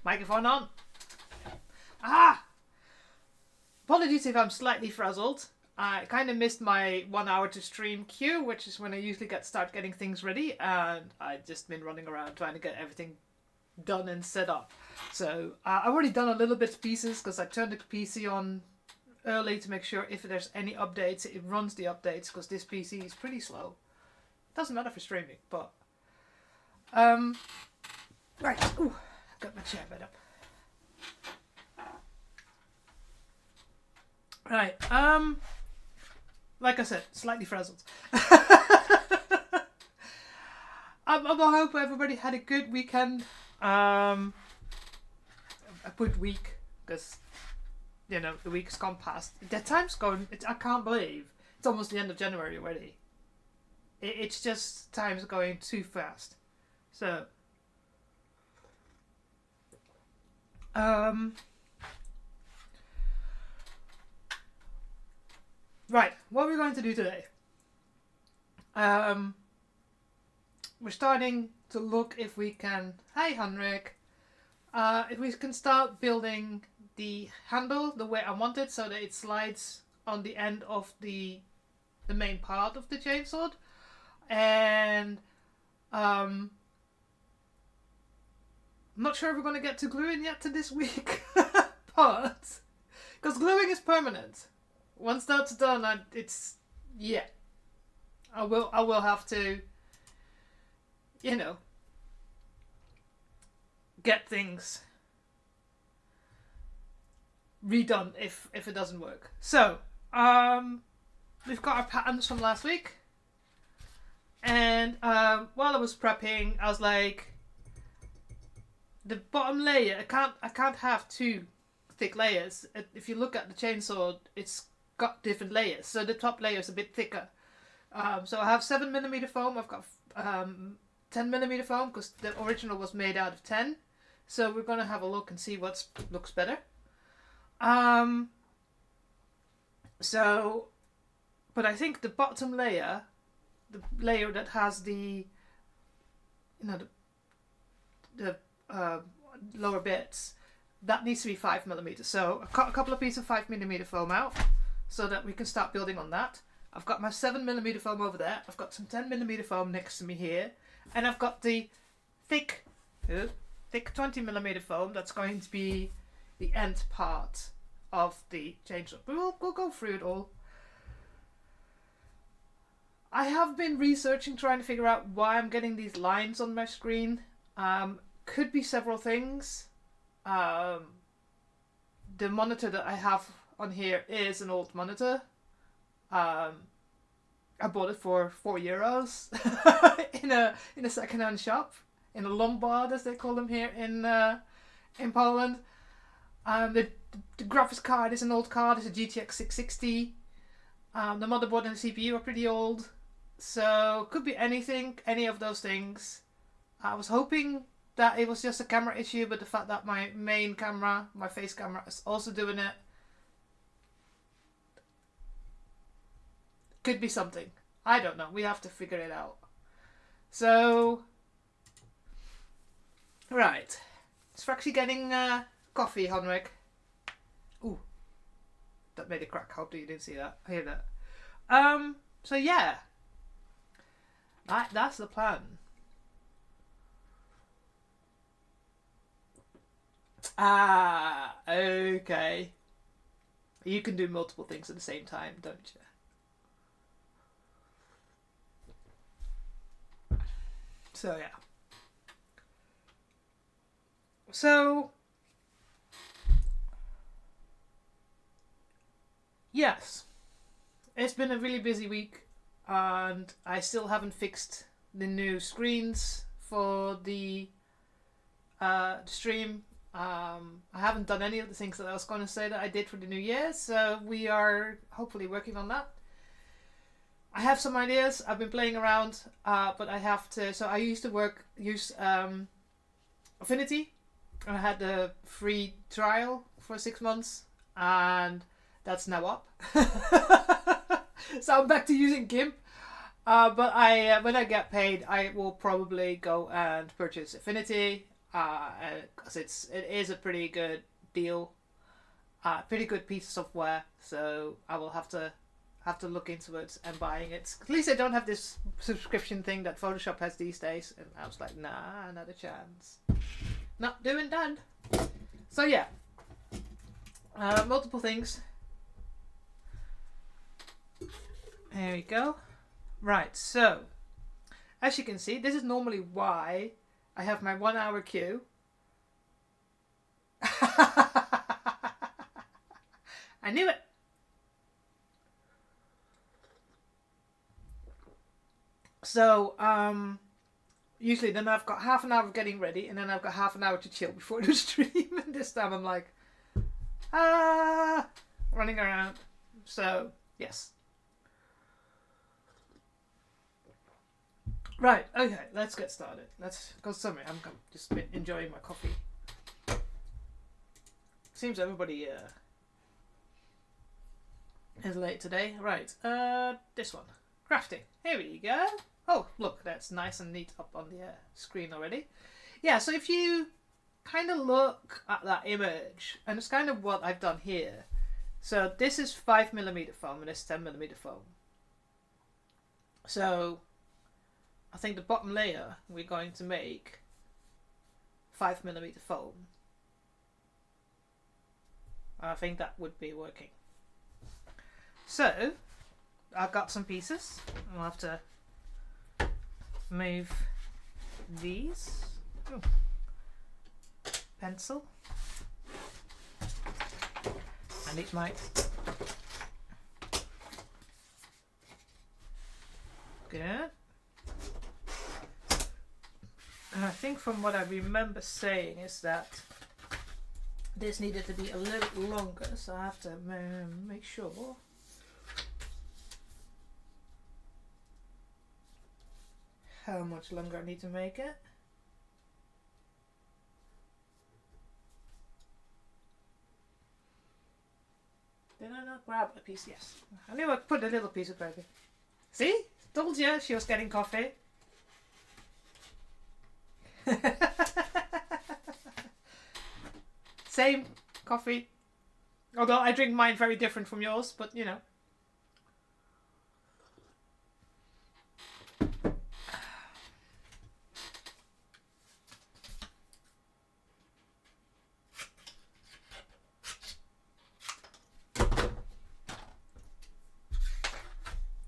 Microphone on. Ah! Apologies if I'm slightly frazzled. I kind of missed my 1 hour to stream queue, which is when I usually start getting things ready, and I've just been running around trying to get everything done and set up. So I've already done a little bit of pieces because I turned the PC on early to make sure if there's any updates, it runs the updates because this PC is pretty slow. Doesn't matter for streaming, but right. Ooh, got my chair bed up. Right. Like I said, slightly frazzled. I hope everybody had a good weekend. A good week, because you know the week's gone past. The time's going. I can't believe it's almost the end of January already. It's just time's going too fast. So, right, what we're going to do today. We're starting to look if we can. Hi, Henrik. If we can start building the handle the way I want it, so that it slides on the end of the main part of the chainsword, and I'm not sure if we're going to get to gluing yet to this week, but because gluing is permanent. Once that's done, I will have to, you know, get things redone if it doesn't work. So, we've got our patterns from last week, and while I was prepping, I was like, the bottom layer, I can't have two thick layers. If you look at the chainsaw, it's got different layers, so the top layer is a bit thicker. So I have 7mm foam. I've got 10mm foam because the original was made out of 10. So we're gonna have a look and see what looks better. But I think the bottom layer, the layer that has the, you know, the lower bits, that needs to be 5mm. So I cut a couple of pieces of 5mm foam out so that we can start building on that. I've got my 7mm foam over there. I've got some 10mm foam next to me here, and I've got the thick 20mm foam that's going to be the end part of the chainsaw. But we'll go through it all. I have been researching, trying to figure out why I'm getting these lines on my screen. Could be several things. The monitor that I have on here is an old monitor. I bought it for €4 in a second-hand shop, in a Lombard as they call them here in Poland. The graphics card is an old card. It's a GTX 660. The motherboard and the CPU are pretty old, so could be anything, any of those things. I was hoping that it was just a camera issue, but the fact that my main camera, my face camera, is also doing it, could be something. I don't know. We have to figure it out. So, right. It's for actually getting coffee, Henrik. Ooh. That made a crack. Hope you didn't see that. I hear that. So yeah. That's the plan. Okay. You can do multiple things at the same time, don't you? So yeah. So yes, it's been a really busy week, and I still haven't fixed the new screens for the stream. I haven't done any of the things that I was going to say that I did for the New Year, so we are hopefully working on that. I have some ideas. I've been playing around, but I have to. So I used to use Affinity. I had the free trial for 6 months, and that's now up. So I'm back to using GIMP. But when I get paid, I will probably go and purchase Affinity. because it is a pretty good deal, pretty good piece of software. So I will have to look into it and buying it. At least I don't have this subscription thing that Photoshop has these days. And I was like, nah, not a chance. Not doing that. So yeah, multiple things. There we go. Right, so as you can see, this is normally why I have my 1 hour queue. I knew it. So, usually then I've got half an hour of getting ready, and then I've got half an hour to chill before the stream. And this time I'm like, running around. So, yes. Right, okay, let's get started. Because sorry, I'm just enjoying my coffee. Seems everybody is late today. Right, this one. Crafting. Here we go. Oh, look, that's nice and neat up on the screen already. Yeah, so if you kind of look at that image, and it's kind of what I've done here. So this is 5mm foam and this 10mm foam. So I think the bottom layer we're going to make 5mm foam. I think that would be working. So I've got some pieces. I'll have to move these. Ooh. Pencil. And it might. Good. And I think from what I remember saying is that this needed to be a little bit longer, so I have to make sure. How much longer I need to make it. Did I not grab a piece? Yes. I knew I'd put a little piece of paper. See? Told you she was getting coffee. Same coffee. Although I drink mine very different from yours, but you know.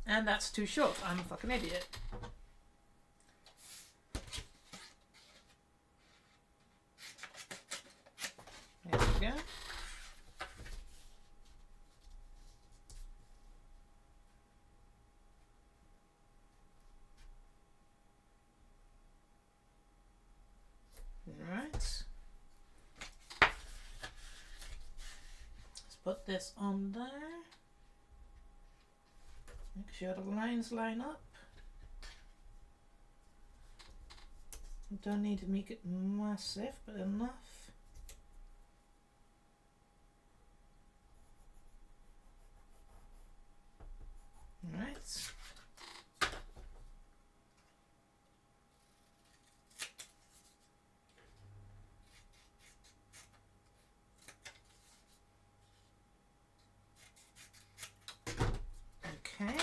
And that's too short. I'm a fucking idiot. There we go. Alright. Let's put this on there. Make sure the lines line up. Don't need to make it massive, but enough. Right. Okay.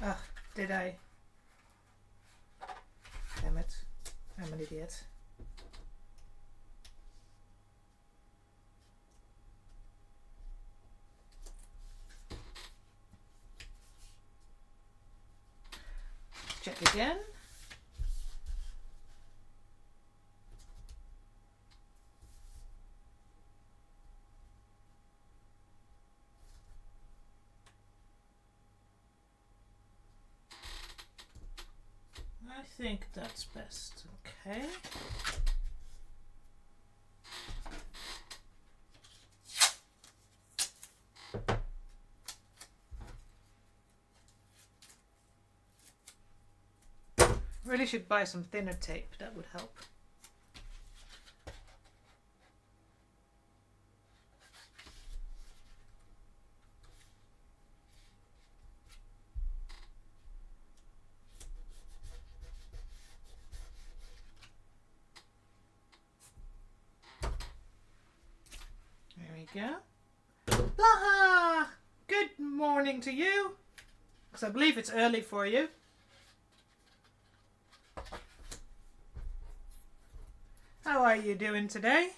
Ah, did I? Damn it. I'm an idiot. Check again. I think that's best. Okay. Really should buy some thinner tape, that would help. go. Blaha! Good morning to you. Because I believe it's early for you. How are you doing today?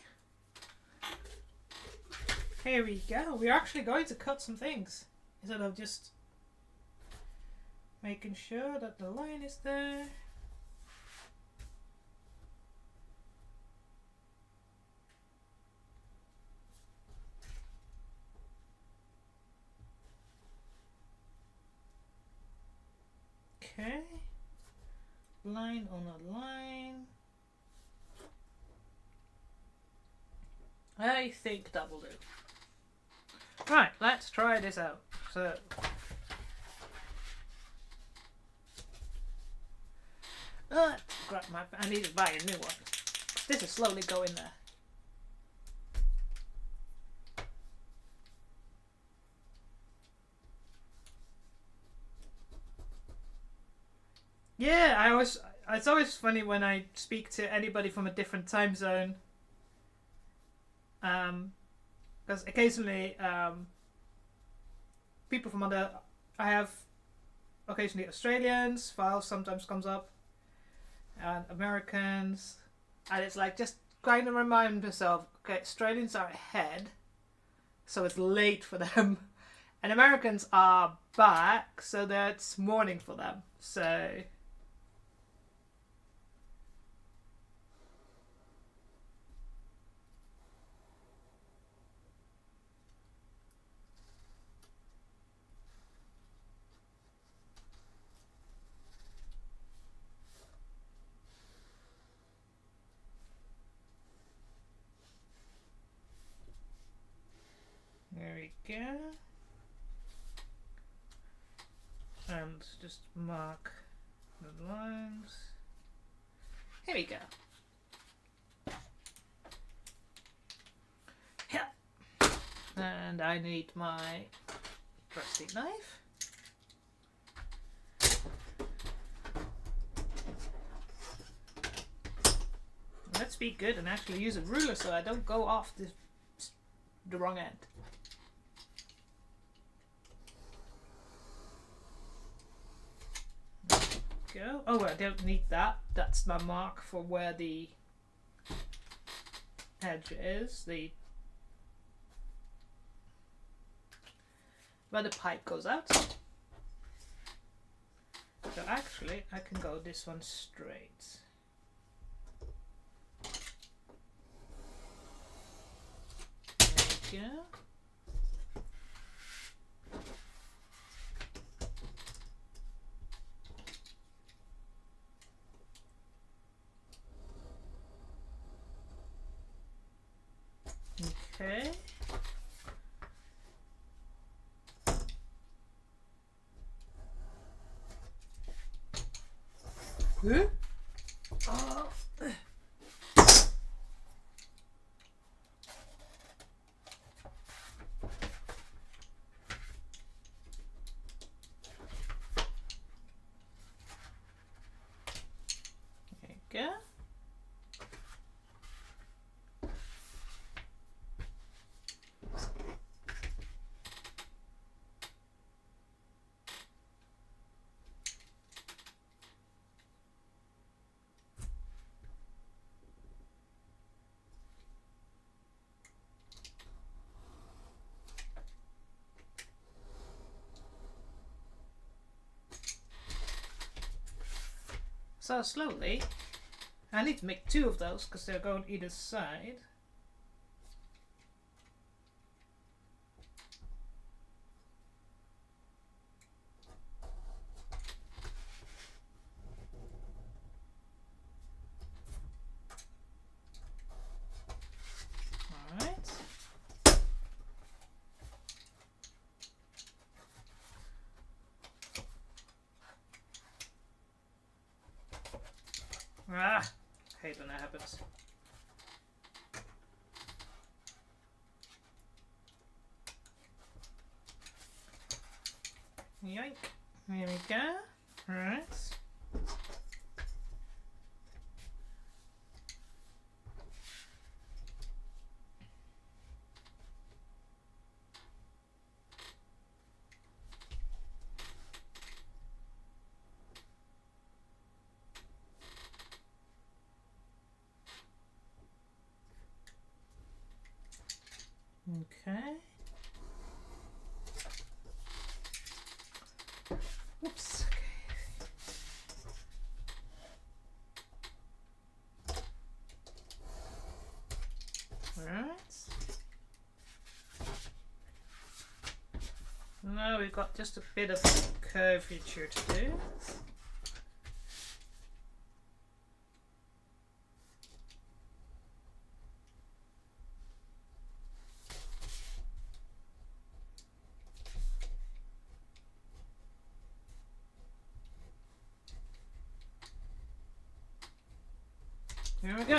Here we go. We're actually going to cut some things instead of just making sure that the line is there. Okay. Line on a line. I think that will do. Right, let's try this out. So, grab my. I need to buy a new one. This is slowly going there. Yeah, it's always funny when I speak to anybody from a different time zone. Because occasionally, people from other, I have occasionally Australians, files sometimes comes up, and Americans, and it's like just trying to remind myself, okay, Australians are ahead, so it's late for them, and Americans are back, so that's morning for them, so... There we go. And just mark the lines. Here we go. Yeah. And I need my trusty knife. Let's be good and actually use a ruler so I don't go off the wrong end. Go. Oh, I don't need that. That's my mark for where the edge is. Where the pipe goes out. So actually, I can go this one straight. There we go. Okay. Huh? Oh. There you go. So slowly, I need to make two of those because they're going either side. Alright. Ah, I hate when that happens. Yoink. There we go. Alright. Okay. Whoops. Right. Now we've got just a bit of curvature to do. Here we go.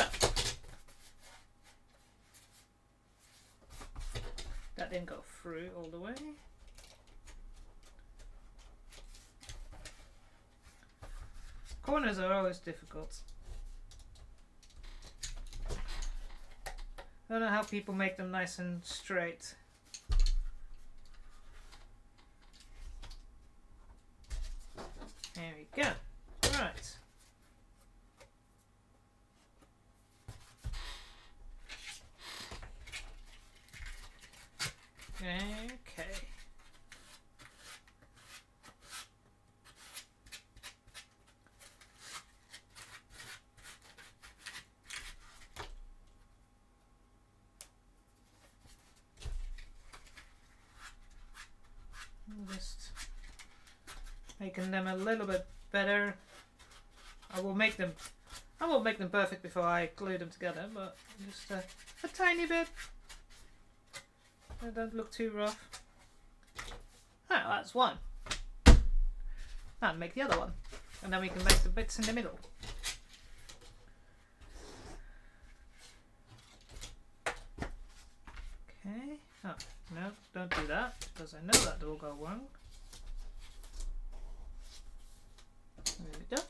That didn't go through all the way. Corners are always difficult. I don't know how people make them nice and straight. There we go. Right. Okay. Just making them a little bit better. I won't make them perfect before I glue them together, but just a tiny bit. They don't look too rough. Oh, that's one. And make the other one. And then we can make the bits in the middle. Okay. Oh, no, don't do that, because I know that will go wrong. There we go.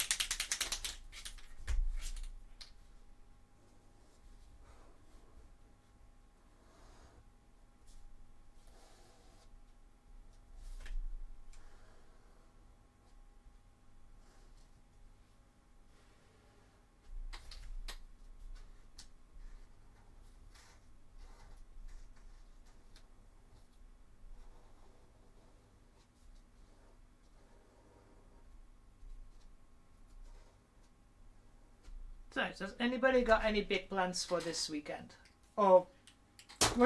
So, has anybody got any big plans for this weekend? Or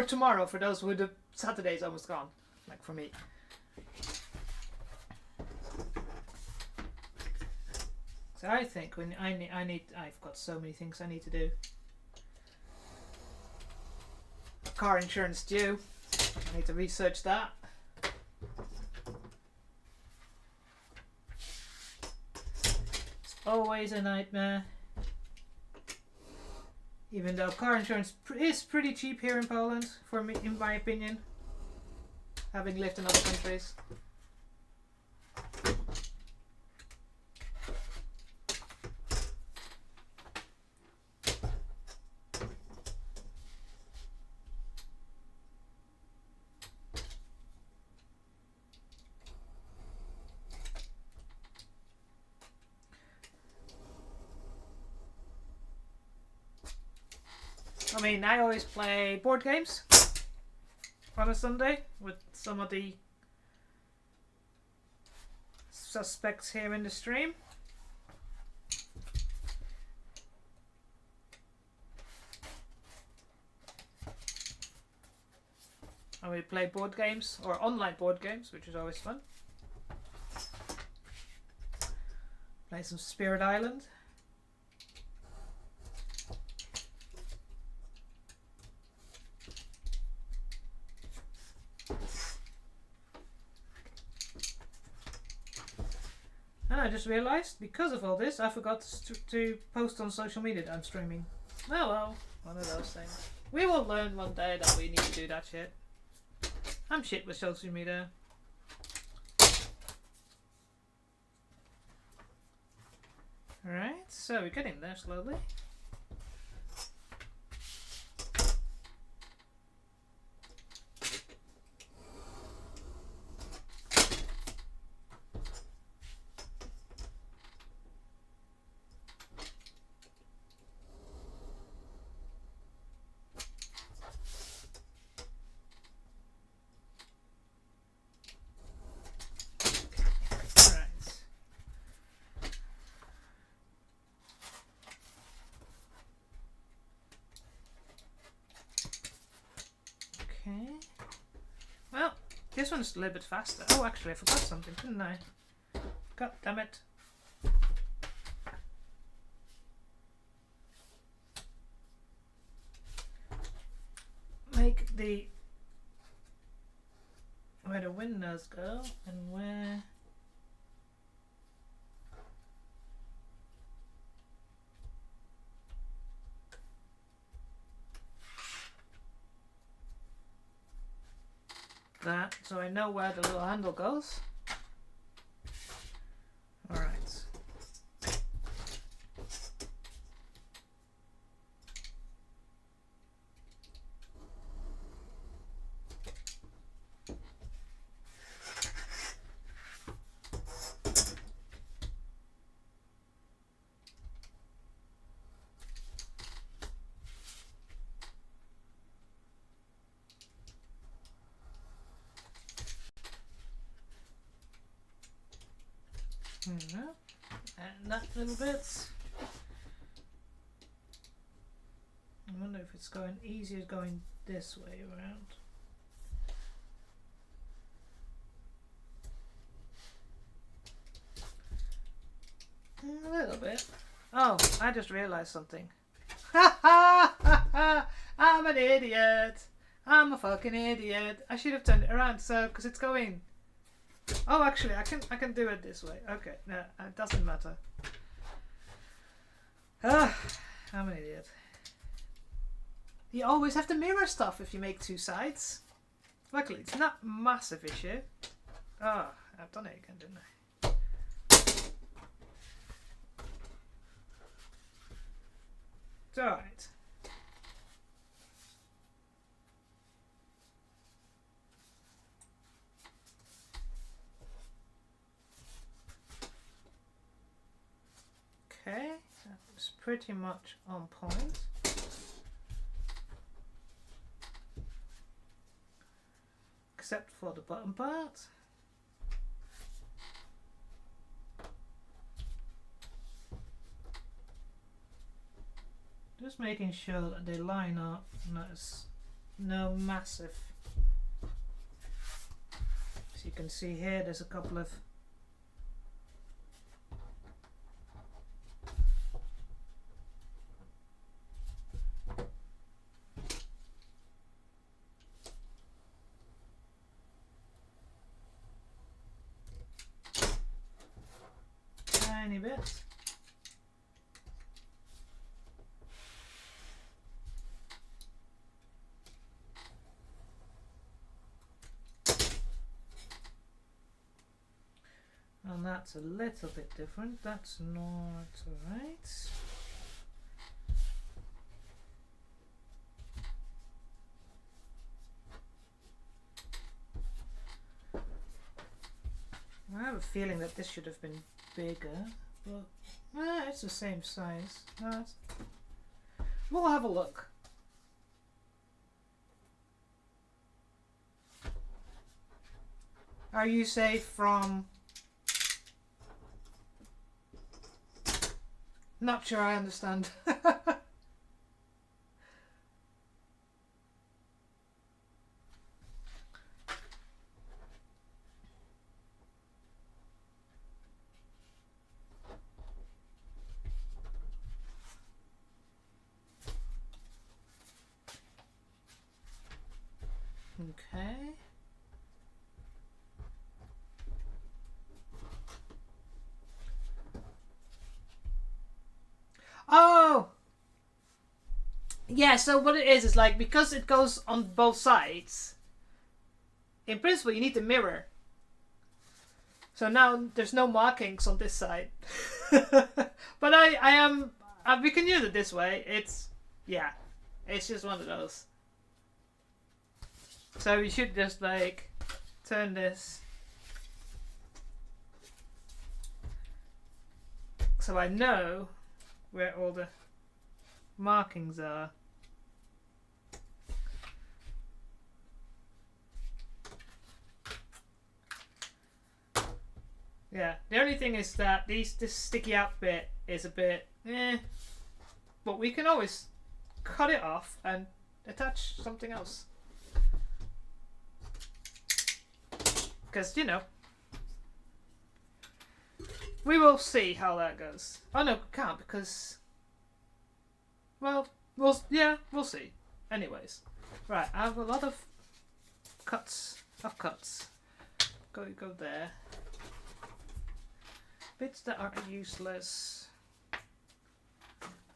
tomorrow, for those who the Saturday's almost gone, like for me. So I think when I've got so many things I need to do. Car insurance due. I need to research that. It's always a nightmare. Even though car insurance is pretty cheap here in Poland, for me, in my opinion, having lived in other countries. I mean, I always play board games on a Sunday with some of the suspects here in the stream. And we play board games, or online board games, which is always fun. Play some Spirit Island. And I just realised, because of all this, I forgot to post on social media that I'm streaming. Oh well, one of those things. We will learn one day that we need to do that shit. I'm shit with social media. Alright, so we're getting there slowly. This one's a little bit faster. Oh, actually, I forgot something, didn't I? God damn it. Make the where the windows go and where that, so I know where the little handle goes. Alright. And that little bit. I wonder if it's going easier going this way around. A little bit. Oh, I just realized something. Ha ha ha ha! I'm an idiot. I'm a fucking idiot. I should have turned it around so because it's going. Oh, actually, I can do it this way. Okay, no, it doesn't matter. Ah, I'm an idiot. You always have to mirror stuff if you make two sides. Luckily, it's not a massive issue. Ah, I've done it again, didn't I? It's alright. Okay, that was pretty much on point. Except for the bottom part. Just making sure that they line up and there's no massive. As you can see here, there's a couple of tiny bits. And that's a little bit different. That's not right. I have a feeling that this should have been bigger, but it's the same size. No, we'll have a look. Are you safe from? Not sure I understand. Okay. Oh! Yeah, so what it is like, because it goes on both sides, in principle you need the mirror. So now there's no markings on this side. But we can use it this way. It's just one of those. So we should just like turn this so I know where all the markings are. Yeah, the only thing is that this sticky out bit is a bit but we can always cut it off and attach something else. Because, you know, we will see how that goes. Oh no, can't because, well, we'll see. Anyways, right, I have a lot of cuts. Go there. Bits that are useless.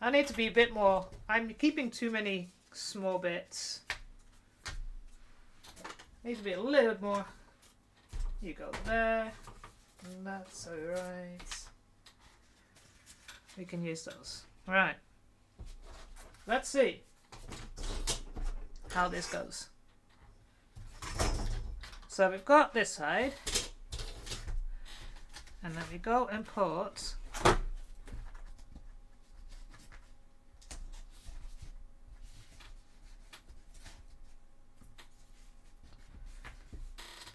I need to be a bit more. I'm keeping too many small bits. Need to be a little bit more. You go there. And that's alright. We can use those. Right. Let's see how this goes. So we've got this side. And then we go import.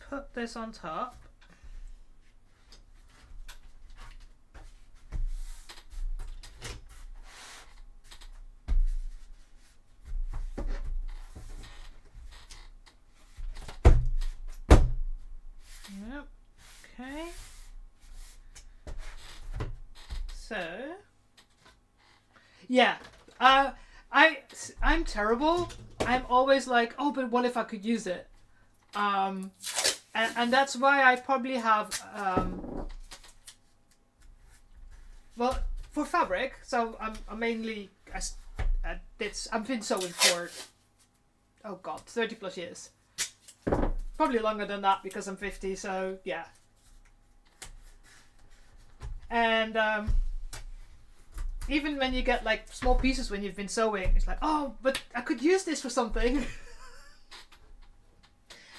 Put this on top. Yep. Okay. So, yeah, I'm terrible. I'm always like, oh, but what if I could use it? And that's why I probably have, well, for fabric. So I'm mainly I've been sewing for, oh god, 30 plus years. Probably longer than that because I'm 50. So yeah. And even when you get like small pieces when you've been sewing, it's like, oh, but I could use this for something.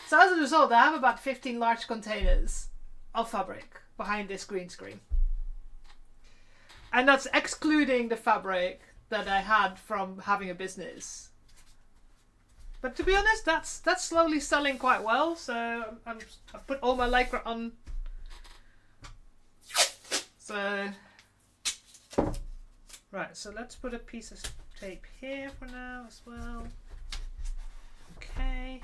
So as a result, I have about 15 large containers of fabric behind this green screen. And that's excluding the fabric that I had from having a business. But to be honest, that's slowly selling quite well. So I've put all my lycra on. So, right, so let's put a piece of tape here for now as well. Okay.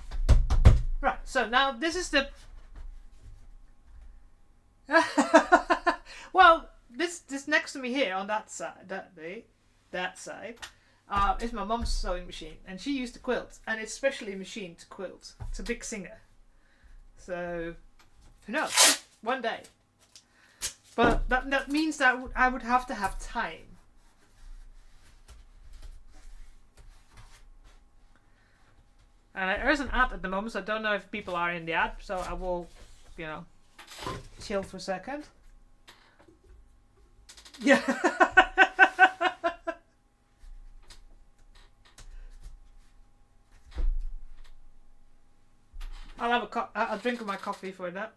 Right, so now this is the... well, this next to me here on that side, that side, is my mum's sewing machine, and she used to quilt, and it's specially machined to quilt. It's a big Singer. So, who knows? One day. But that means that I would have to have time. And there's an ad at the moment, so I don't know if people are in the ad, so I will, you know, chill for a second. Yeah. I'll drink my coffee for that.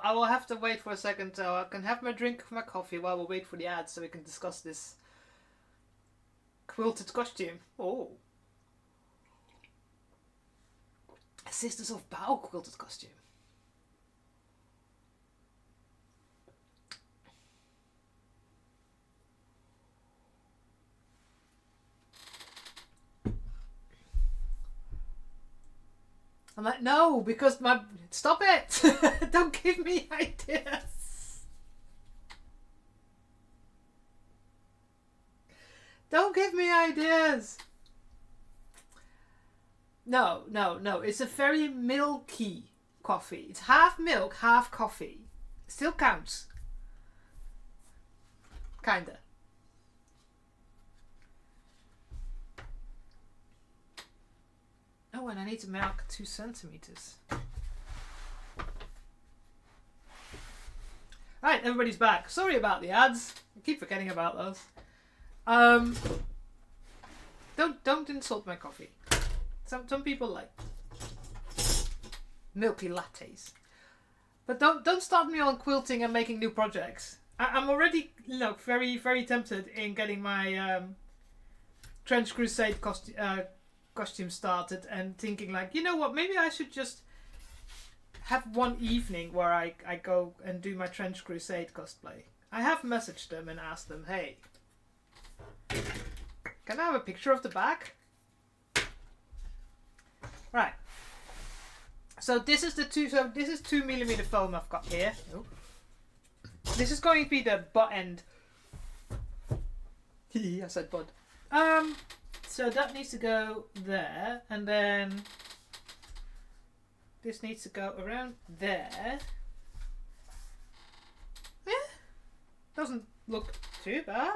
I will have to wait for a second so I can have my drink of my coffee while we wait for the ads so we can discuss this quilted costume. Oh. Sisters of Bow quilted costume. I'm like, no, because stop it. Don't give me ideas. Don't give me ideas. No. It's a very milky coffee. It's half milk, half coffee. Still counts. Kinda. Oh, and I need to mark 2 centimeters. Right, everybody's back. Sorry about the ads. I keep forgetting about those. Don't insult my coffee. Some people like milky lattes. But don't start me on quilting and making new projects. I'm already, very, very tempted in getting my Trench Crusade costume started and thinking like, you know what, maybe I should just have one evening where I go and do my Trench Crusade cosplay. I have messaged them and asked them, hey, can I have a picture of the back? Right. So this is the 2mm foam I've got here. Oh. This is going to be the butt end. I said bud. So that needs to go there, and then this needs to go around there. Doesn't look too bad.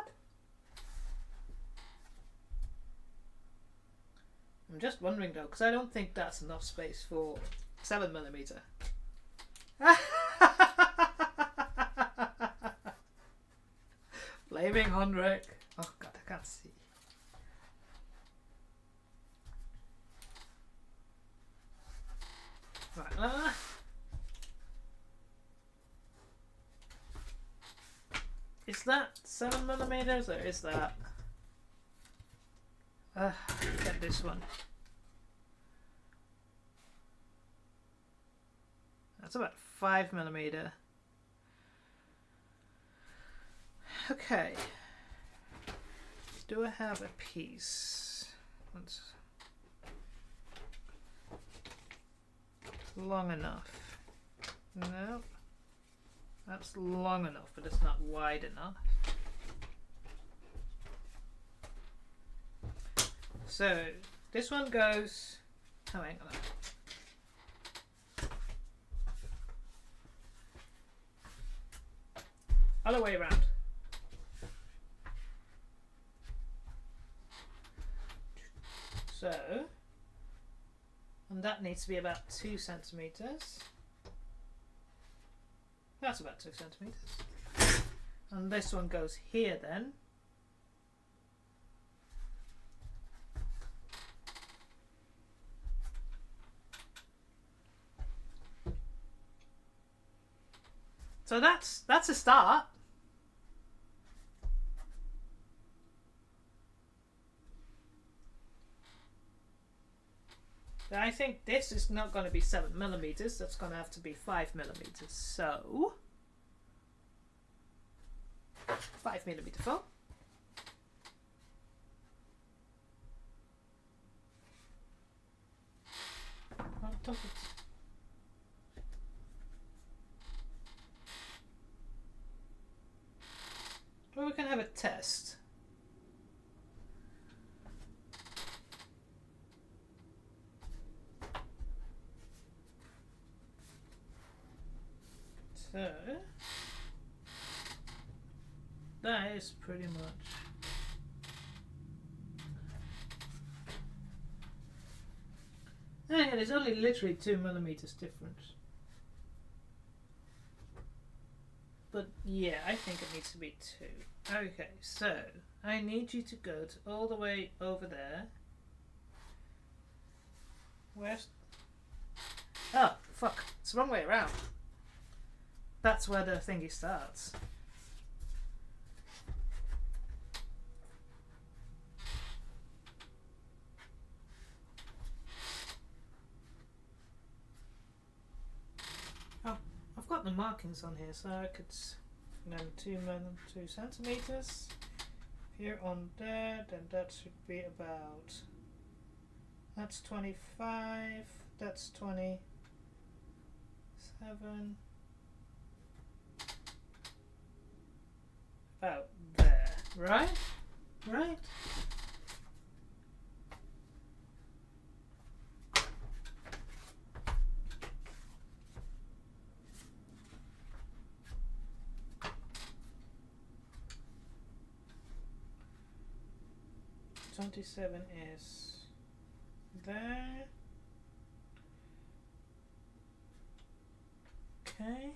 I'm just wondering though, because I don't think that's enough space for 7mm. Blaming Henrik. Oh god, I can't see. Right. Is that 7mm or is that? Get this one. That's about 5mm. Okay. Do I have a piece? That's long enough. No. That's long enough, but it's not wide enough. So this one goes. Oh, hang on. Other way around. So, and that needs to be about 2 centimeters. That's about 2 centimeters. And this one goes here then. So that's a start. I think this is not going to be 7mm, that's going to have to be 5mm. So 5mm foam. Oh, don't it. Well, we can have a test. So that is pretty much and it's only literally 2mm difference. But yeah, I think it needs to be 2. Okay, so I need you to go to all the way over there. Where's... Oh, fuck. It's the wrong way around. That's where the thingy starts. Oh, I've got the markings on here, so I could then 2 centimeters here on there. Then that should be about. That's 25. That's 27. About there, right? Right? $27 is there. Okay.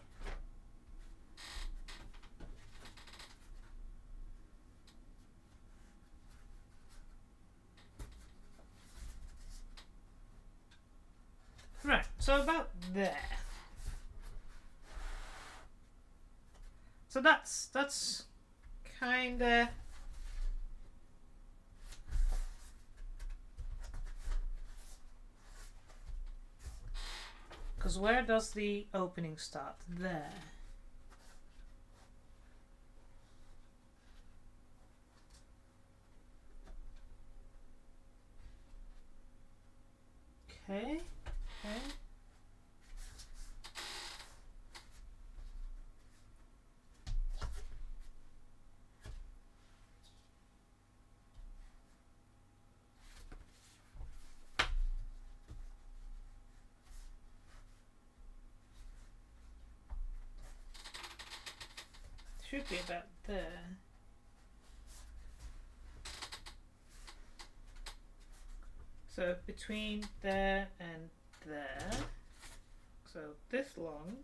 Right, so about there. So that's kinda Because where does the opening start? There. Okay. Okay. Should be about there. So between there and there, so this long.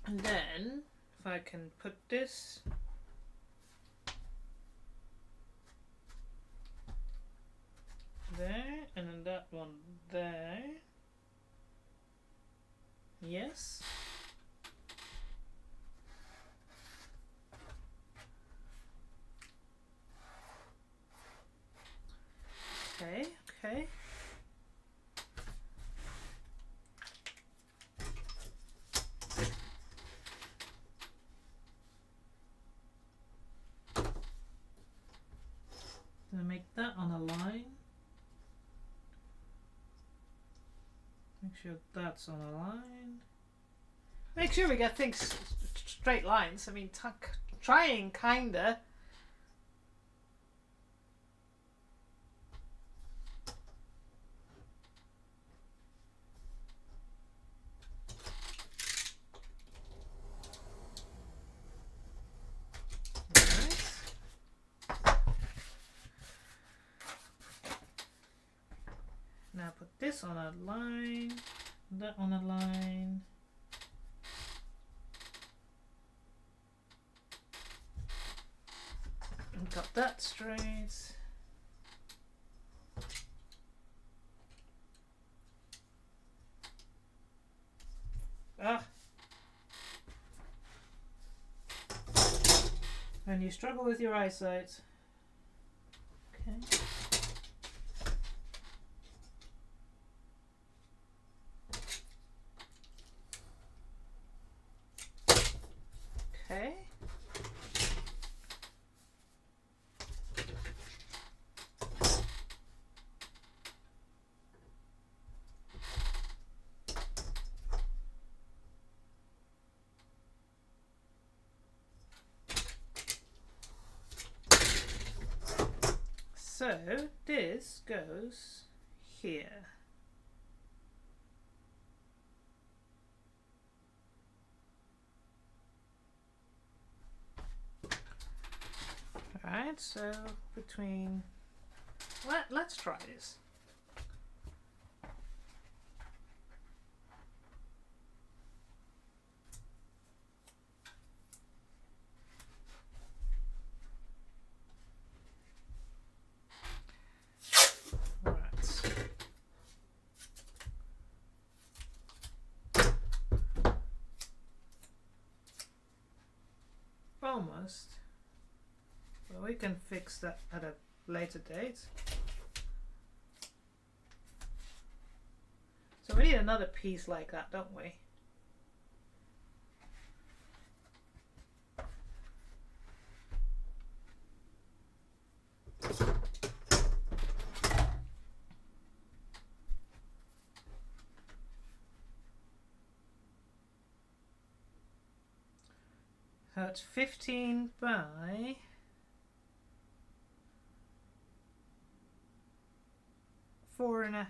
And then, if I can put this there, and then that one there. Yes. Okay, okay. Gonna make that on a line. Make sure that's on a line. Make sure we get things straight lines. I mean, trying kinda. Now put this on a line, that on a line. And got that straight. Ah! When you struggle with your eyesight. Okay. Okay. So this goes here. Alright, so between... Let's try this. Almost. Well, we can fix that at a later date. So we need another piece like that, don't we? So it's 15 by 4.5.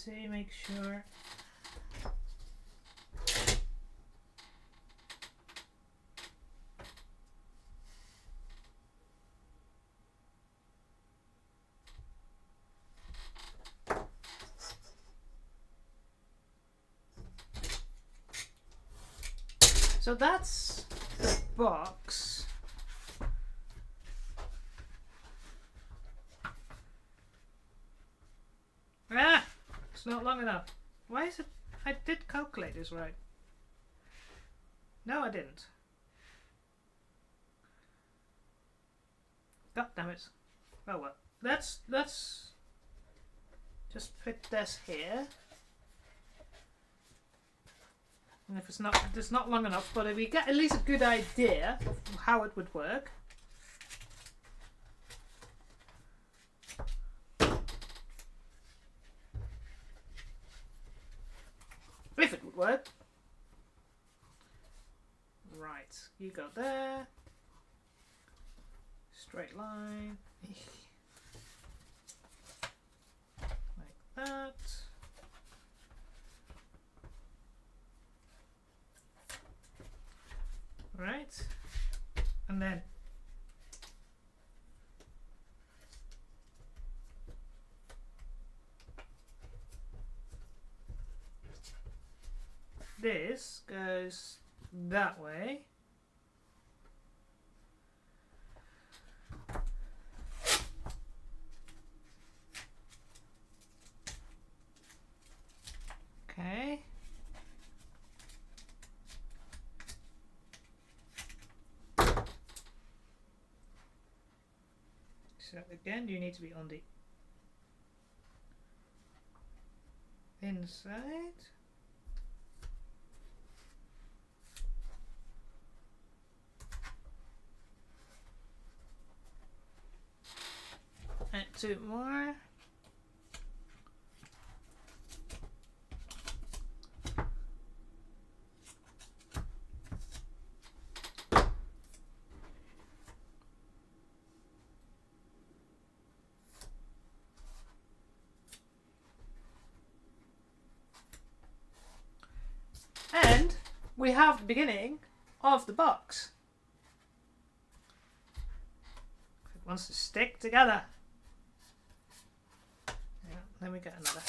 see, make sure. So that's the box. Ah! It's not long enough. Why is it? I did calculate this right. No, I didn't. God damn it. Oh well. Let's just put this here. And if it's not long enough, but if we get at least a good idea of how it would work. If it would work. Right, you go there. Straight line. Like that. Right, and then this goes that way. Okay. So again, you need to be on the inside. And 2 more. And we have the beginning of the box. It wants to stick together. Yeah, then we get another.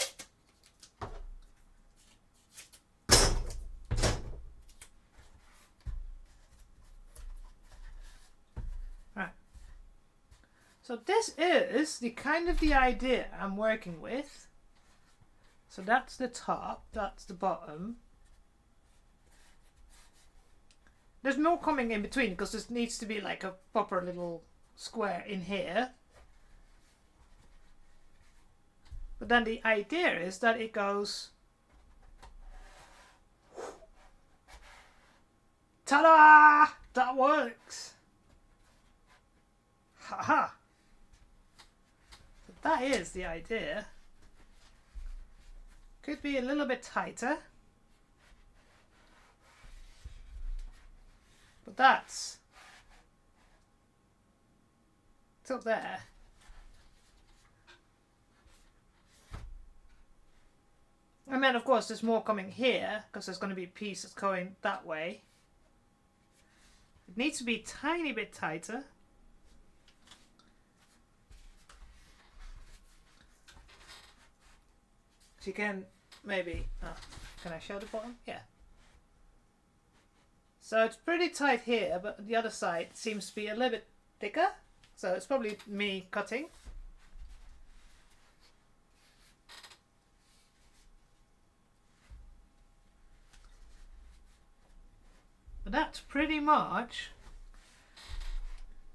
Right. So this is the kind of the idea I'm working with. So that's the top, that's the bottom. There's more coming in between because this needs to be like a proper little square in here. But then the idea is that it goes... Ta-da! That works! Haha! So that is the idea. Could be a little bit tighter. But that's till there. And then of course there's more coming here because there's going to be pieces going that way. It needs to be a tiny bit tighter. So you can maybe, can I show the bottom? Yeah. So it's pretty tight here, but the other side seems to be a little bit thicker. So it's probably me cutting. But that's pretty much.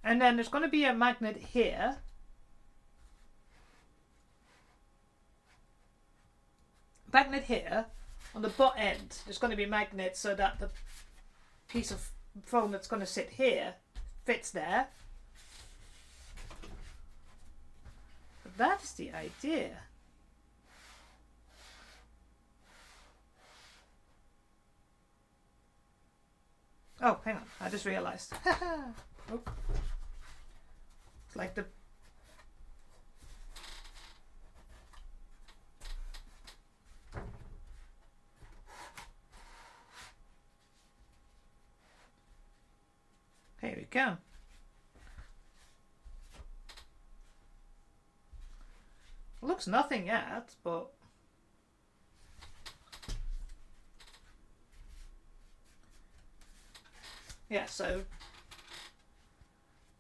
And then there's going to be a magnet here. Magnet here. On the butt end, there's going to be magnets so that the piece of foam that's going to sit here fits there. But that's the idea. Oh, hang on, I just realized. Oh. It's like the... go. Looks nothing yet, but yeah, so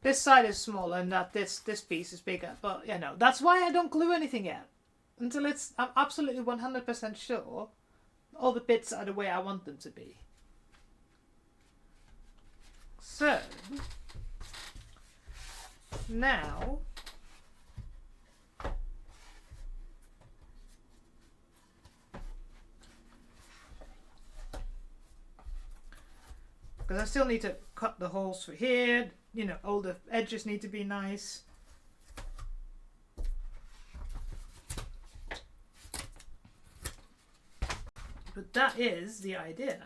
this side is smaller and that this piece is bigger, but you know, that's why I don't glue anything yet. Until I'm absolutely 100% sure all the bits are the way I want them to be. So now because I still need to cut the holes for here, you know, all the edges need to be nice. But that is the idea.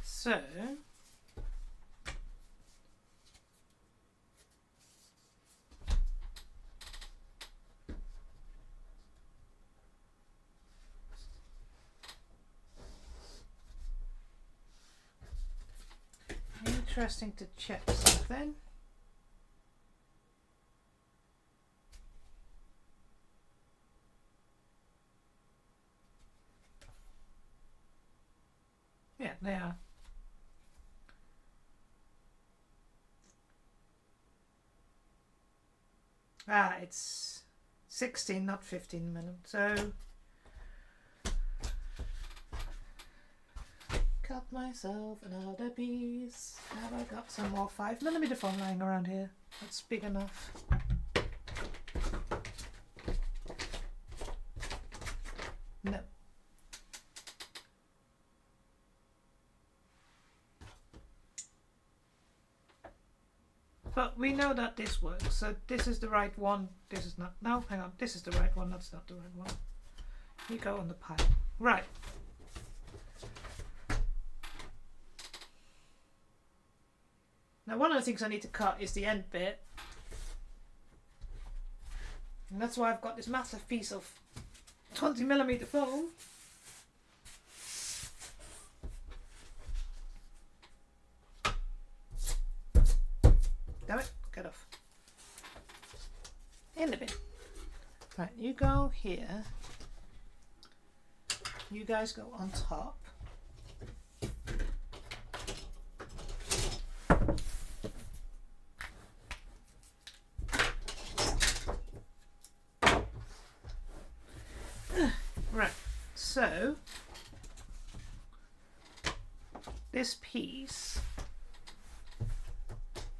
So interesting to check something. Yeah, they are. Ah, it's 16, not 15 millimeters. So cut myself another piece. Have I got some more 5mm foam lying around here? That's big enough. No. But we know that this works, so this is the right one. This is not. No, hang on. This is the right one. That's not the right one. You go on the pile. Right. Now, one of the things I need to cut is the end bit. And that's why I've got this massive piece of 20mm foam. Damn it, get off. In the bin. Right, you go here. You guys go on top. Right, so this piece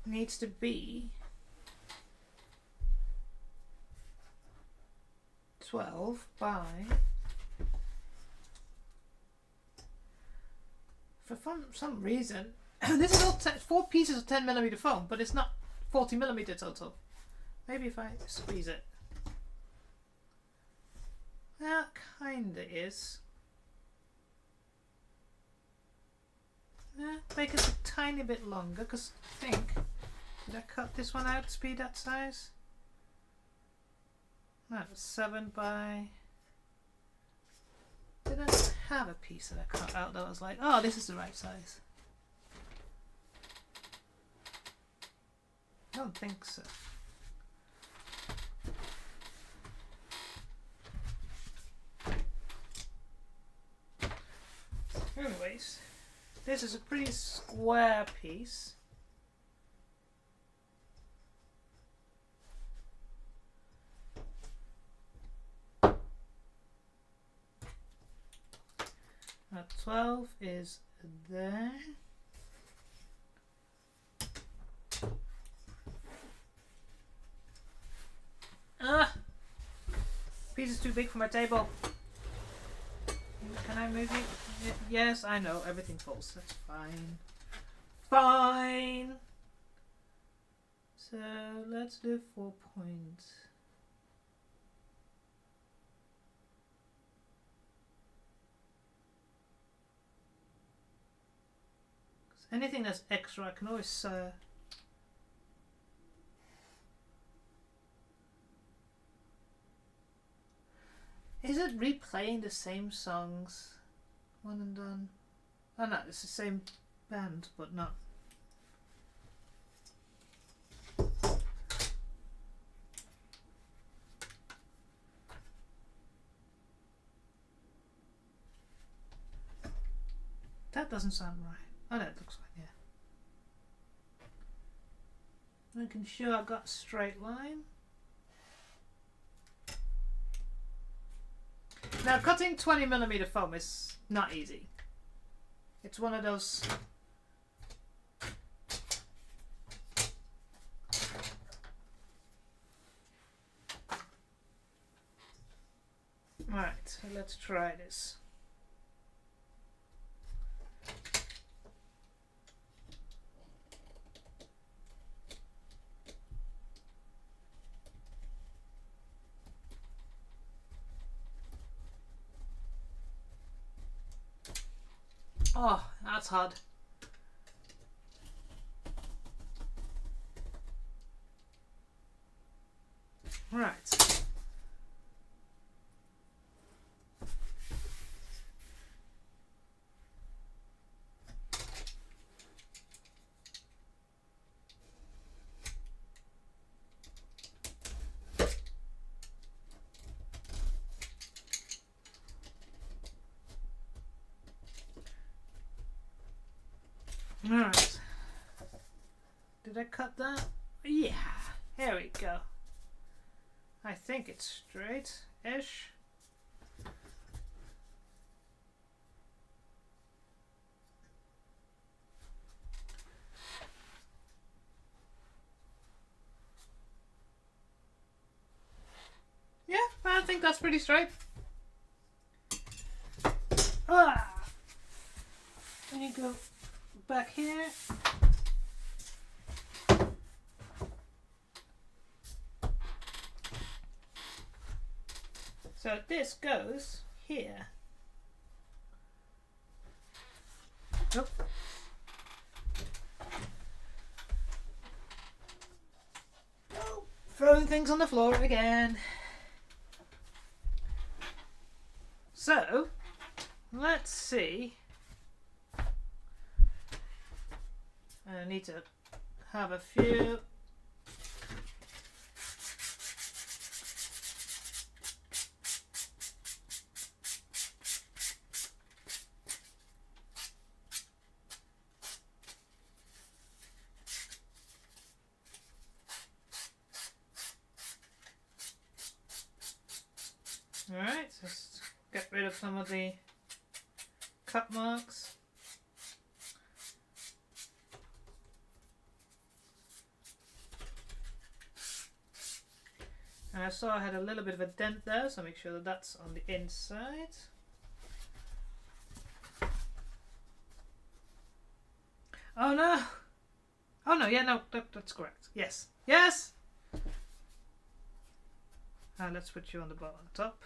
needs to be 12 by, for some reason, this is all 4 pieces of 10mm foam, but it's not 40mm total. Maybe if I squeeze it. That kinda is. Make it a tiny bit longer, because I think, did I cut this one out to be that size? No, 7 by... Did I have a piece that I cut out that was like, oh, this is the right size? I don't think so. Anyways, this is a pretty square piece. Now 12 is there. Ah! Piece is too big for my table. Can I move it? Yes, I know. Everything falls. That's fine. Fine! So let's do 4 points. Anything that's extra, I can always Is it replaying the same songs? One and done. Oh no, it's the same band, but not. That doesn't sound right. Oh no, it looks like, yeah. Making sure I've got a straight line. Now, cutting 20mm foam is not easy. It's one of those. Right, so let's try this. Oh, that's hard. Right. Alright. Did I cut that? Yeah. Here we go. I think it's straight-ish. Yeah, I think that's pretty straight. Ah! Let me go back here. So this goes here. Oh. Oh, throwing things on the floor again. So, let's see. I need to have a few. Alright, just get rid of some of the cut marks. And I saw I had a little bit of a dent there, so make sure that that's on the inside. Oh no! Oh no, yeah, no, that's correct. Yes. Yes! Let's put you on the bottom top.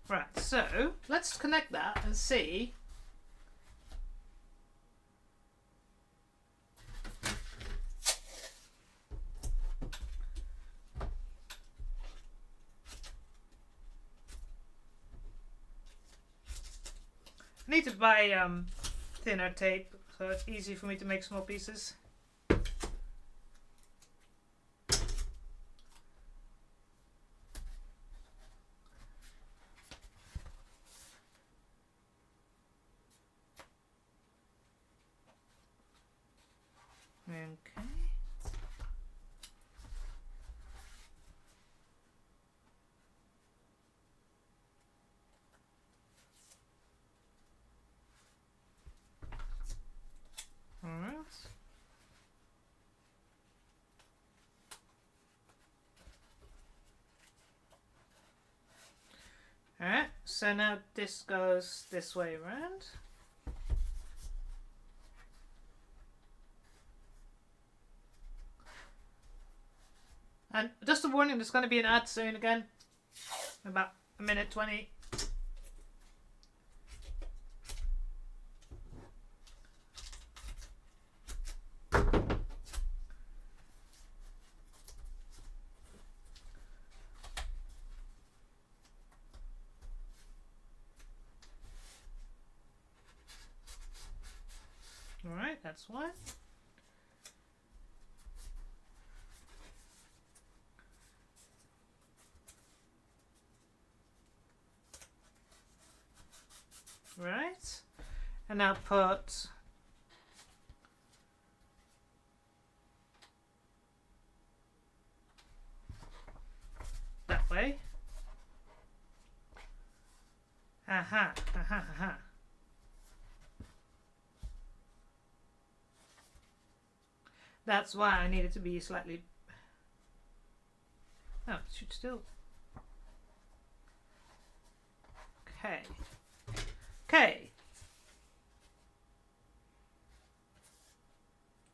Right, so let's connect that and see. I need to buy thinner tape so it's easy for me to make small pieces. Okay. All right. All right. So now this goes this way around. And just a warning, there's going to be an ad soon again. About a minute 20. Alright, that's one. Right. And now put that way. Aha, aha, aha. That's why I need it to be slightly... No, it should still... Okay. Okay.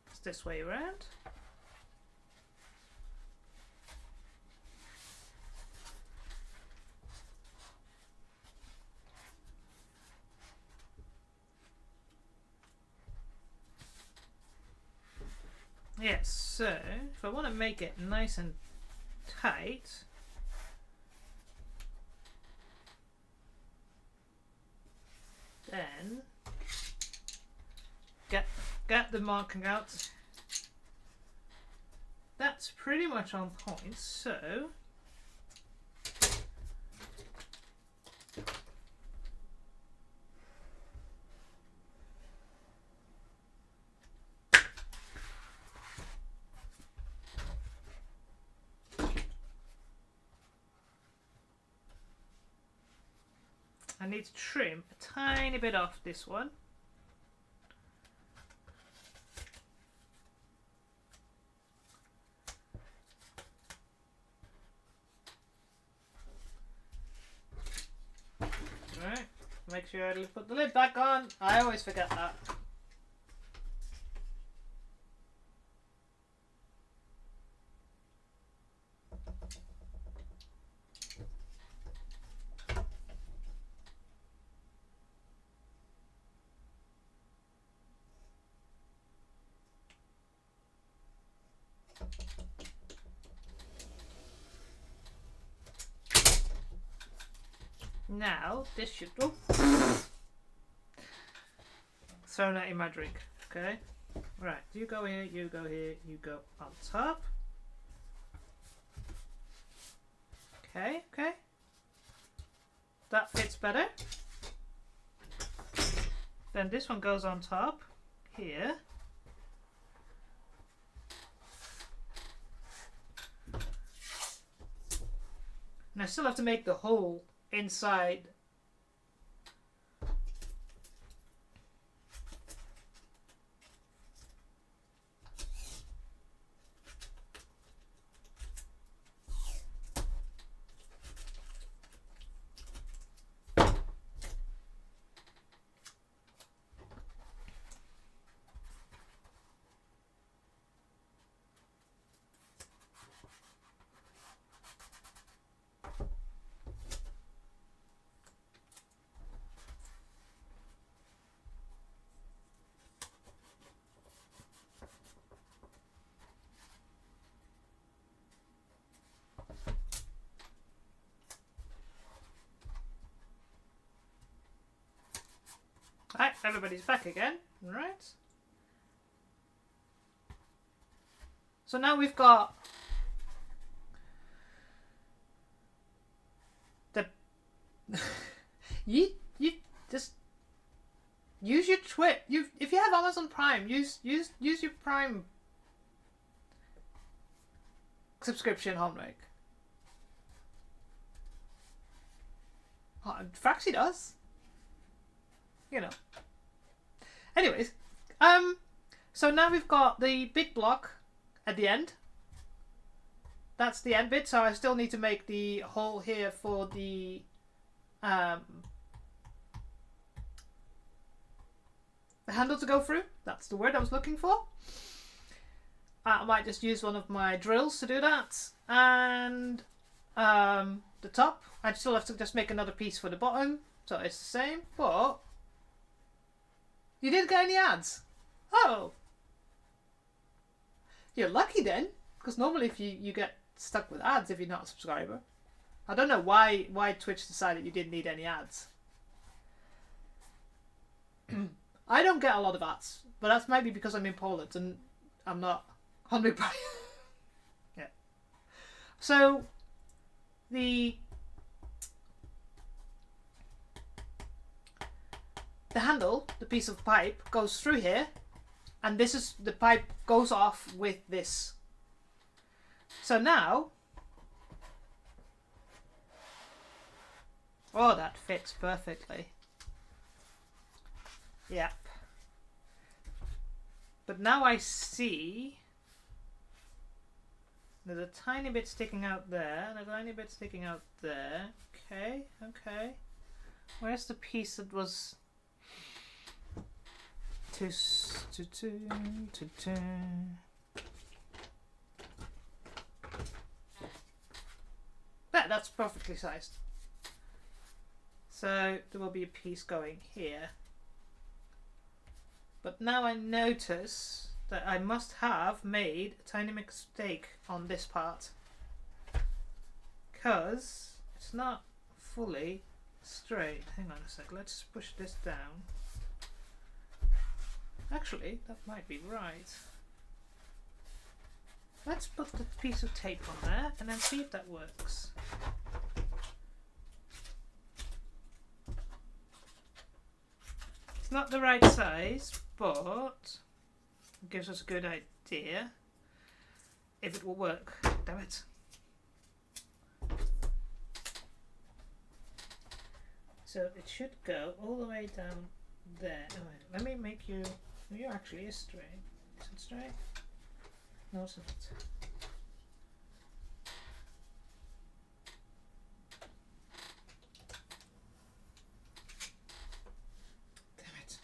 It's this way around. Yes, so if I want to make it nice and tight, then get the marking out. That's pretty much on point, so I need to trim a tiny bit off this one. Alright, make sure I put the lid back on. I always forget that. Now, this should... Oh. Thrown out in my drink. Okay. Right, you go here, you go here, you go on top. Okay, okay. That fits better. Then this one goes on top here. And I still have to make the hole inside. Right, everybody's back again. Right. So now we've got the you just use your if you have Amazon Prime, use your Prime subscription, Homrake. Fraxy does. You know. Anyways, so now we've got the big block at the end. That's the end bit, so I still need to make the hole here for the handle to go through. That's the word I was looking for. I might just use one of my drills to do that. And the top, I still have to just make another piece for the bottom, so it's the same, but you didn't get any ads. Oh. You're lucky then, because normally if you get stuck with ads if you're not a subscriber. I don't know why Twitch decided you didn't need any ads. I don't get a lot of ads, but that's maybe because I'm in Poland and I'm not hungry by yeah. So the handle, the piece of pipe, goes through here, and this is the pipe goes off with this. So now, oh, that fits perfectly. Yep. But now I see there's a tiny bit sticking out there, and a tiny bit sticking out there. Okay, okay. Where's the piece that was that's perfectly sized. So there will be a piece going here. But now I notice that I must have made a tiny mistake on this part, because it's not fully straight. Hang on a sec, let's push this down. Actually, that might be right. Let's put the piece of tape on there and then see if that works. It's not the right size, but it gives us a good idea if it will work. Damn it. So it should go all the way down there. Oh, wait, let me make you... You actually is straight. Is it straight? No, it's not. Damn it.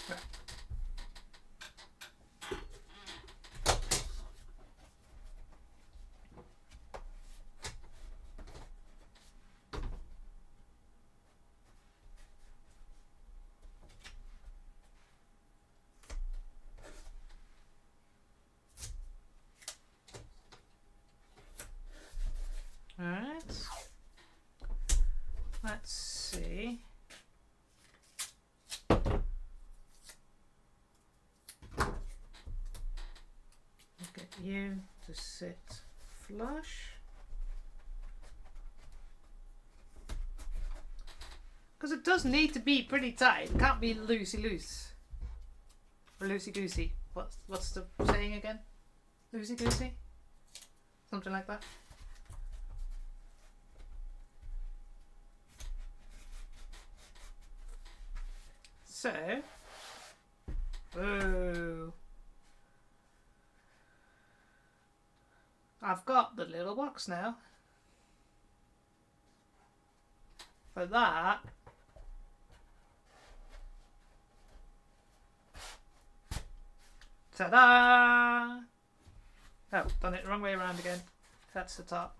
Right. Alright, let's see. Get you to sit flush. Because it does need to be pretty tight. It can't be loosey-loose. Or loosey-goosey. What's the saying again? Loosey-goosey? Something like that. So, oh, I've got the little box now. For that, ta-da! Oh, done it the wrong way around again. That's the top.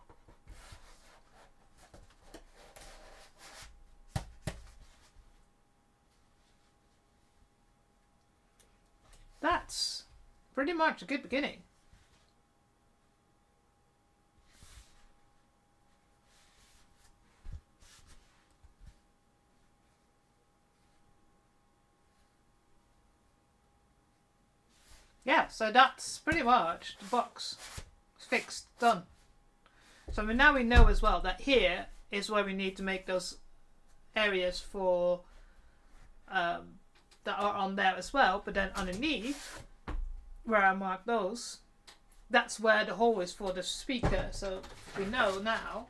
That's pretty much a good beginning. Yeah, so that's pretty much the box fixed, done. So now we know as well that here is where we need to make those areas for that are on there as well, but then underneath where I mark those, that's where the hole is for the speaker. So we know now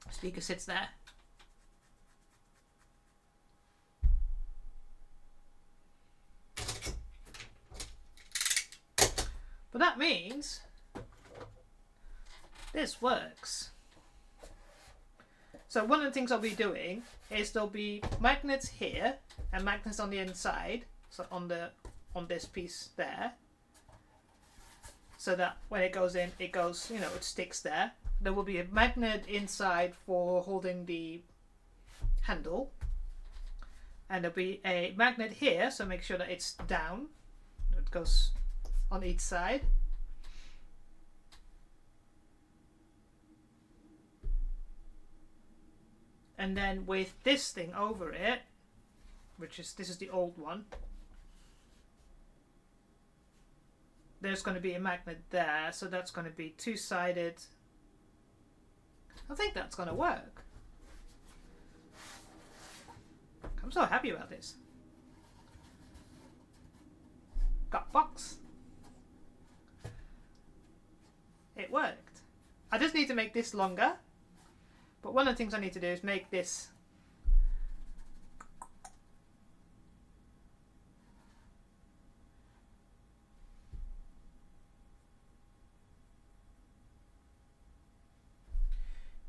the speaker sits there. But that means this works. So one of the things I'll be doing is there'll be magnets here and magnets on the inside, so on this piece there, so that when it goes in, it goes, you know, it sticks there. There will be a magnet inside for holding the handle, and there'll be a magnet here, so make sure that it's down. It goes on each side. And then with this thing over it, this is the old one, there's going to be a magnet there, so that's going to be two-sided. I think that's going to work. I'm so happy about this. Got box. It worked. I just need to make this longer, but one of the things I need to do is make this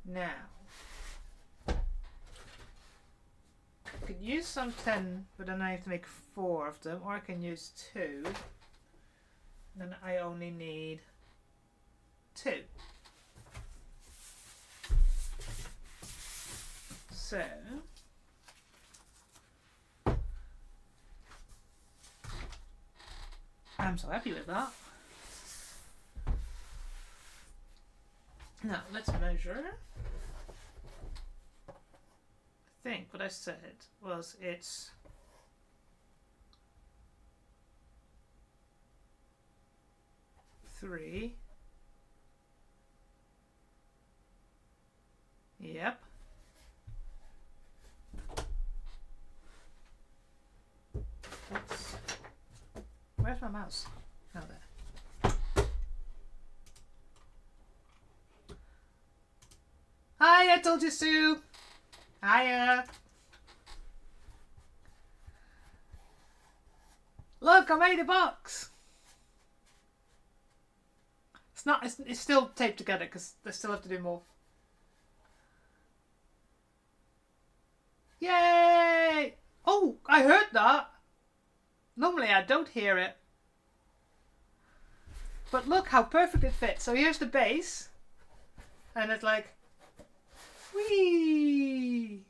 now. I could use some 10, but then I have to make 4 of them, or I can use 2. Then I only need 2. So I'm so happy with that. Now let's measure. I think what I said was it's 3. Yep. Oops. Where's my mouse? Oh, there. Hi, I told you, Sue. Hiya. Look, I made a box. It's not. It's still taped together because they still have to do more. Yay! Oh, I heard that. Normally I don't hear it. But look how perfect it fits. So here's the base. And it's like, whee!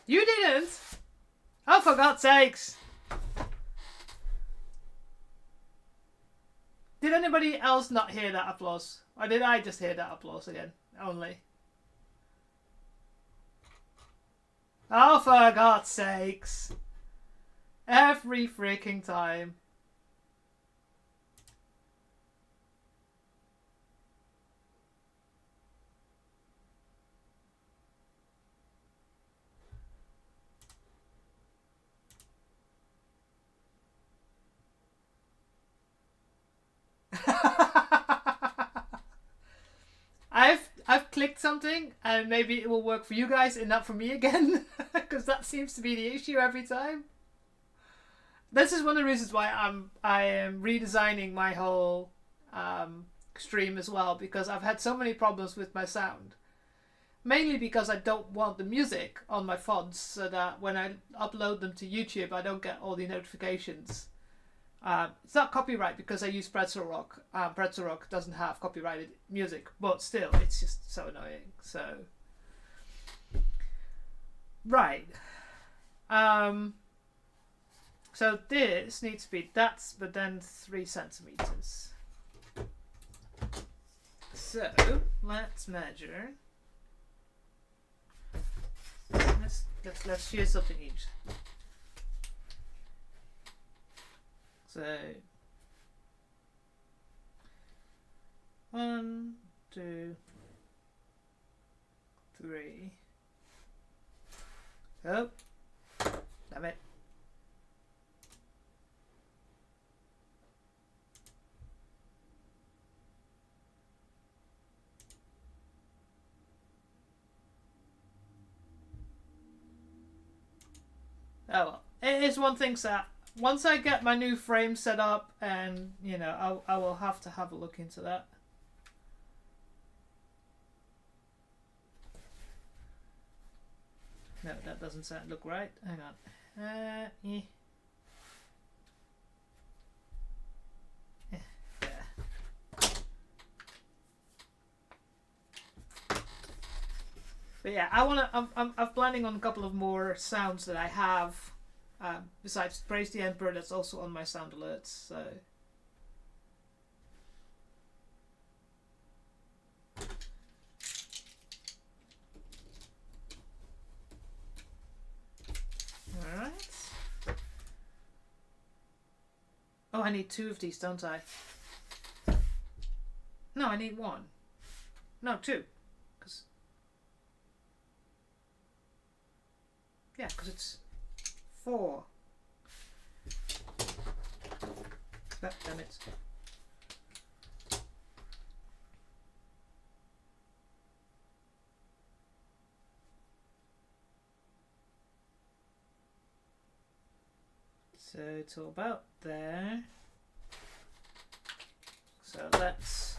You didn't? Oh, for God's sakes! Did anybody else not hear that applause? Or did I just hear that applause again? Only. Oh, for God's sakes. Every freaking time. I've clicked something and maybe it will work for you guys and not for me again, because that seems to be the issue every time. This is one of the reasons why I am redesigning my whole stream as well, because I've had so many problems with my sound. Mainly because I don't want the music on my VODs, so that when I upload them to YouTube I don't get all the notifications. It's not copyright because I use Pretzel Rock. Pretzel Rock doesn't have copyrighted music, but still, it's just so annoying. So, right. So this needs to be but then 3 centimeters. So let's measure. Let's use something each. So 1, 2, 3. Oh, damn it. Oh well, it is one thing that once I get my new frame set up, and you know, I will have to have a look into that. No, that doesn't look right. Hang on. Yeah. But yeah, I'm planning on a couple of more sounds that I have. Besides Praise the Emperor, that's also on my sound alerts, so. I need 2 of these, don't I? No, I need 1. No, 2. Yeah, because it's 4. Damn it. So it's all about there. So let's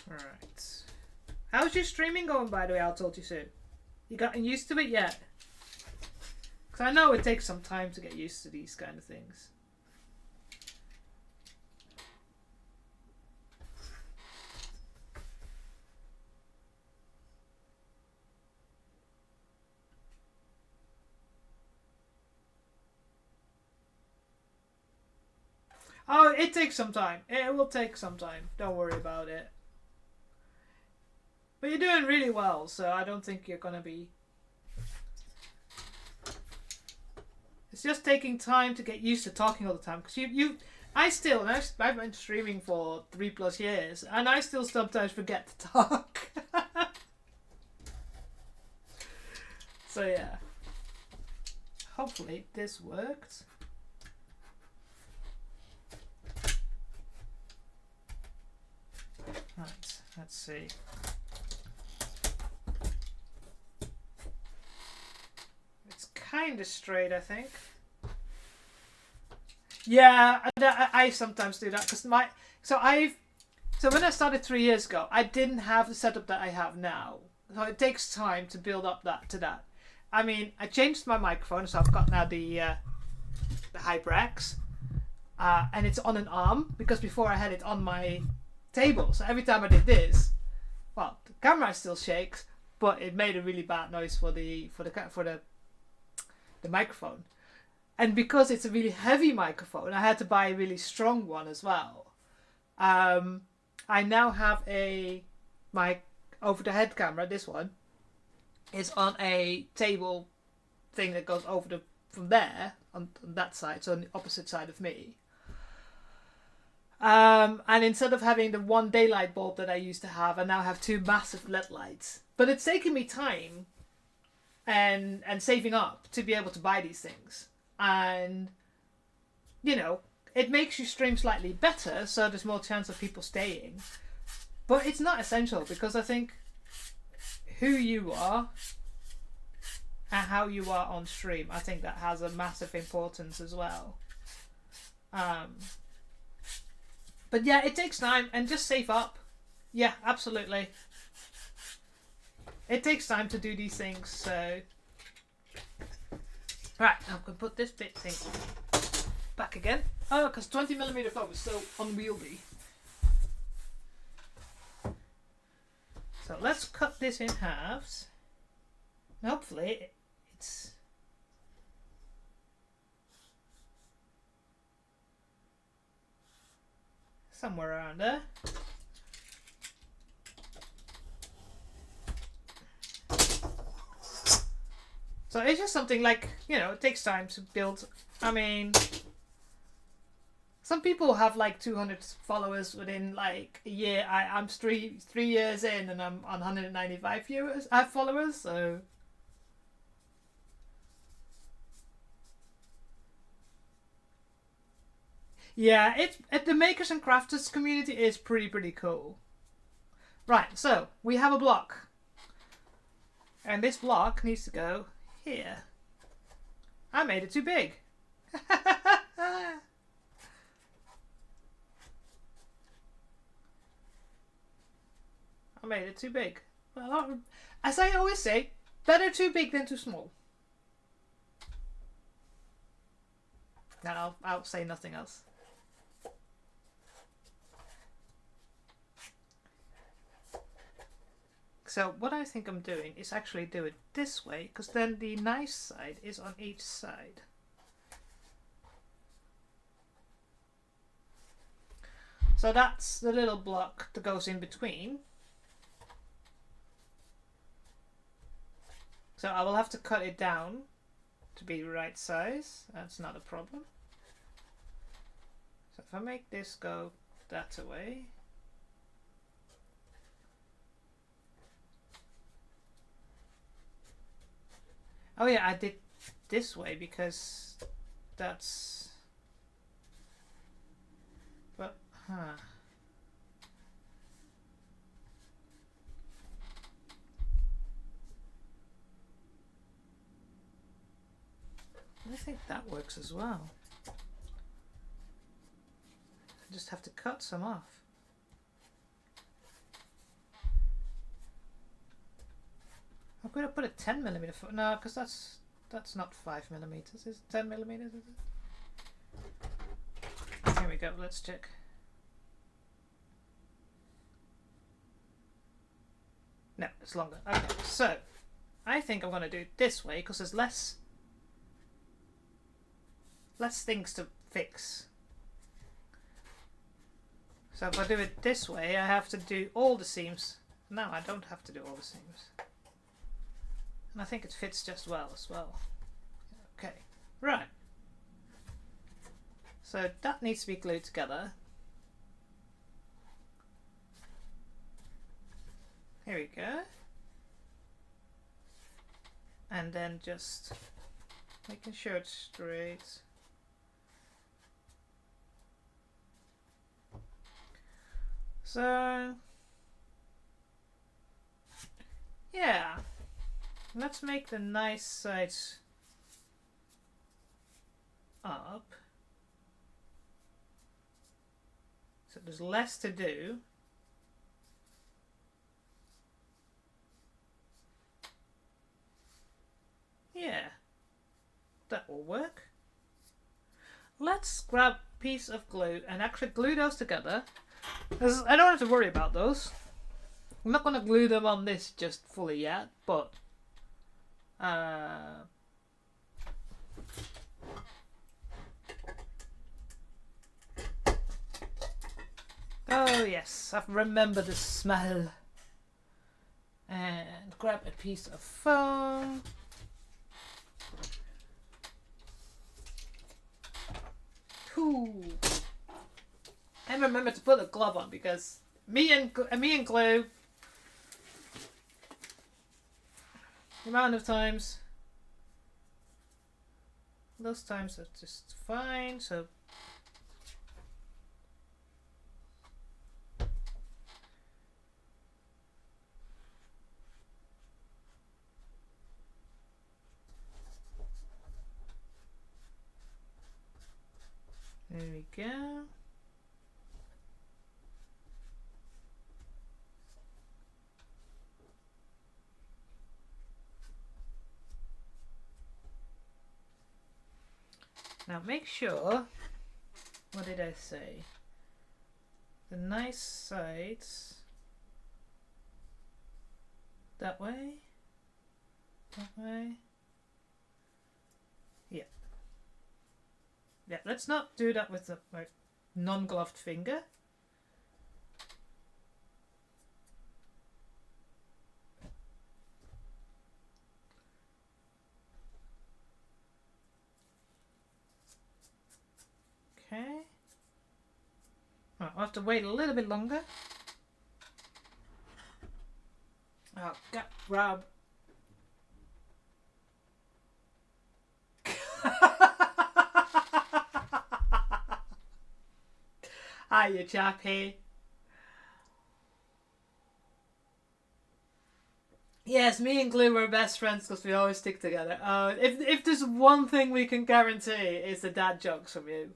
right. How's your streaming going, by the way? I'll talk to you soon. You gotten used to it yet? Because I know it takes some time to get used to these kind of things. Oh, it takes some time. It will take some time. Don't worry about it. But you're doing really well, so I don't think you're gonna be... It's just taking time to get used to talking all the time. Because I've been streaming for 3+ years, and I still sometimes forget to talk. So yeah. Hopefully this worked. Right, let's see. It's kind of straight, I think. Yeah, I sometimes do that because so when I started 3 years ago, I didn't have the setup that I have now. So it takes time to build up that. I mean, I changed my microphone, so I've got now the HyperX, and it's on an arm because before I had it on my table. So every time I did this, well, the camera still shakes, but it made a really bad noise for the microphone. And because it's a really heavy microphone, I had to buy a really strong one as well. I now have my over-the-head camera. This one is on a table thing that goes over from there on that side, so on the opposite side of me. And instead of having the one daylight bulb that I used to have, I now have 2 massive LED lights. But it's taken me time and saving up to be able to buy these things. And, you know, it makes your stream slightly better, so there's more chance of people staying. But it's not essential, because I think who you are and how you are on stream, I think that has a massive importance as well. But yeah, it takes time, and just save up. Yeah, absolutely. It takes time to do these things, so... Right, I'm going to put this bit thing back again. Oh, because 20mm foam is so unwieldy. So let's cut this in halves. And hopefully it's... somewhere around there. So it's just something like, you know, it takes time to build. I mean, some people have like 200 followers within like a year. I'm 3 years in and I'm on 195 followers, so... Yeah, the makers and crafters community is pretty cool. Right, so we have a block. And this block needs to go here. I made it too big. I made it too big. Well, as I always say, better too big than too small. And I'll say nothing else. So what I think I'm doing is actually do it this way, because then the nice side is on each side. So that's the little block that goes in between. So I will have to cut it down to be the right size. That's not a problem. So if I make this go that away. Oh yeah, I did this way because that's... But, huh. I think that works as well. I just have to cut some off. I'm going to put a 10mm foot. No, because that's not 5mm. It's 10mm, is it? Here we go. Let's check. No, it's longer. Okay, so I think I'm going to do it this way because there's less things to fix. So if I do it this way, I have to do all the seams. No, I don't have to do all the seams. And I think it fits just well as well. Okay, right. So that needs to be glued together. Here we go. And then just making sure it's straight. So, yeah, let's make the nice sides up. So there's less to do. Yeah, that will work. Let's grab a piece of glue and actually glue those together. I don't have to worry about those. I'm not going to glue them on this just fully yet, but oh yes, I've remembered the smell. And grab a piece of foam. Cool. And remember to put a glove on because me and glue, the amount of times, those times are just fine. So there we go. Now make sure, what did I say? The nice sides, that way, yeah. Yeah, let's not do that with the non-gloved finger. Okay. Right, I'll have to wait a little bit longer. I'll grab. Hiya, chappy. Yes, me and glue are best friends because we always stick together. If there's one thing we can guarantee, it's the dad jokes from you.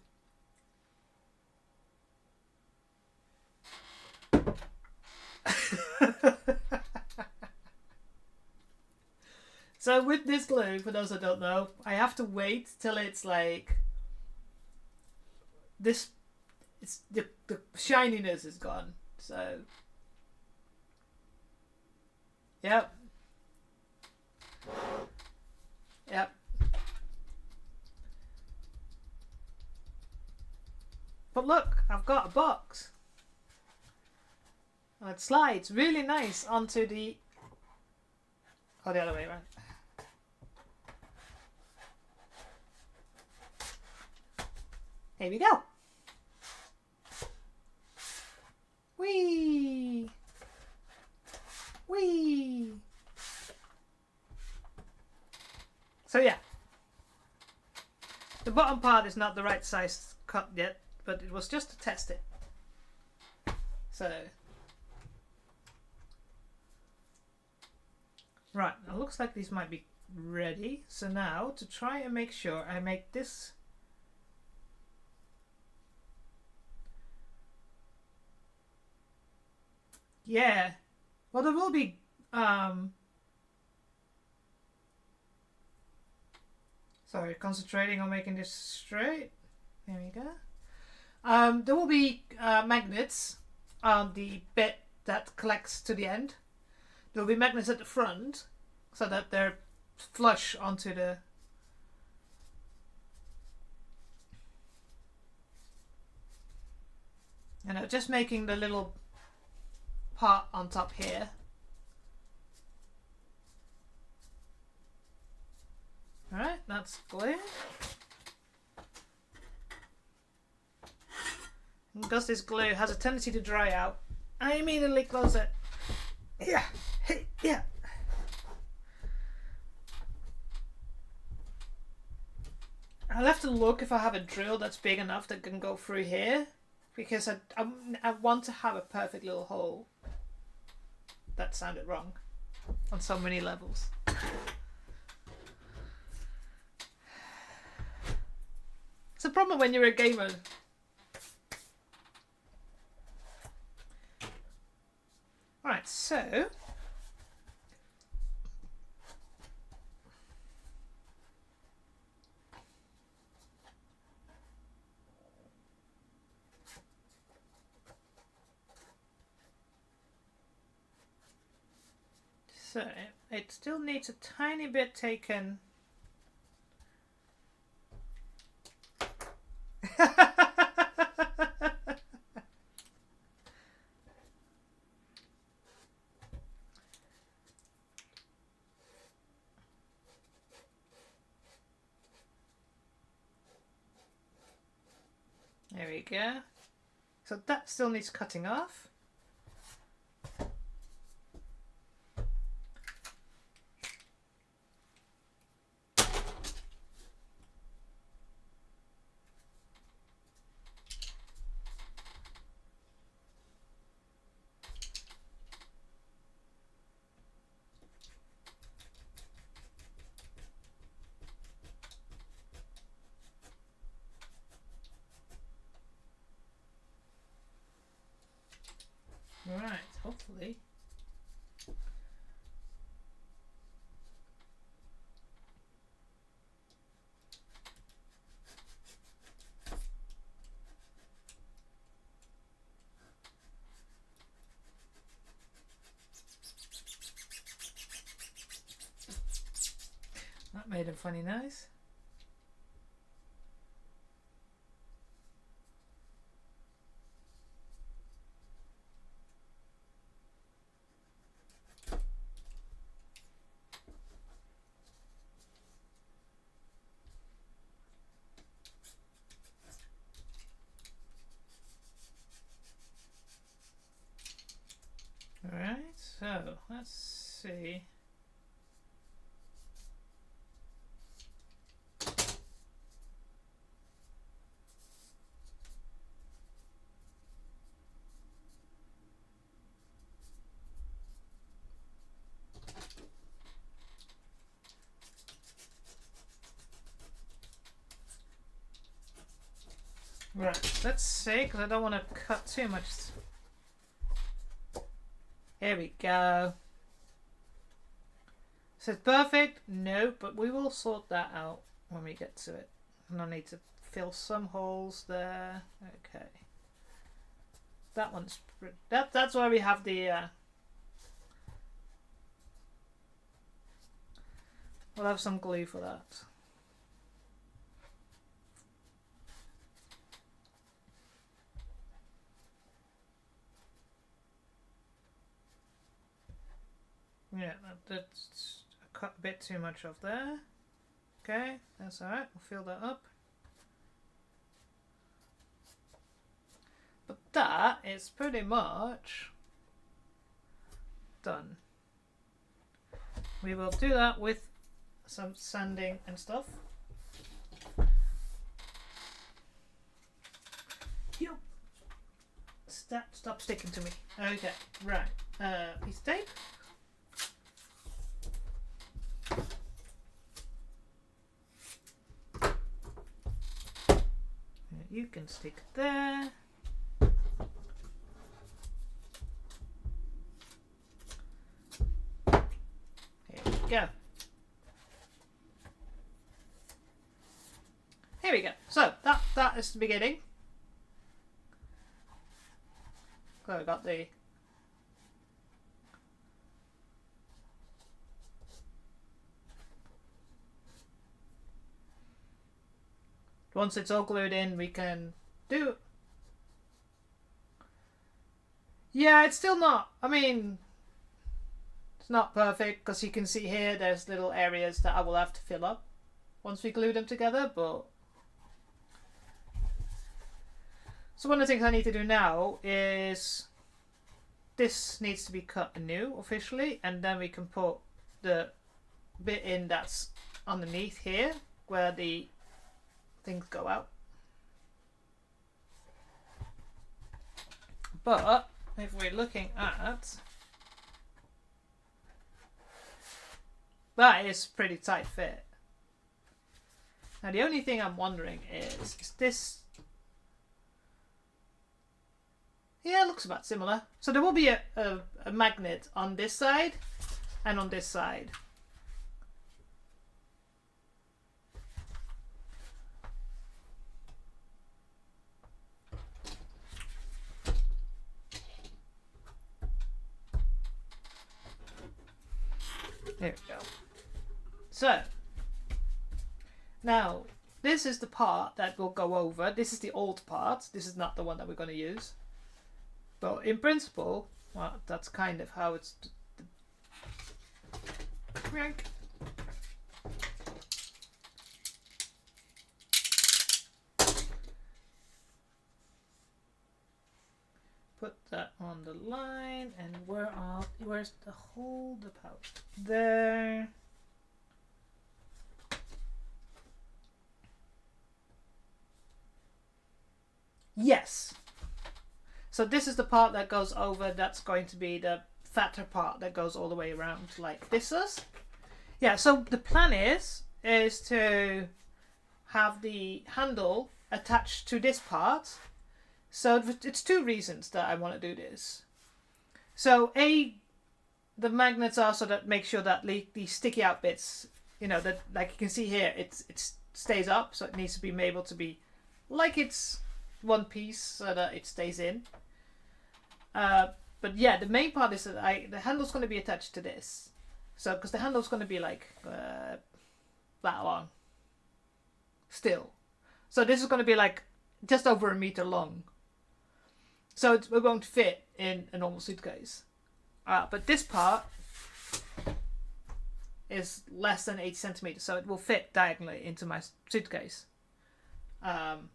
So with this glue, for those that don't know, I have to wait till it's like this. It's the shininess is gone. So yep. But look, I've got a box. And it slides really nice onto the... Oh, the other way around. Here we go. Whee! Whee! So yeah, the bottom part is not the right size cut yet, but it was just to test it. So, right, it looks like these might be ready. So now, to try and make sure I make this yeah, well there will be sorry, concentrating on making this straight. There we go. There will be magnets on the bit that collects to the end. There will be magnets at the front so that they're flush onto the and I'm just making the little part on top here. Alright, that's glue. And because this glue has a tendency to dry out, I immediately close it. Yeah, yeah. I'll have to look if I have a drill that's big enough that can go through here, because I want to have a perfect little hole. That sounded wrong on so many levels. It's a problem when you're a gamer. Alright, so it still needs a tiny bit taken. There we go. So that still needs cutting off. Right, hopefully. That made a funny noise. Alright, so let's see. Right, let's see, because I don't want to cut too much. Here we go. Is it perfect? No, but we will sort that out when we get to it. And I need to fill some holes there. Okay. That one's... That's why we have the... We'll have some glue for that. Yeah, that's I cut a bit too much off there. Okay, that's alright, we'll fill that up. that is pretty much done. We will do that with some sanding and stuff. Yo. Stop sticking to me. Okay, right. Piece of tape. You can stick there. Here we go. Here we go. So that is the beginning. So I got the once it's all glued in, we can do. Yeah, it's still not. I mean, it's not perfect because you can see here there's little areas that I will have to fill up once we glue them together, but. So one of the things I need to do now is this needs to be cut anew officially, and then we can put the bit in that's underneath here where the things go out. But if we're looking at that, is pretty tight fit. Now the only thing I'm wondering is this. Yeah, it looks about similar. So there will be a magnet on this side and on this side. There we go. So now this is the part that will go over. This is the old part. This is not the one that we're going to use. But in principle, well, that's kind of how it's. Crank. Put that on the line, and where's the hole? The pouch there. Yes. So this is the part that goes over. That's going to be the fatter part that goes all the way around like this is. Yeah, so the plan is to have the handle attached to this part. So it's two reasons that I want to do this. So the magnets are so that make sure that the sticky out bits, that like you can see here, it stays up. So it needs to be able to be like it's one piece so that it stays in. But yeah, the main part is that the handle's going to be attached to this. So, because the handle's going to be like that long. Still. So this is going to be like just over 1 meter long. So it won't fit in a normal suitcase. But this part is less than 80 centimeters. So it will fit diagonally into my suitcase. I'm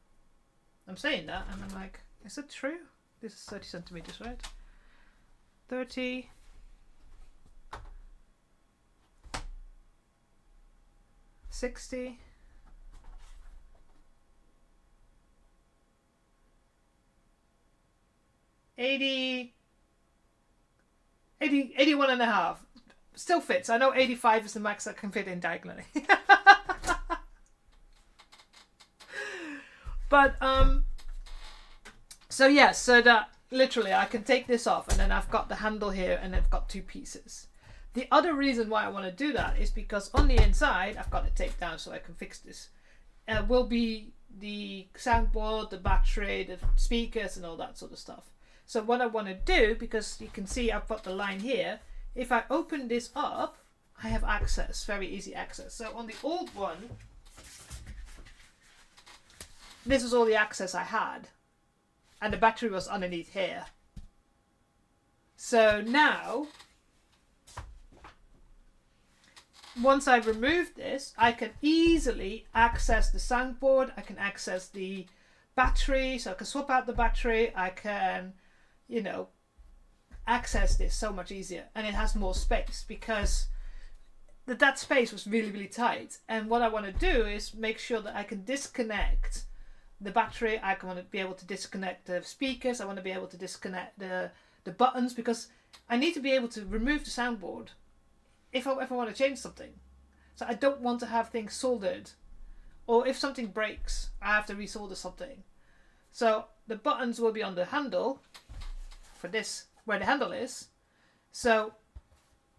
saying that and I'm like, is it true? This is 30 centimeters, right? 30. 60. 80. 81 and a half. Still fits. I know 85 is the max that can fit in diagonally. But, so yeah, so that literally I can take this off and then I've got the handle here and I've got two pieces. The other reason why I want to do that is because on the inside, I've got it taped down so I can fix this, will be the soundboard, the battery, the speakers and all that sort of stuff. So what I want to do, because you can see I've got the line here, if I open this up, I have access, very easy access. So on the old one, this is all the access I had. And the battery was underneath here. So now, once I remove this, I can easily access the soundboard. I can access the battery, so I can swap out the battery. I can, you know, access this so much easier, and it has more space because that space was really, really tight. And what I want to do is make sure that I can disconnect the battery. I want to be able to disconnect the speakers. I want to be able to disconnect the buttons, because I need to be able to remove the soundboard if I want to change something. So I don't want to have things soldered, or if something breaks, I have to resolder something. So the buttons will be on the handle for this, where the handle is. So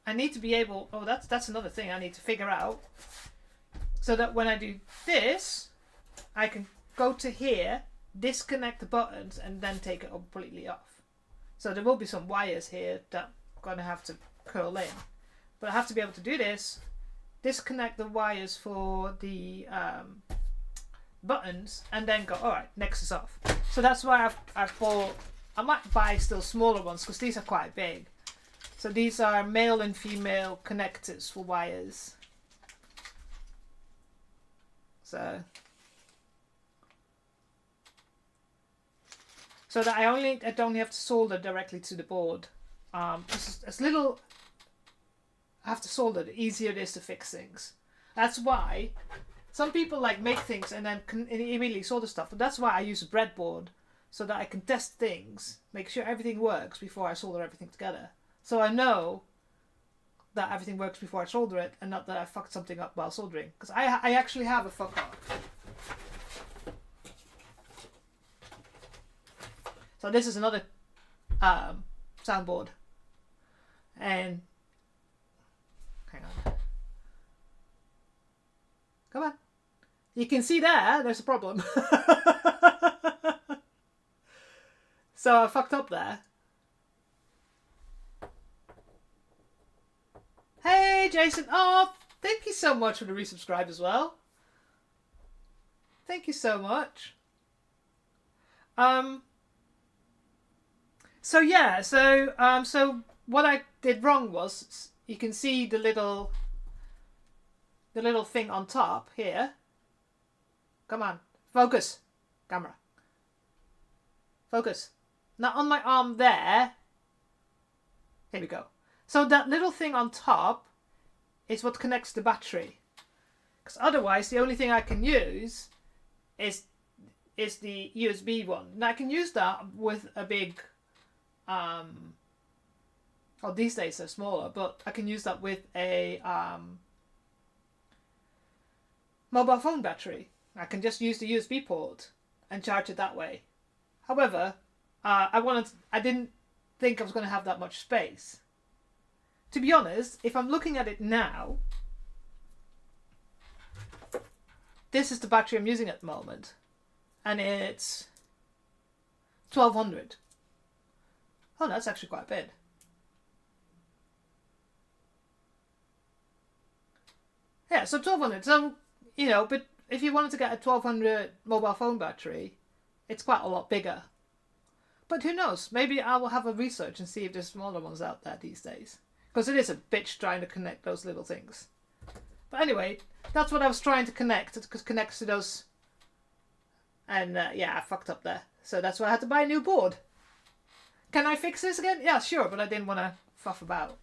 I need to be able, oh, that's another thing I need to figure out, so that when I do this, I can go to here, disconnect the buttons, and then take it completely off. So there will be some wires here that I'm going to have to curl in. But I have to be able to do this, disconnect the wires for the buttons, and then go, alright, next is off. So that's why I've bought, I might buy still smaller ones, because these are quite big. So these are male and female connectors for wires. So that I don't have to solder directly to the board. As little I have to solder, the easier it is to fix things. That's why some people like make things and then immediately solder stuff. But that's why I use a breadboard, so that I can test things, make sure everything works before I solder everything together. So I know that everything works before I solder it, and not that I fucked something up while soldering. Because I actually have a fuck up. So this is another soundboard. And hang on. Come on. You can see there's a problem. So I fucked up there. Hey Jason. Oh, thank you so much for the resubscribe as well. Thank you so much. So yeah, so what I did wrong was, you can see the little thing on top here. Come on, focus, camera. Focus. Now on my arm there. Here we go. So that little thing on top is what connects the battery. Because otherwise, the only thing I can use is the USB one. Now I can use that with a big, well, these days they're smaller, but I can use that with a mobile phone battery. I can just use the USB port and charge it that way. However, I didn't think I was going to have that much space. To be honest, if I'm looking at it now, this is the battery I'm using at the moment, and it's 1200. Oh, that's actually quite a bit. Yeah, so 1200. So, you know, but if you wanted to get a 1200 mobile phone battery, it's quite a lot bigger. But who knows? Maybe I will have a research and see if there's smaller ones out there these days. Because it is a bitch trying to connect those little things. But anyway, that's what I was trying to connect. It connects to those. And yeah, I fucked up there. So that's why I had to buy a new board. Can I fix this again? Yeah, sure, but I didn't want to fuff about.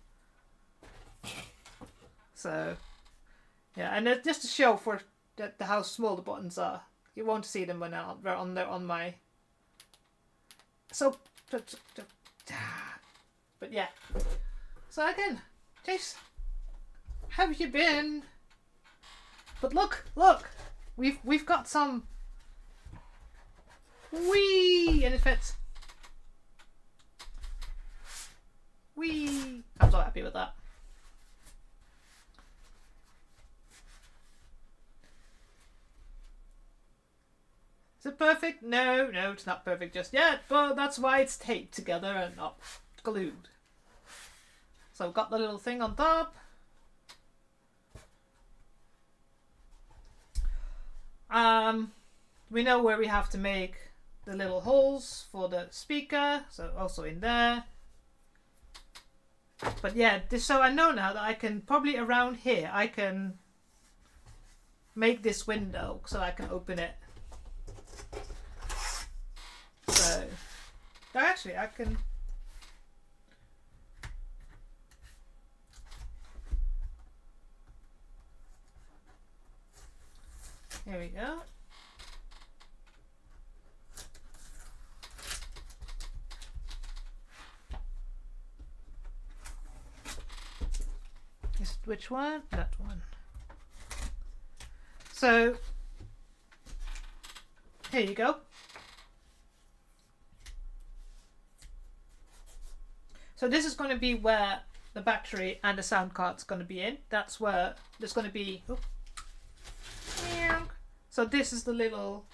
So, yeah, and just to show for how small the buttons are. You won't see them when they're on my. So, but yeah. So again, Chase, how have you been? But look, we've got some. Whee! And it fits. Whee! I'm so happy with that. Is it perfect? No, it's not perfect just yet, but that's why it's taped together and not glued. So I've got the little thing on top. We know where we have to make the little holes for the speaker, so also in there. But yeah, so I know now that I can probably around here, I can make this window so I can open it. Actually, I can... Here we go. Is it which one? That one. So, here you go. So this is going to be where the battery and the sound card's going to be in. That's where there's going to be... Oh. So this is the little...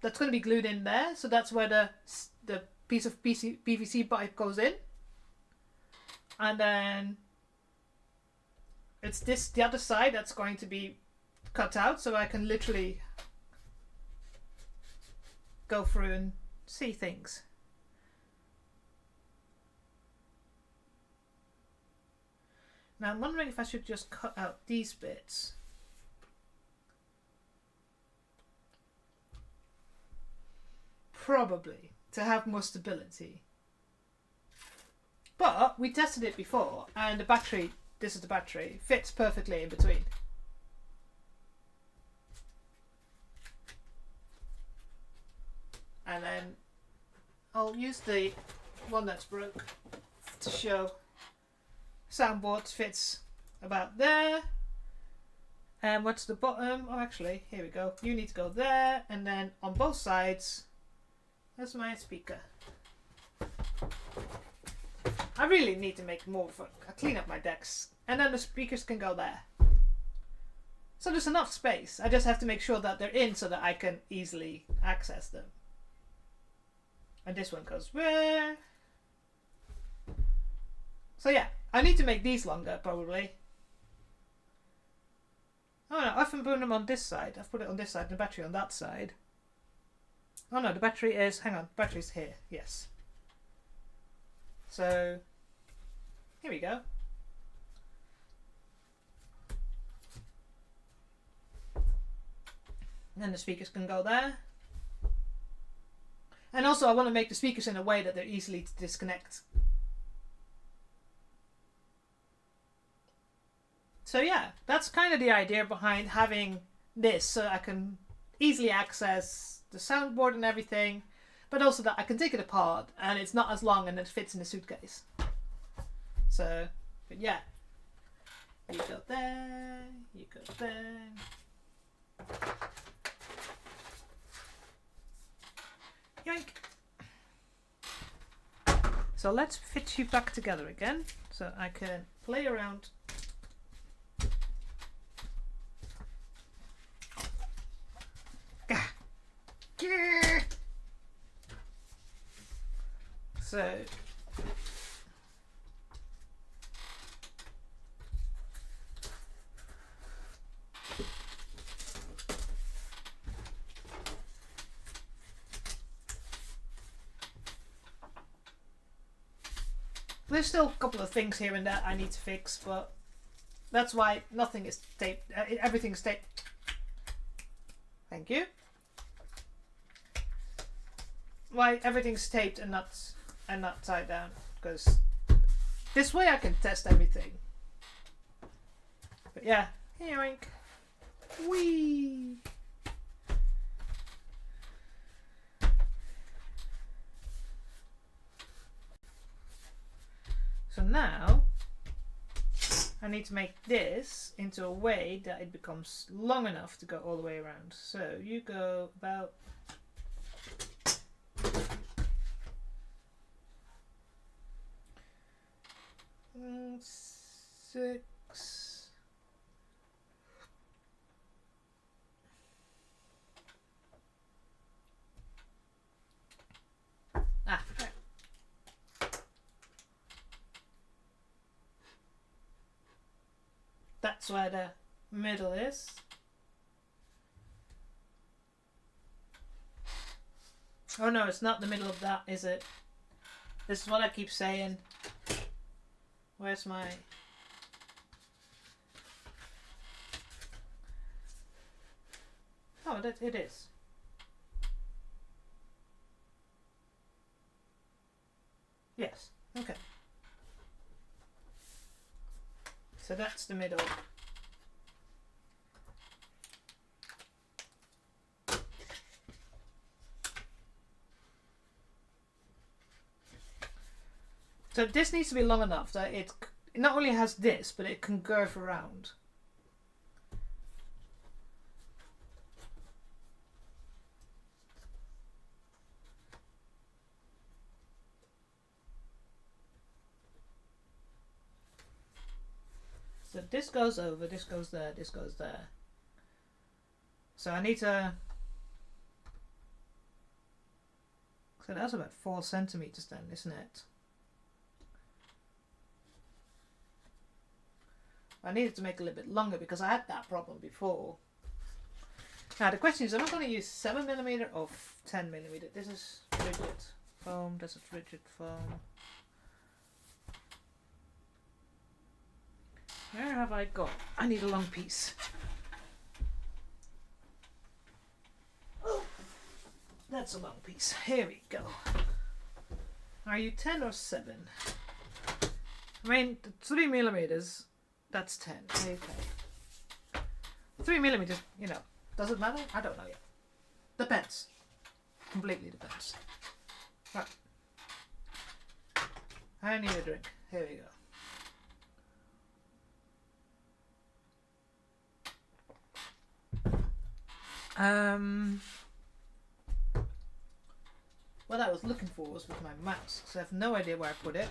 That's going to be glued in there. So that's where the piece of PVC pipe goes in. And then it's the other side that's going to be cut out, so I can literally go through and see things. Now I'm wondering if I should just cut out these bits. Probably, to have more stability. But we tested it before, and the battery, this is the battery, fits perfectly in between. And then I'll use the one that's broke to show soundboard fits about there. And what's the bottom? Oh, actually, here we go. You need to go there, and then on both sides, there's my speaker. I really need to make more of a clean up my decks, and then the speakers can go there. So there's enough space. I just have to make sure that they're in so that I can easily access them. And this one goes where? So yeah, I need to make these longer probably. Oh no, I've put them on this side. I've put it on this side, the battery on that side. Oh no, the battery is, hang on, battery's here, yes. So, here we go. And then the speakers can go there. And also I want to make the speakers in a way that they're easy to disconnect. So yeah, that's kind of the idea behind having this, so I can easily access the soundboard and everything, but also that I can take it apart and it's not as long and it fits in the suitcase. So, but yeah, you go there, you go there. Yoink! So let's fit you back together again, so I can play around. So there's still a couple of things here and there I need to fix, but that's why nothing is taped. Everything's taped. Thank you. Why everything's taped and not tied down, because this way I can test everything. But yeah, yoink. Whee! So now I need to make this into a way that it becomes long enough to go all the way around. So you go about six. Ah, right. That's where the middle is. Oh no, it's not the middle of that, is it? This is what I keep saying. Where's my... Oh, it is. So that's the middle. So this needs to be long enough that it not only has this, but it can curve around. So this goes over, this goes there, this goes there. So I need to... So that's about 4 centimeters then, isn't it? I needed to make it a little bit longer because I had that problem before. Now the question is, am I going to use 7mm or 10mm? This is rigid foam, this is rigid foam. Where have I got? I need a long piece. Oh, that's a long piece. Here we go. Are you 10 or 7? I mean, 3mm, that's 10. Okay. 3mm, you know, does it matter? I don't know yet. Depends. Completely depends. Right. I need a drink. Here we go. What I was looking for was with my mouse, because I have no idea where I put it.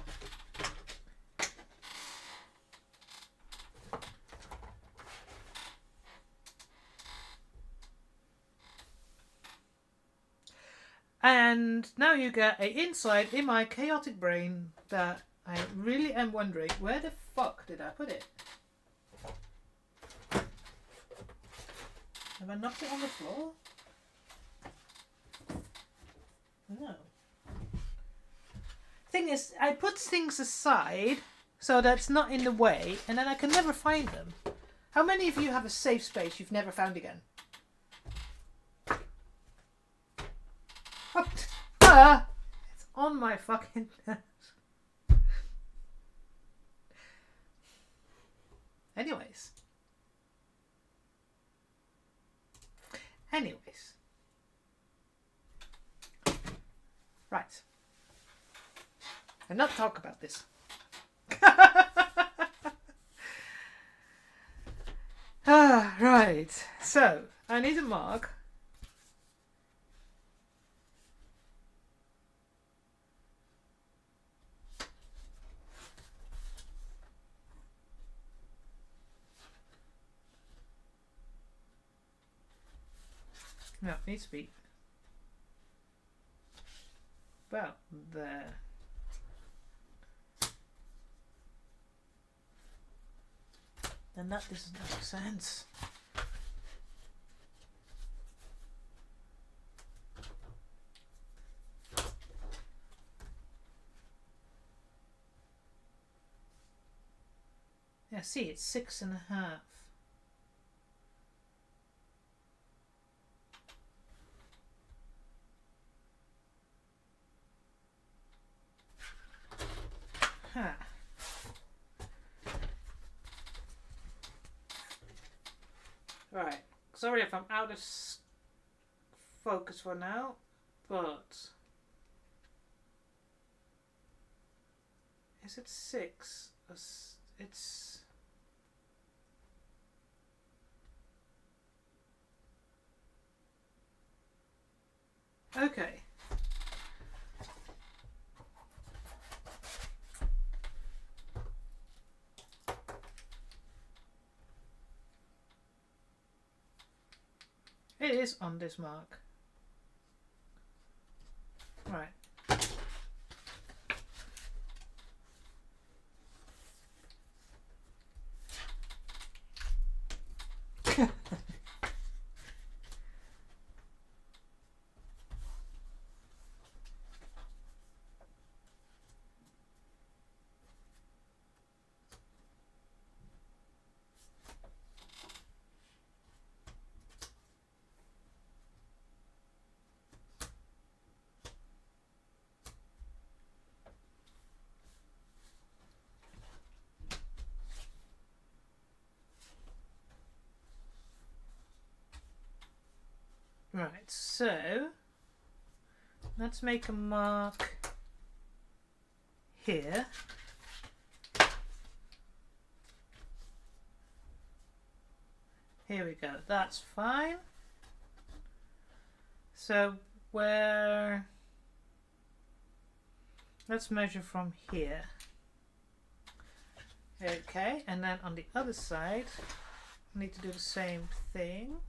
And now you get an insight in my chaotic brain that I really am wondering, where the fuck did I put it? Have I knocked it on the floor? No. Thing is, I put things aside so that's not in the way, and then I can never find them. How many of you have a safe space you've never found again? It's on my fucking nerves. Anyways. Right. And not talk about this. Right. So, I need a mark. No, it needs to be about there. Then that doesn't make sense. Yeah, see, it's 6.5. Huh. Right. Sorry if I'm out of focus for now, but is it 6? It's okay. It is on this mark. Right. Right, so let's make a mark here. Here we go, that's fine. So let's measure from here. Okay, and then on the other side, I need to do the same thing.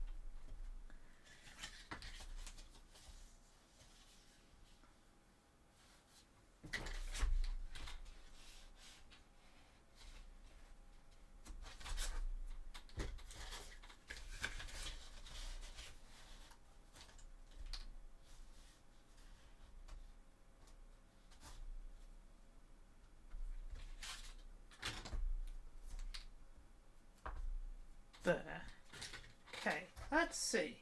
There. Okay, let's see.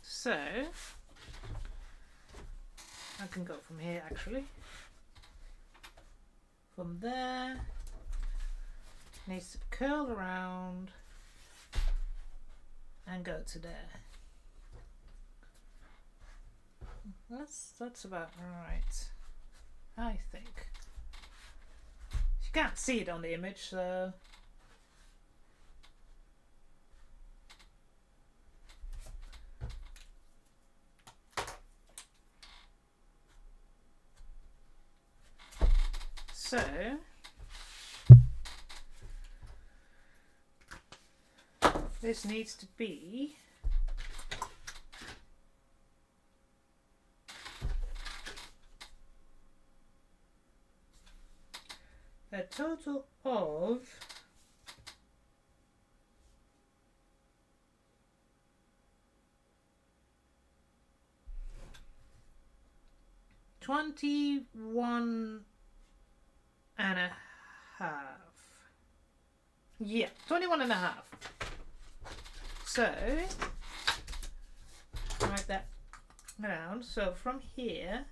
So I can go from here actually. From there, needs to curl around and go to there. That's about right, I think. You can't see it on the image, so this needs to be a total of 21 and a half. Yeah, 21 and a half. So write that down. So from here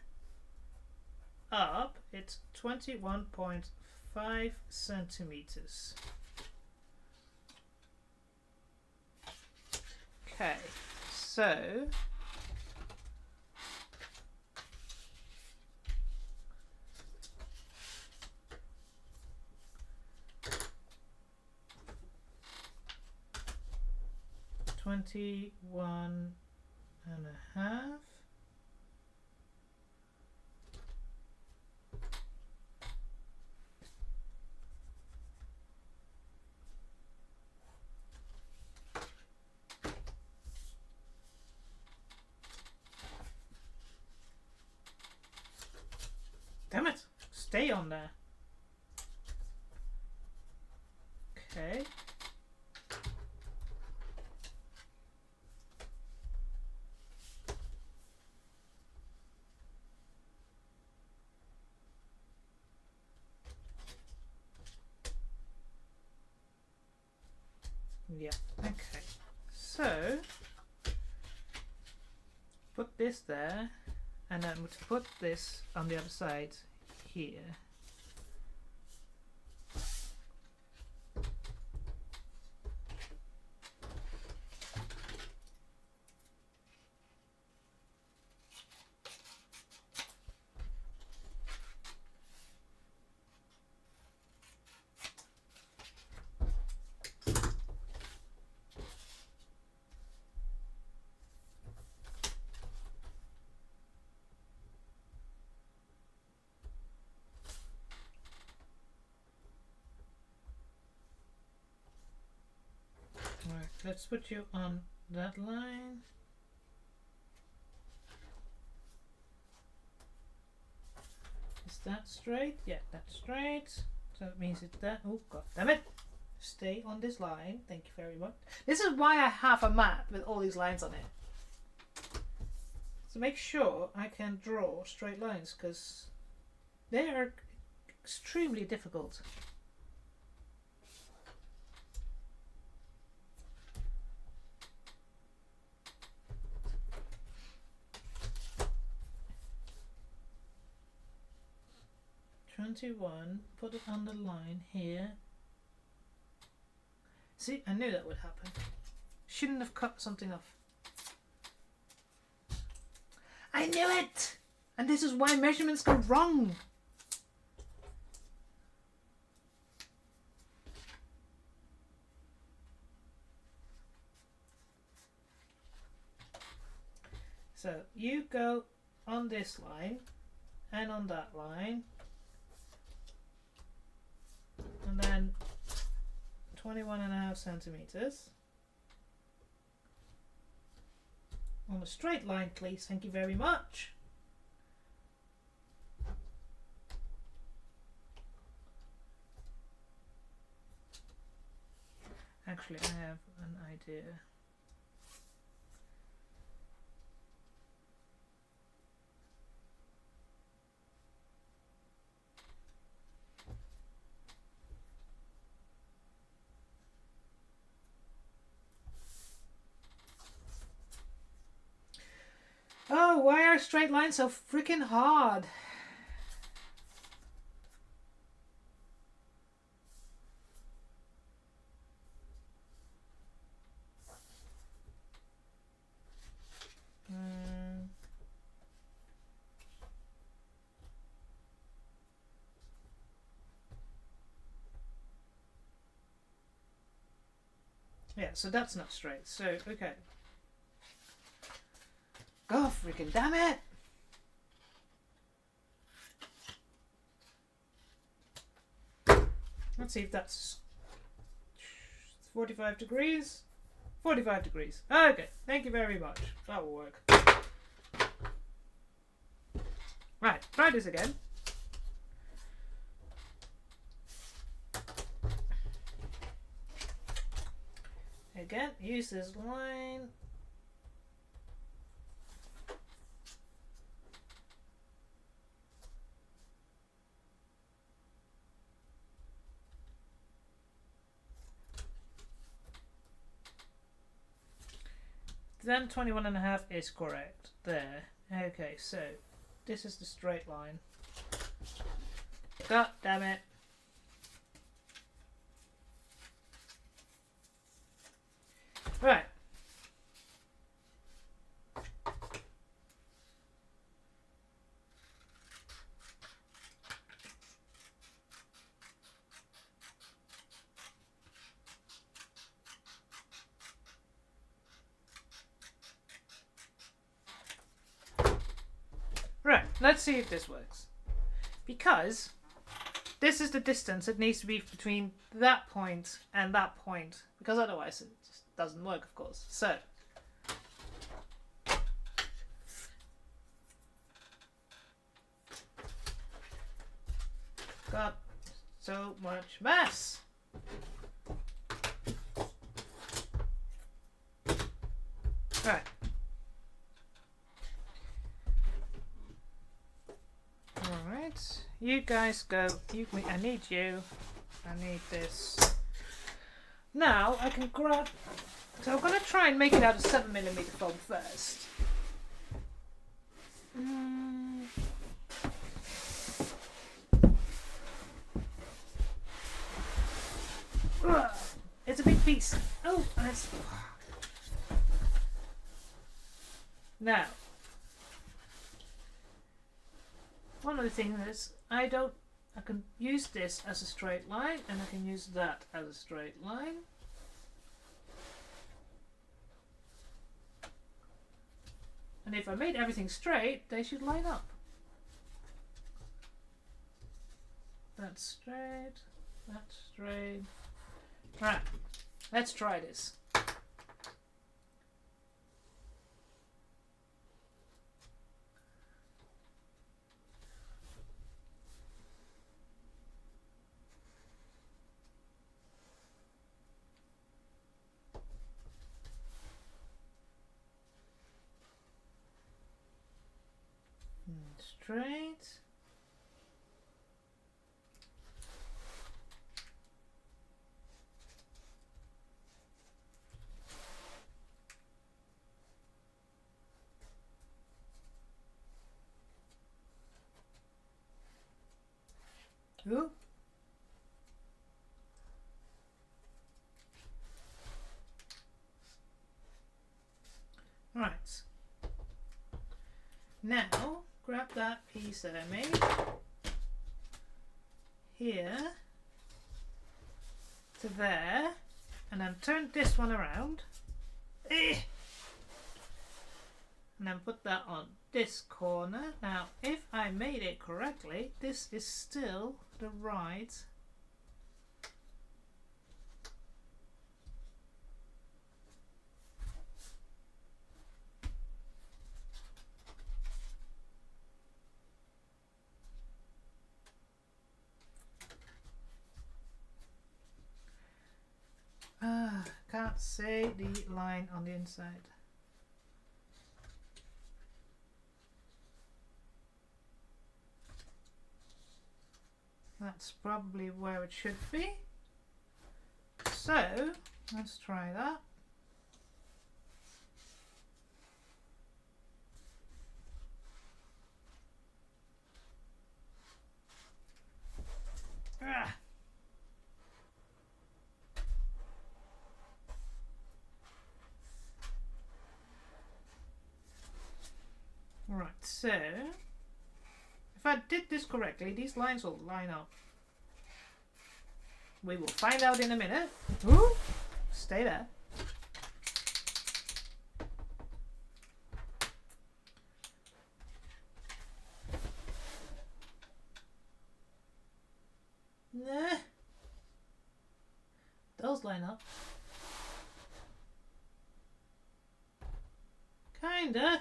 up, it's 21.5 centimeters. Okay, so $21 and a half. Damn it! Stay on there. Okay. Yeah, okay. So put this there, and then we'll put this on the other side here. Right, let's put you on that line. Is that straight? Yeah, that's straight. So it means it's that. Oh, god damn it! Stay on this line. Thank you very much. This is why I have a mat with all these lines on it. So make sure I can draw straight lines, because they are extremely difficult. Put it on the line here. See, I knew that would happen. shouldn't have cut something off. I knew it! And this is why measurements go wrong. So you go on this line and on that line, and then 21.5 centimeters on a straight line, please. Thank you very much. Actually, I have an idea. Oh, why are straight lines so freaking hard? Yeah, so that's not straight. So, okay. Oh, freaking damn it! Let's see if that's 45 degrees. 45 degrees. Okay, thank you very much. That will work. Right, try this again. Again, use this line. Then 21.5 is correct. There. Okay, so this is the straight line. God damn it. Right. Right, let's see if this works. Because this is the distance it needs to be between that point and that point. Because otherwise it just doesn't work, of course. So, got so much mess. Right. Alright. You guys go. I need you. I need this. Now I can grab. So I'm going to try and make it out of 7mm foam first. It's a big piece. Oh, and it's. Now, one of the things is I can use this as a straight line and I can use that as a straight line. And if I made everything straight, they should line up. That's straight, that's straight. Right, let's try this. Straight. Ooh. Right. Now, grab that piece that I made here to there, and then turn this one around. And then put that on this corner. Now, if I made it correctly, this is still the right can't say the line on the inside. That's probably where it should be. So let's try that. Ah. Right, so if I did this correctly, these lines will line up. We will find out in a minute. Ooh, stay there. Nah. Those line up. Kinda.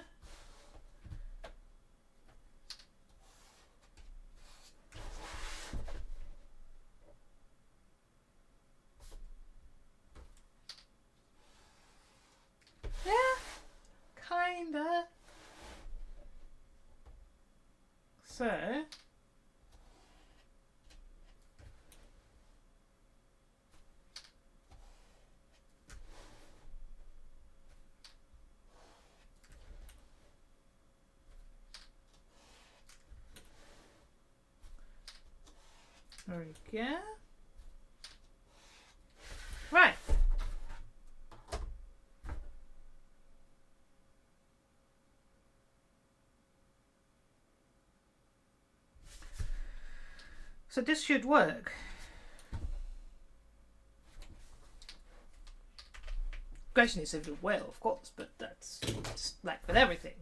Kinda. So there we go. Right. So this should work. Question is if it will, of course, but that's like with everything.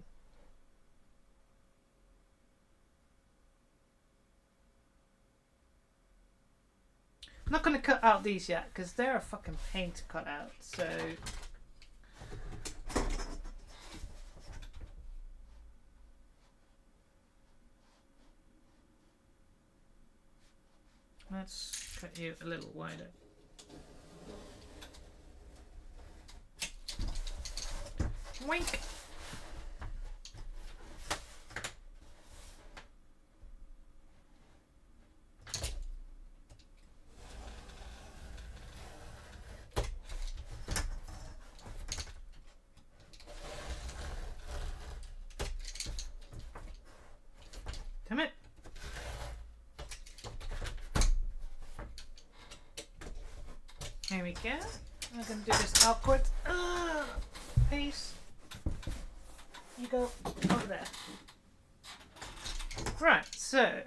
I'm not going to cut out these yet because they're a fucking pain to cut out. So let's cut you a little wider. Wink. Damn it. There we go. I'm going to do this awkward piece. You go over there. Right, so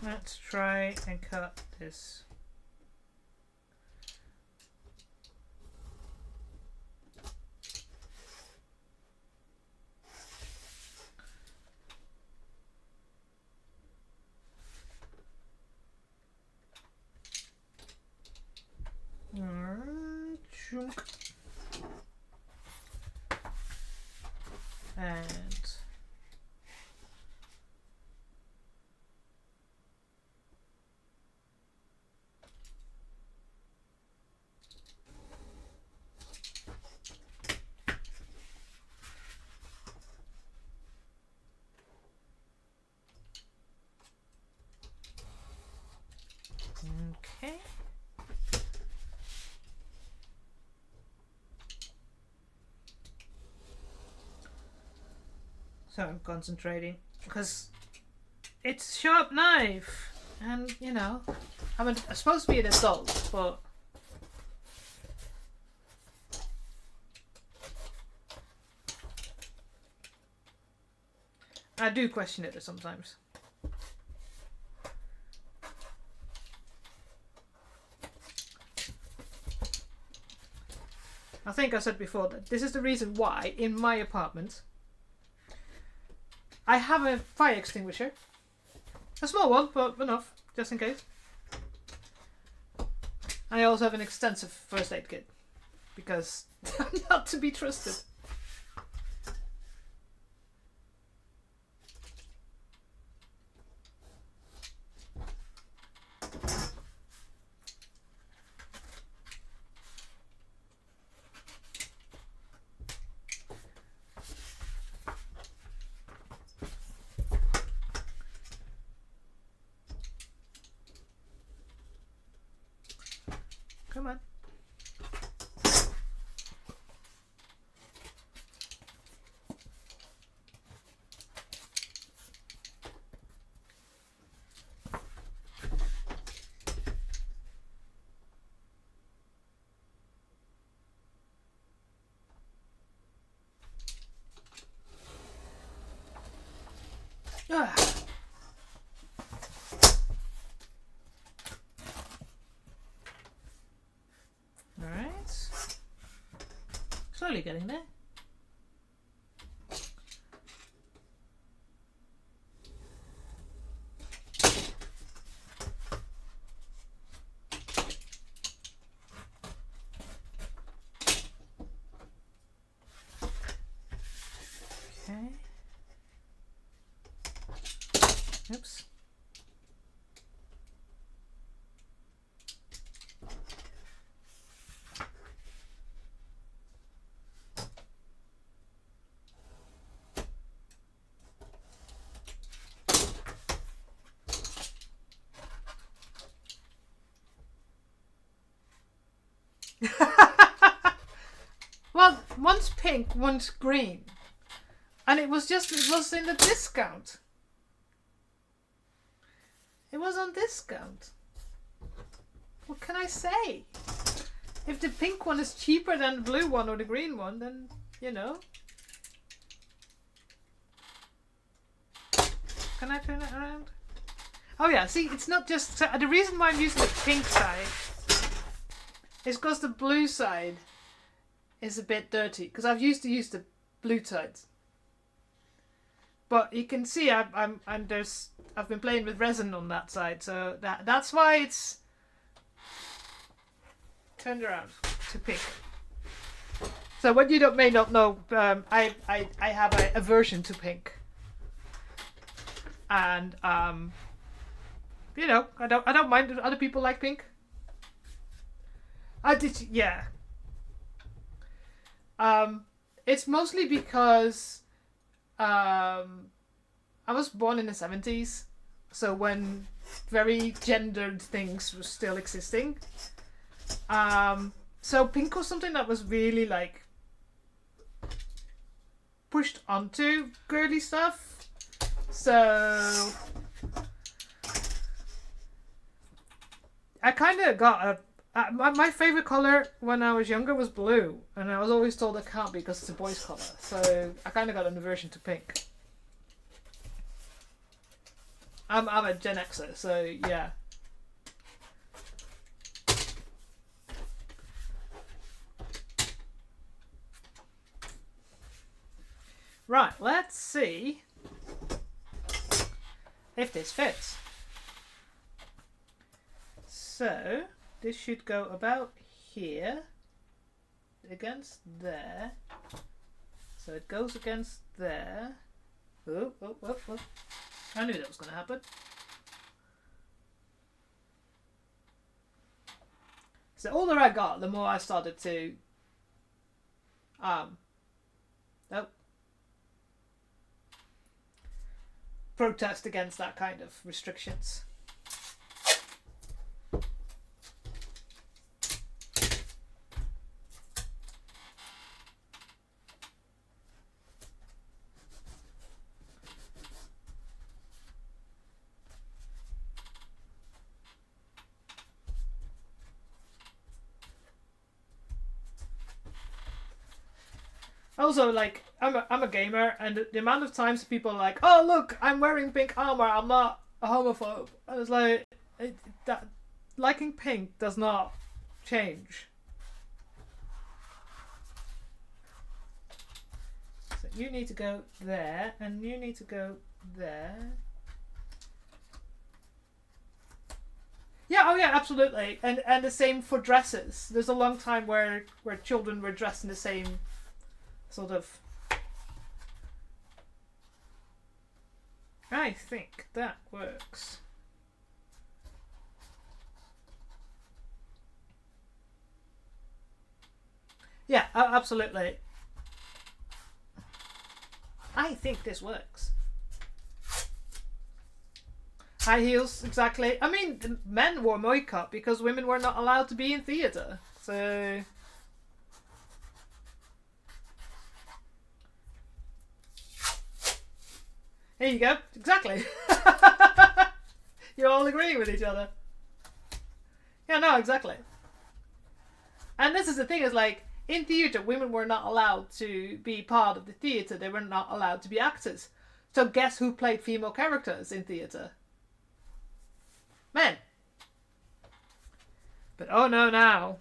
let's try and cut this. Chunk. And okay. So I'm concentrating because it's a sharp knife, and you know, I'm supposed to be an adult, but I do question it sometimes. I think I said before that this is the reason why in my apartment I have a fire extinguisher. A small one, but enough, just in case. And I also have an extensive first aid kit, because I'm not to be trusted. Come on. Ah. Alright. Slowly getting there. Okay. Oops. Well, one's pink, one's green. And it was in the discount. It was on discount. What can I say? If the pink one is cheaper than the blue one or the green one, then, you know. Can I turn it around? Oh yeah, see, it's not just... the reason why I'm using the pink side is because the blue side is a bit dirty. Because I've used to use the blue sides. But you can see I've been playing with resin on that side, so that's why it's turned around to pink. So what you may not know, I have a aversion to pink, and you know, I don't mind if other people like pink. Yeah. It's mostly because I was born in the 70s, so when very gendered things were still existing. So pink was something that was really like pushed onto girly stuff. So I kind of got my favorite color when I was younger was blue, and I was always told it can't be because it's a boy's color. So I kind of got an aversion to pink. I'm a Gen Xer, so yeah. Right, let's see if this fits. So this should go about here against there. So it goes against there. Oh. I knew that was going to happen. So the older I got, the more I started to protest against that kind of restrictions. Also, like, I'm a gamer, and the amount of times people are like, "Oh, look, I'm wearing pink armor. I'm not a homophobe." And it's like, that liking pink does not change. So you need to go there, and you need to go there. Yeah, oh yeah, absolutely. And the same for dresses. There's a long time where children were dressed in the same sort of... I think that works. Yeah, absolutely. I think this works. High heels, exactly. I mean, men wore makeup because women were not allowed to be in theatre. So... Here you go. Exactly. You're all agreeing with each other. Yeah, no, exactly. And this is the thing, is like, in theatre, women were not allowed to be part of the theatre. They were not allowed to be actors. So guess who played female characters in theatre? Men. But oh no, now.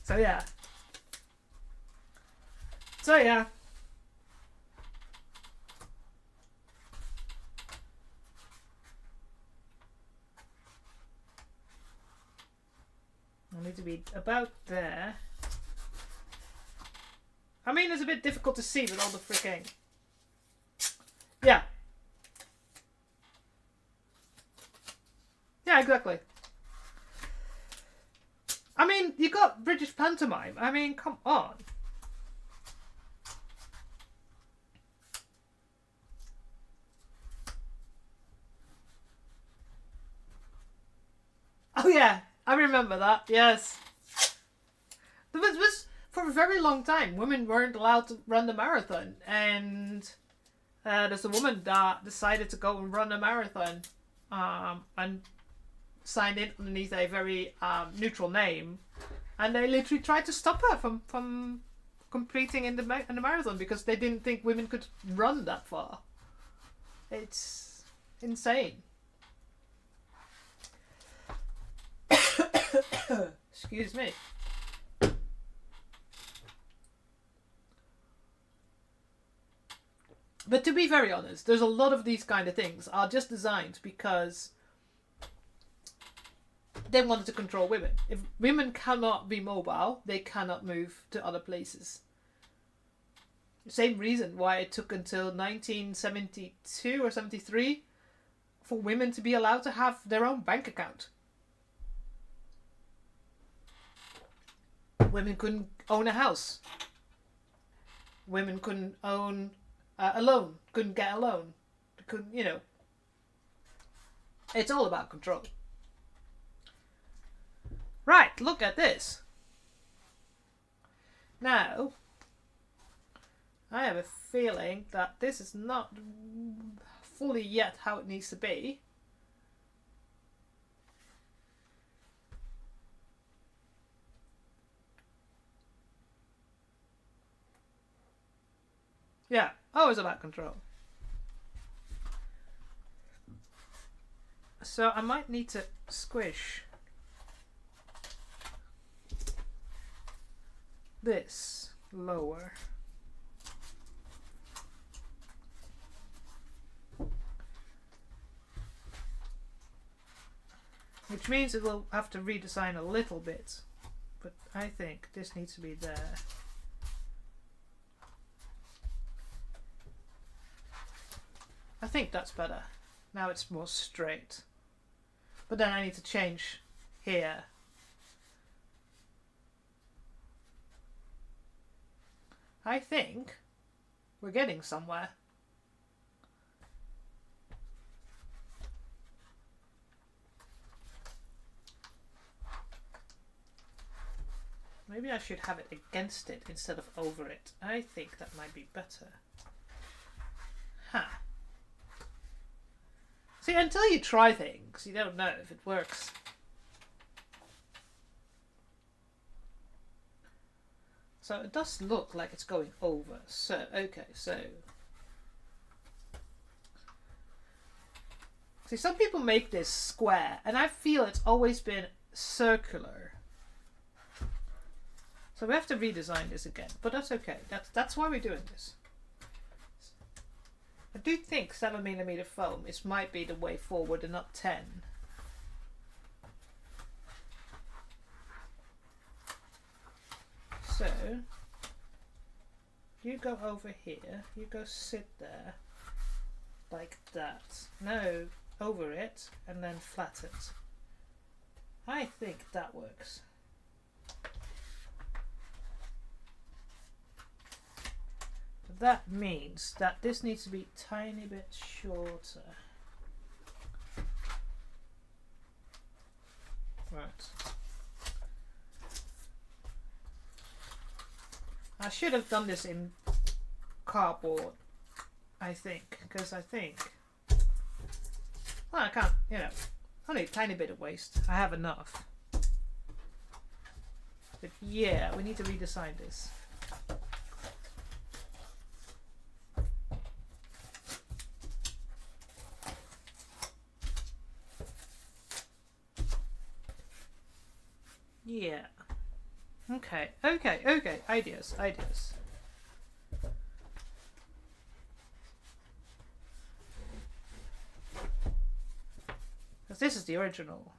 So yeah. So yeah. I need to be about there. I mean, it's a bit difficult to see with all the freaking... Yeah. Yeah, exactly. I mean, you got British pantomime. I mean, come on. Oh yeah, I remember that. Yes. There was for a very long time, women weren't allowed to run the marathon, and there's a woman that decided to go and run a marathon, and signed in underneath a very neutral name, and they literally tried to stop her from competing in the marathon because they didn't think women could run that far. It's insane. Excuse me. But to be very honest, there's a lot of these kind of things are just designed because they wanted to control women. If women cannot be mobile, they cannot move to other places. Same reason why it took until 1972 or 73 for women to be allowed to have their own bank account. Women couldn't own a house. Women couldn't own a loan. Couldn't get a loan. Couldn't, you know. It's all about control. Right, look at this. Now, I have a feeling that this is not fully yet how it needs to be. Yeah, always about control. So I might need to squish this lower. Which means it will have to redesign a little bit. But I think this needs to be there. I think that's better. Now it's more straight. But then I need to change here. I think we're getting somewhere. Maybe I should have it against it instead of over it. I think that might be better. Huh. See, until you try things, you don't know if it works. So it does look like it's going over. So, okay, so... See, some people make this square, and I feel it's always been circular. So we have to redesign this again, but that's okay. That's why we're doing this. I do think 7mm foam might be the way forward and not 10. So, you go over here, you go sit there, like that. No, over it, and then flat it. I think that works. But that means that this needs to be a tiny bit shorter. Right. I should have done this in cardboard, I think, because I think, well, I can't, you know, only a tiny bit of waste. I have enough. But yeah, we need to redesign this. Yeah. Okay, okay, okay. Ideas, ideas. Because this is the original.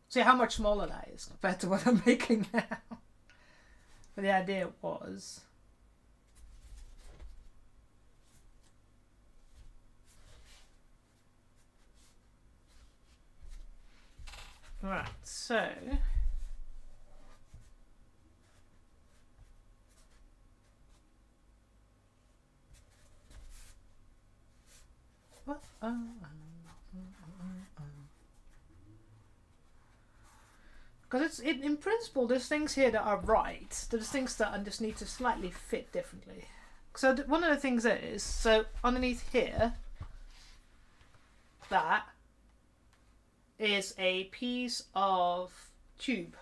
See how much smaller that is compared to what I'm making now. But the idea was... Right, so... What? Because in principle, there's things here that are right. There's things that I just need to slightly fit differently. So one of the things is, so underneath here, that is a piece of tube.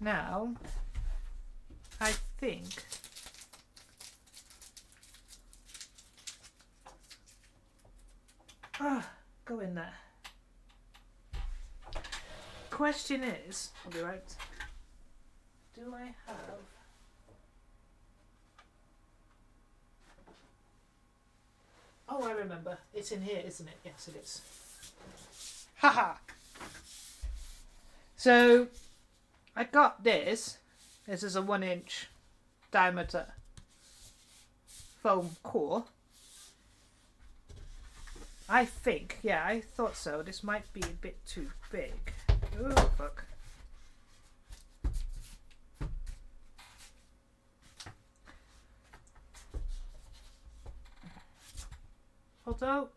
Now, I think go in there. Question is, I'll be right. Do I have... Oh, I remember. It's in here, isn't it? Yes, it is. Haha! So, I got this. This is a 1-inch diameter foam core. I think, yeah, I thought so. This might be a bit too big. Oh, fuck. Although...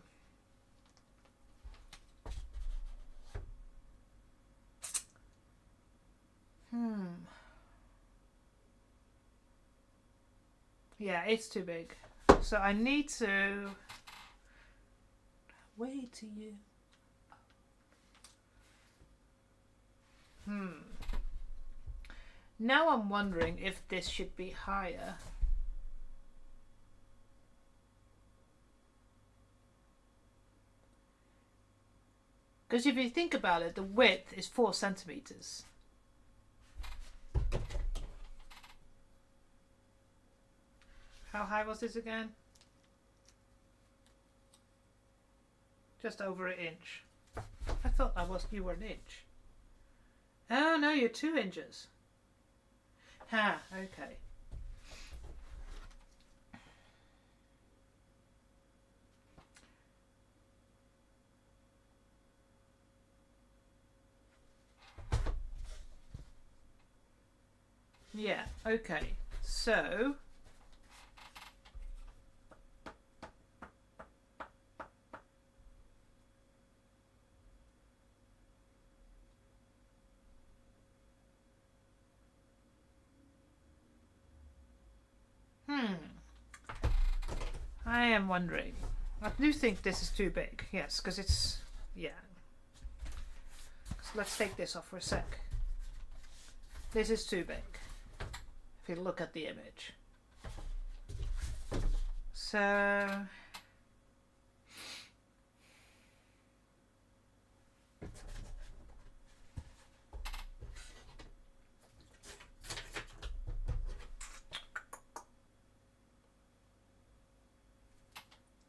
Yeah, it's too big. So I need to... Way to you. Now I'm wondering if this should be higher. Because if you think about it, the width is 4 centimeters. How high was this again? Just over 1 inch. I thought you were 1 inch. Oh no, you're 2 inches. Ha, okay. Yeah, okay. So... I am wondering. I do think this is too big. Yes, because it's... Yeah. So let's take this off for a sec. This is too big. If you look at the image. So...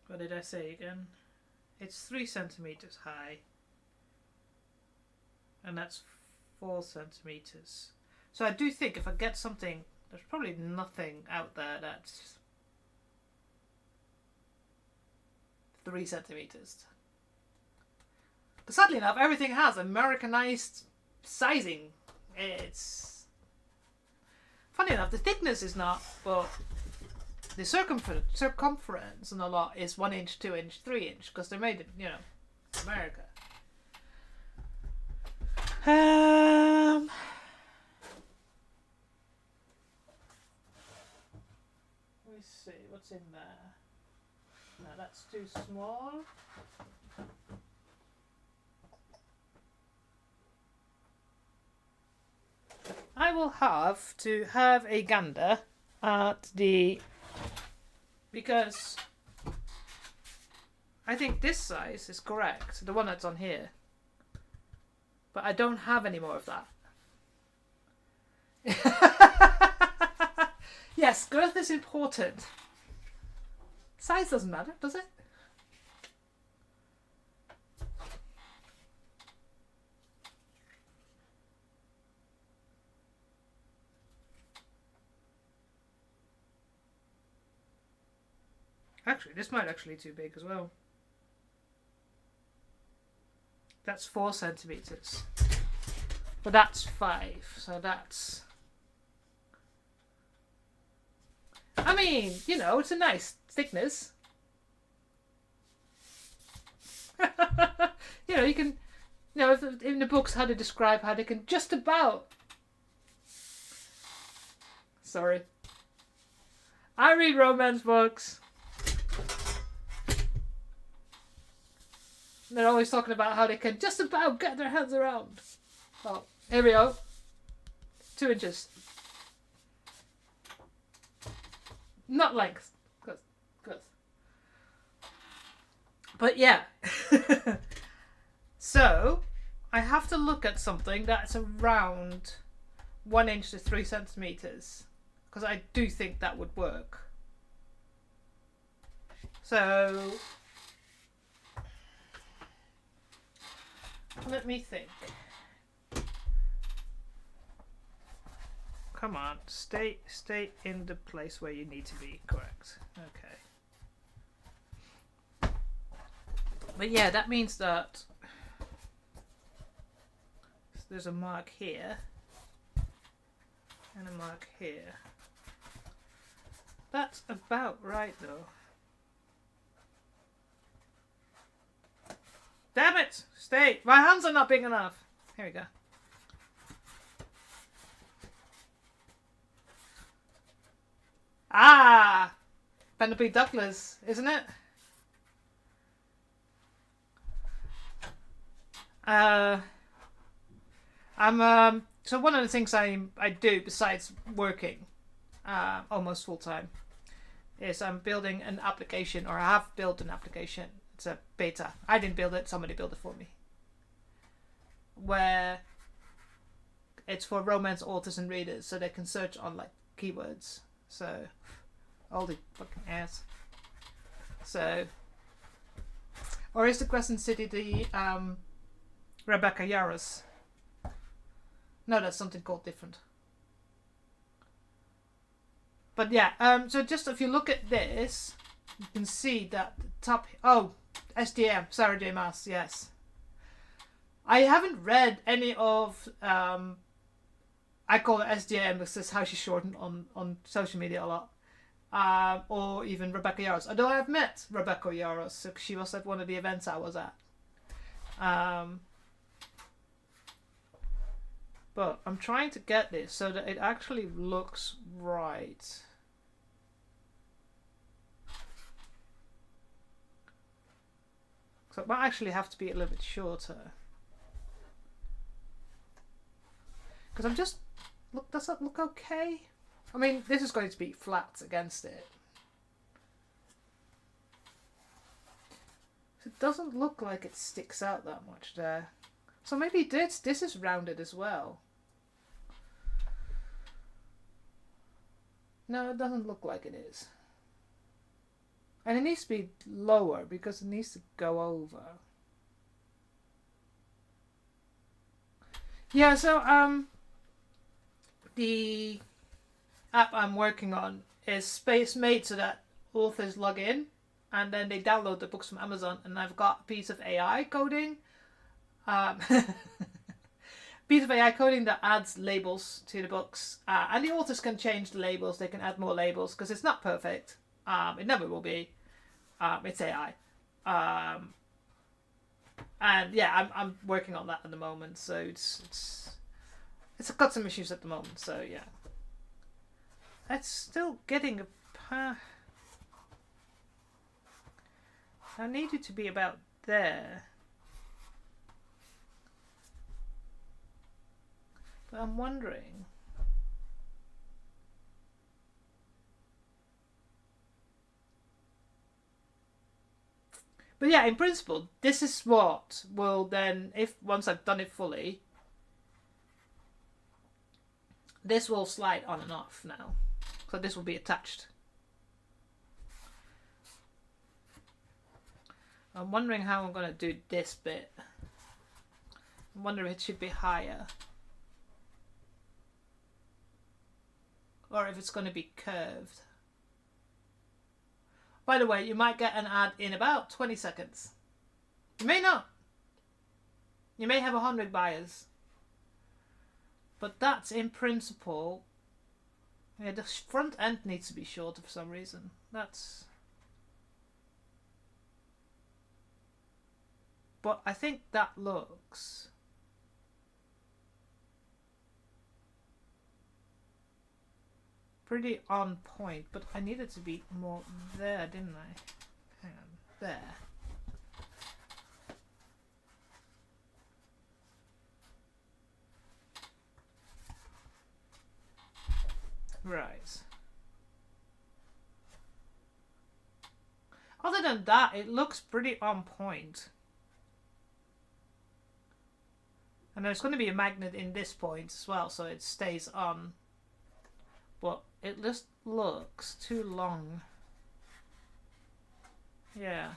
What did I say again? It's 3 centimeters high. And that's 4 centimeters. So I do think if I get something, there's probably nothing out there that's 3 centimeters. But sadly enough, everything has Americanized sizing. It's funny enough, the thickness is not, but the circumference and a lot is 1 inch, 2 inch, 3 inch, because they're made in, you know, America. Let me see what's in there. No, that's too small. I will have to have a gander at the... Because I think this size is correct, the one that's on here. But I don't have any more of that. Yes, girth is important. Size doesn't matter, does it? Actually, this might actually be too big as well. That's 4 centimeters. But that's 5, so that's... I mean, you know, it's a nice thickness. You know, you can... You know, in the books how to describe how they can just about... Sorry. I read romance books. They're always talking about how they can just about get their hands around. Oh, here we go. 2 inches. Not length. Good. But yeah. So, I have to look at something that's around 1 inch to 3 centimeters. Because I do think that would work. So... Let me think. Come on, stay in the place where you need to be. Correct. Okay. But yeah, that means that there's a mark here and a mark here. That's about right though. Damn it! Stay! My hands are not big enough! Here we go. Ah! Penelope Douglas, isn't it? So one of the things I do besides working almost full time is I'm building an application, or I have built an application. It's a beta. I didn't build it, somebody built it for me. Where it's for romance authors and readers, so they can search on like keywords. So, all the fucking ass. So, or is the Crescent City the Rebecca Yarros? No, that's something called different. But yeah, so just if you look at this, you can see that the top... Oh, SDM, Sarah J. Maas, yes. I haven't read any of... I call it SDM because that's how she's shortened on social media a lot. Or even Rebecca Yarros. Although I have met Rebecca Yarros, so she was at one of the events I was at. But I'm trying to get this so that it actually looks right. So it might actually have to be a little bit shorter. Because I'm just... Look, does that look okay? I mean, this is going to be flat against it. It doesn't look like it sticks out that much there. So maybe this is rounded as well. No, it doesn't look like it is. And it needs to be lower because it needs to go over. Yeah, so the app I'm working on is made so that authors log in and then they download the books from Amazon, and I've got a piece of AI coding. Piece of AI coding that adds labels to the books, and the authors can change the labels. They can add more labels because it's not perfect. It never will be. It's AI, and yeah, I'm working on that at the moment. So it's got some issues at the moment. So yeah, it's still getting a. I need it to be about there. But I'm wondering. But yeah, in principle, this is what will then, once I've done it fully, this will slide on and off now. So this will be attached. I'm wondering how I'm going to do this bit. I'm wondering if it should be higher. Or if it's going to be curved. By the way, you might get an ad in about 20 seconds. You may not. You may have 100 buyers. But that's in principle. Yeah, the front end needs to be shorter for some reason. But I think that looks... pretty on point, but I needed to be more there, didn't I? Hang on, there. Right. Other than that, it looks pretty on point. And there's going to be a magnet in this point as well, so it stays on. But it just looks too long. Yeah.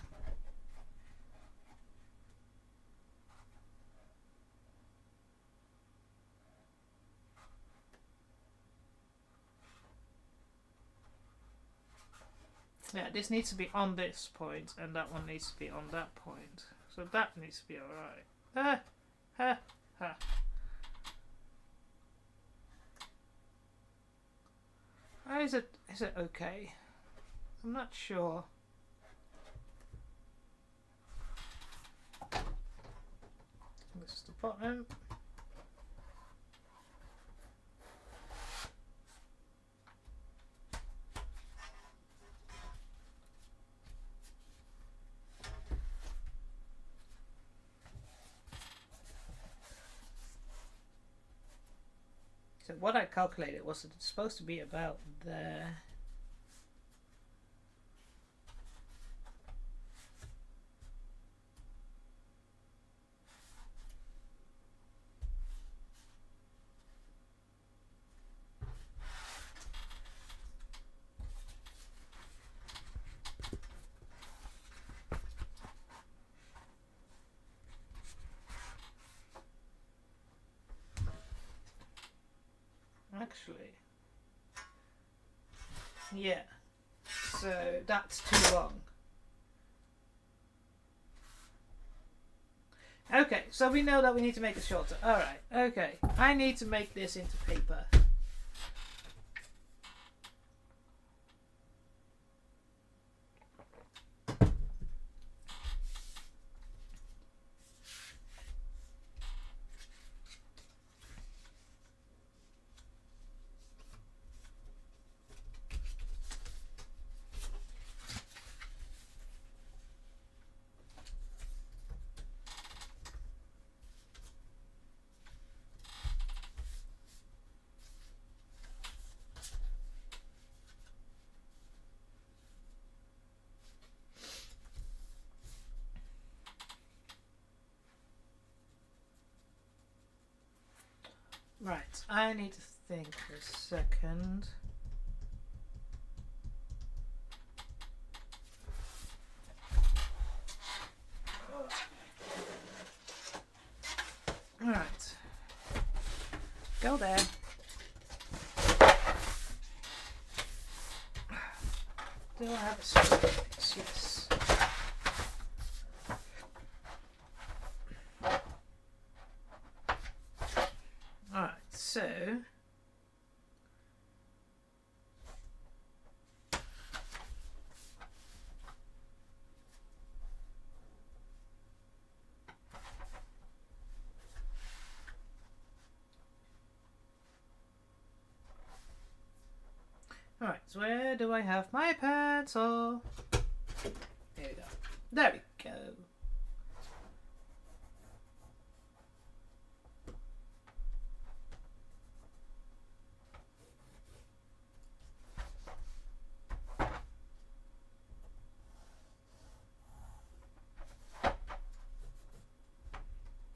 Yeah, this needs to be on this point, and that one needs to be on that point. So that needs to be alright. Is it okay? I'm not sure. This is the bottom. So what I calculated was that it's supposed to be about there. Actually, yeah, so that's too long. Okay, so we know that we need to make it shorter. Alright, okay. I need to make this into paper. Right, I need to think for a second. Alright. Go there. Do I have a space? Yes. Alright, so alright, so where do I have my pencil? There we go. There we go.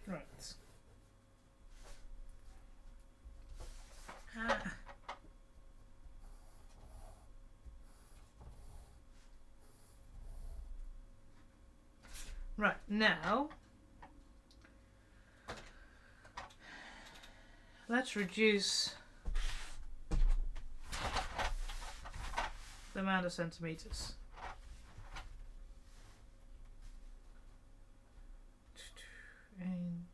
Right. Ah. Right, now let's reduce the amount of centimeters. And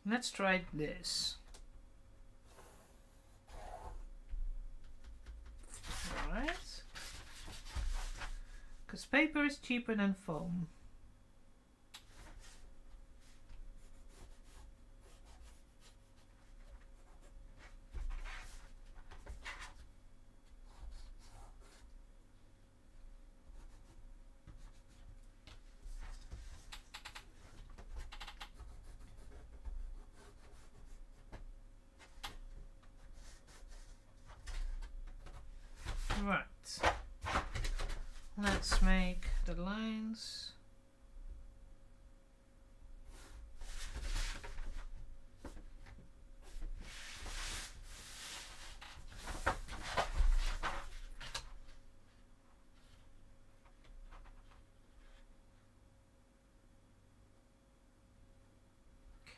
let's try this. Alright. Because paper is cheaper than foam. Right. Let's make the lines.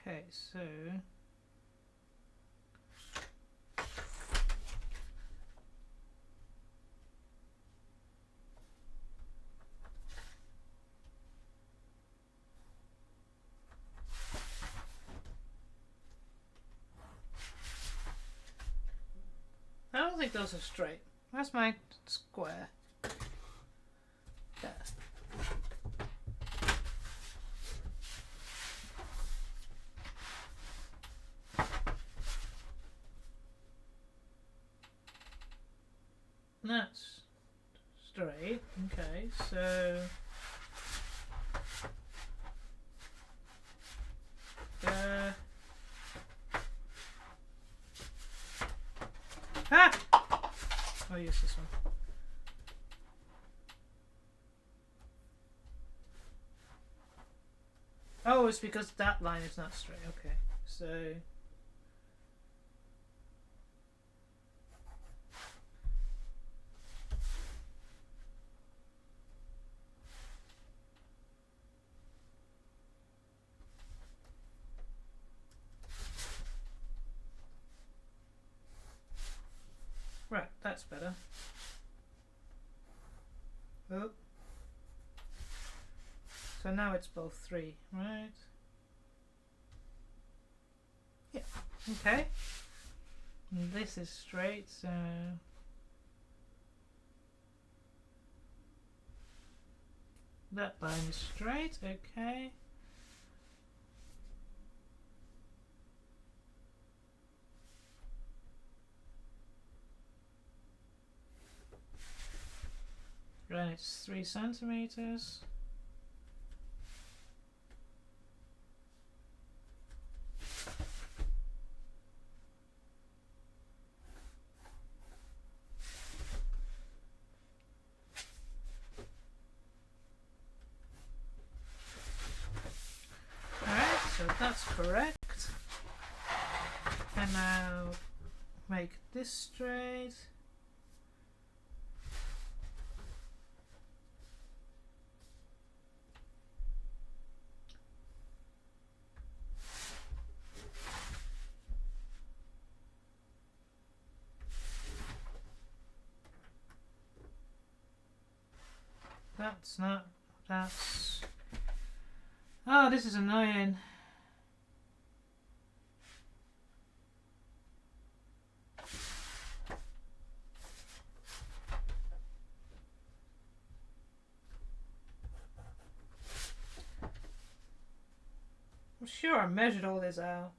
Okay, so I don't think those are straight. Where's my square? There. That's straight. Okay, so I'll use this one. Oh, it's because that line is not straight. Okay, so right, that's better. Oh. So now it's both 3, right? Yeah. Okay. And this is straight, so that line is straight, okay. Then it's 3 centimeters. so that's correct. And now make this straight. That's not, that's, oh, this is annoying. I'm sure I measured all this out.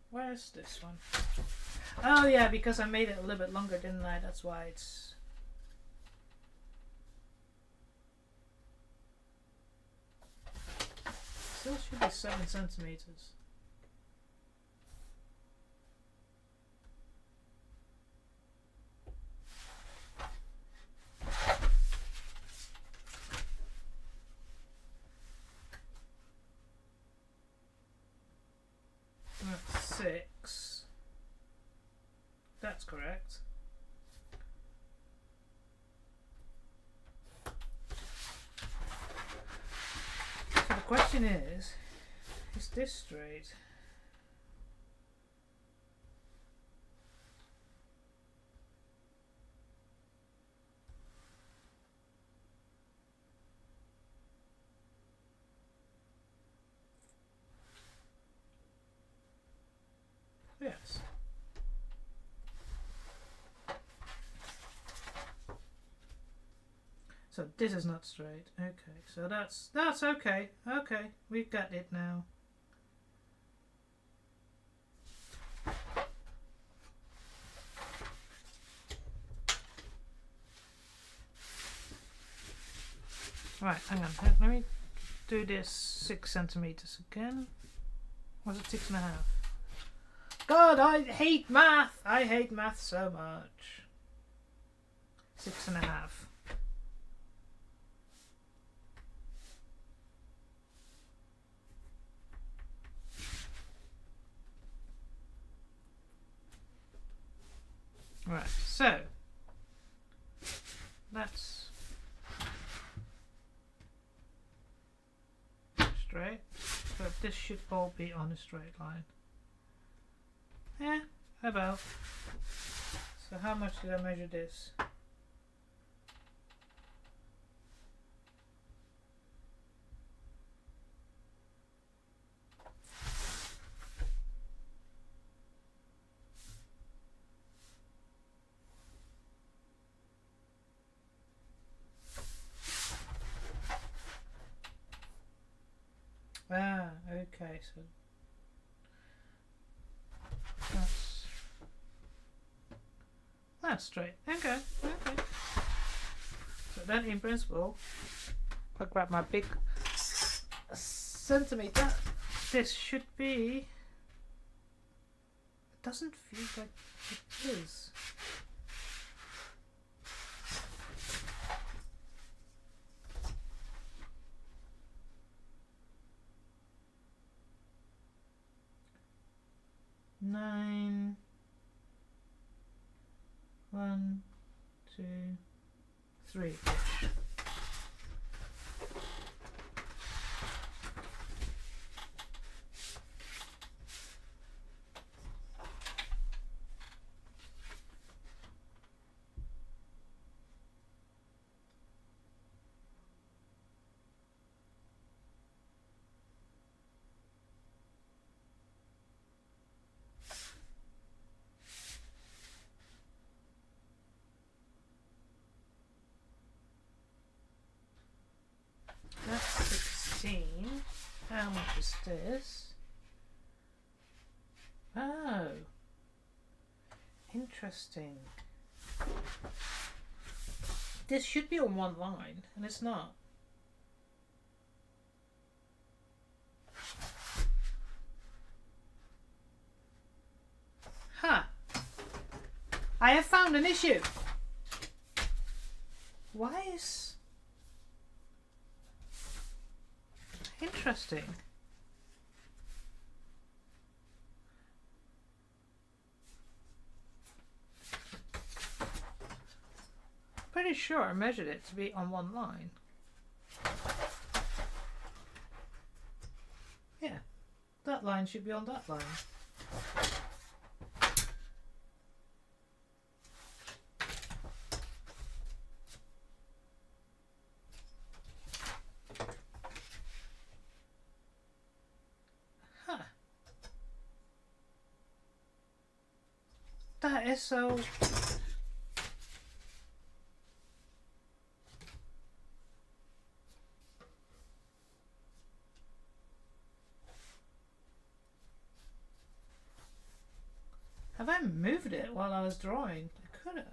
Where's this one? Oh yeah, because I made it a little bit longer, didn't I? That's why it's... Still should be 7 centimeters. That's 6. That's correct. So the question is this straight? Yes. So this is not straight. Okay, so that's okay. Okay, we've got it now. Right, hang on. Let me do this 6 centimeters again. Was it 6.5? God, I hate math. I hate math so much. 6.5. Right, so that's straight. So this should all be on a straight line. Yeah, about. So how much did I measure this? Ah, okay, so that's straight. Okay, okay. So then in principle, if I grab my big centimeter, this should be, it doesn't feel like it is. Nine. 1, 2, 3. That's 16. How much is this? Oh, interesting. This should be on one line, and it's not. Huh. I have found an issue. Why is... Interesting. Pretty sure I measured it to be on one line. Yeah, that line should be on that line. Huh. That is so... Have I moved it while I was drawing? I could have.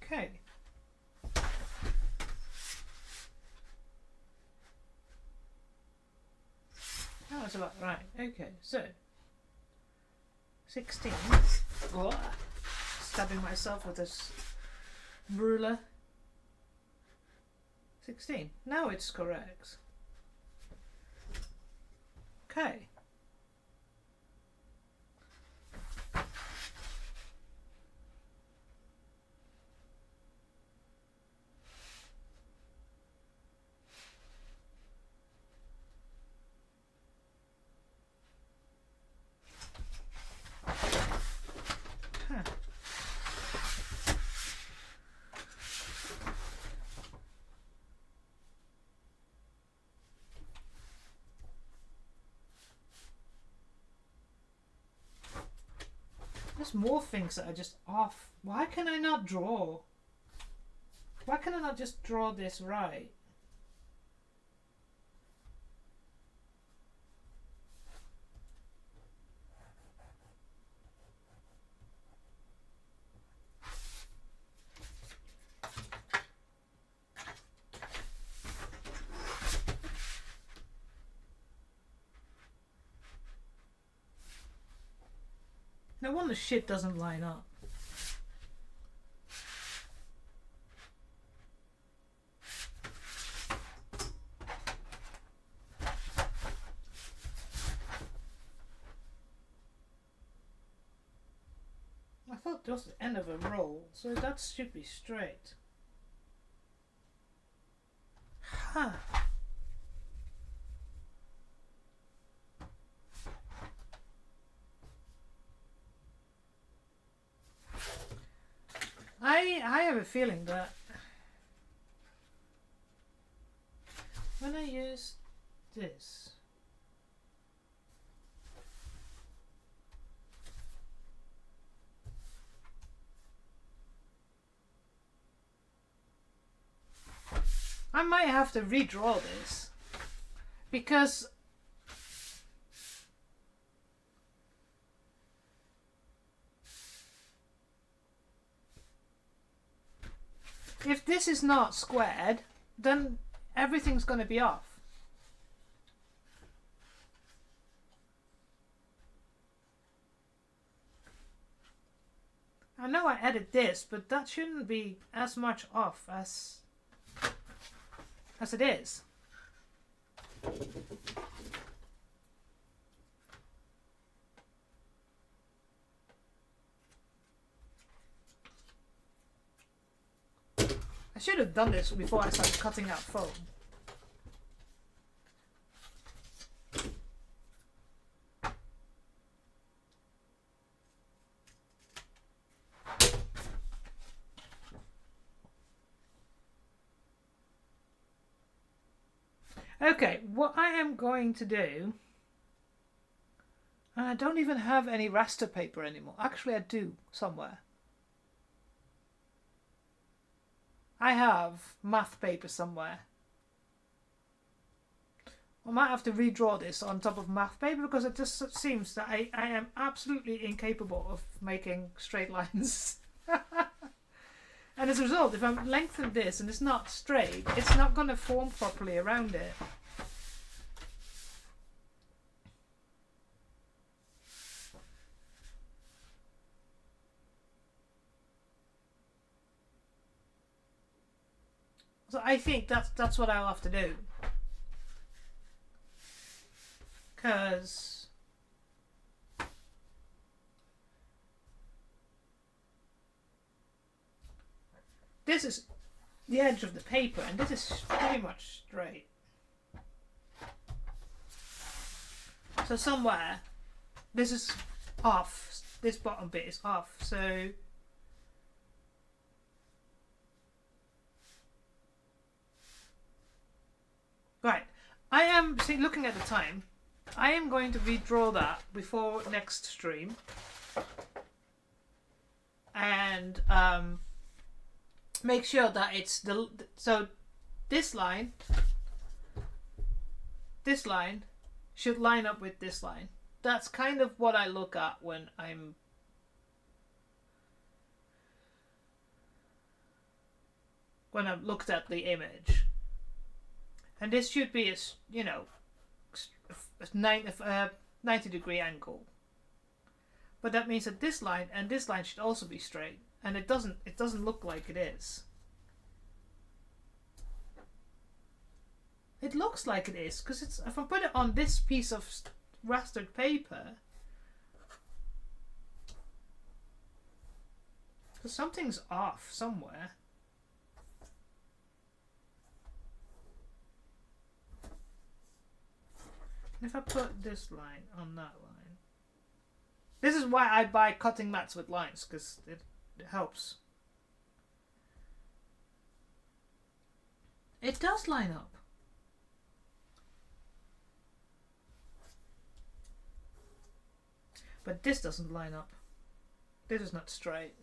Okay. That was about right. Okay, so 16. Oh, stabbing myself with this ruler. 16. Now it's correct. Okay. There's more things that are just off. Why can I not draw? Why can I not just draw this right? No wonder shit doesn't line up. I thought that was the end of a roll, so that should be straight. Huh. I have a feeling that when I use this, I might have to redraw this because if this is not squared, then everything's going to be off. I know I added this, but that shouldn't be as much off as it is. I should have done this before I started cutting out foam. Okay, what I am going to do, and I don't even have any raster paper anymore. Actually, I do somewhere. I have math paper somewhere. I might have to redraw this on top of math paper because it just seems that I am absolutely incapable of making straight lines. And as a result, if I lengthen this and it's not straight, it's not going to form properly around it. So I think that's what I'll have to do. Because this is the edge of the paper and this is pretty much straight. So somewhere this is off. This bottom bit is off. So right. I am looking at the time. I am going to redraw that before next stream. And make sure that it's so this line should line up with this line. That's kind of what I look at when I've looked at the image. And this should be a 90-degree angle. But that means that this line and this line should also be straight. And it doesn't look like it is. It looks like it is, because if I put it on this piece of rastered paper, because something's off somewhere. If I put this line on that line, this is why I buy cutting mats with lines, because it helps. It does line up. But this doesn't line up. This is not straight.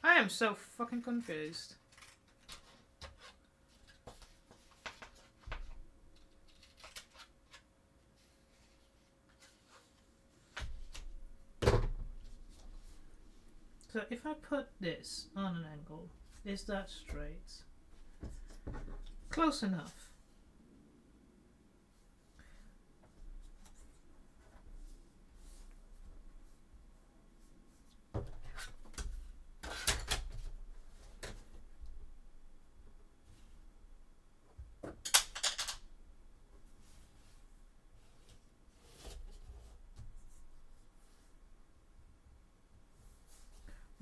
I am so fucking confused. So if I put this on an angle, is that straight? Close enough.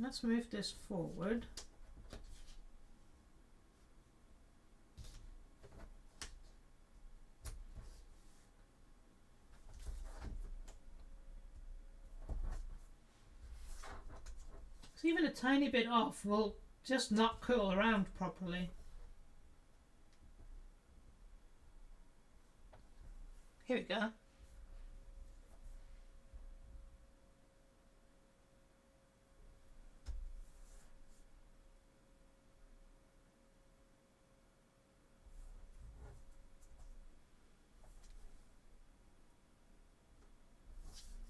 Let's move this forward. So even a tiny bit off will just not curl around properly. Here we go.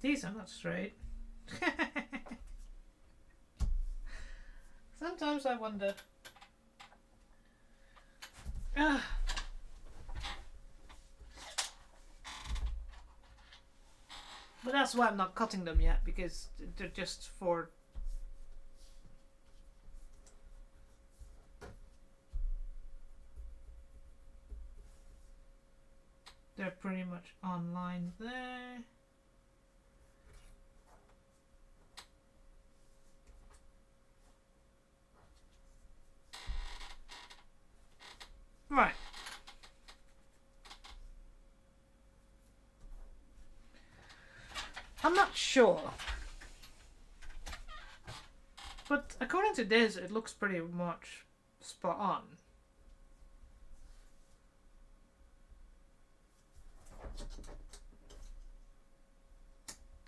These are not straight. Sometimes I wonder. But that's why I'm not cutting them yet, because they're just for... They're pretty much on line there. Right. I'm not sure. But according to this, it looks pretty much spot on.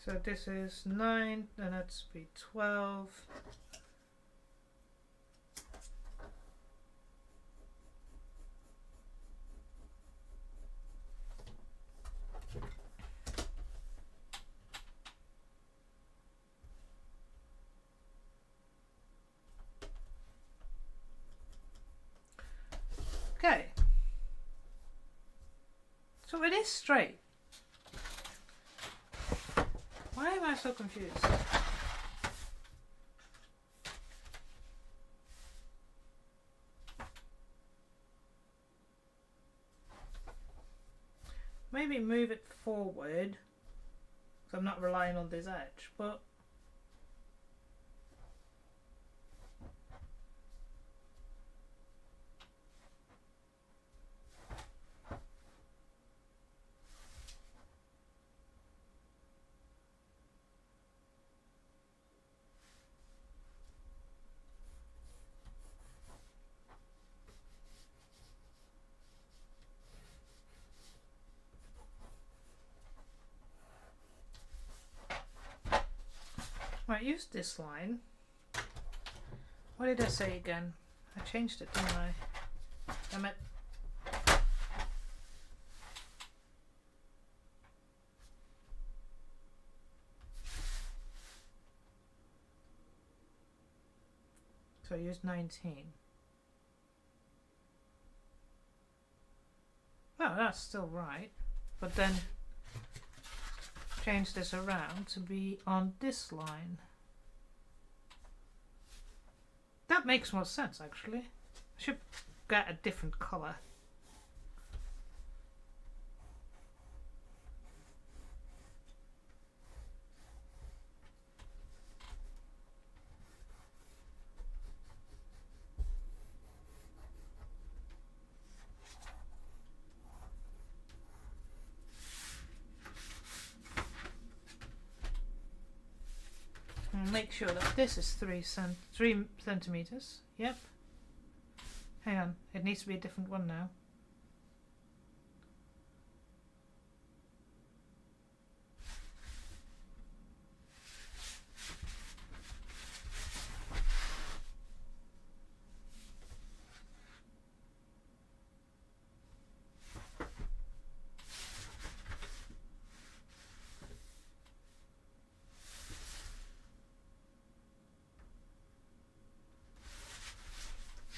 So this is 9, and that's be 12. Okay. So it is straight. Why am I so confused? Maybe move it forward, so I'm not relying on this edge, but right, use this line. What did I say again? I changed it, didn't I? Damn it. So I used 19. Oh, that's still right. But then change this around to be on this line. That makes more sense, actually. I should get a different colour. Make sure that this is 3 centimeters. Yep. Hang on, it needs to be a different one now.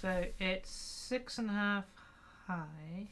So it's 6.5 high.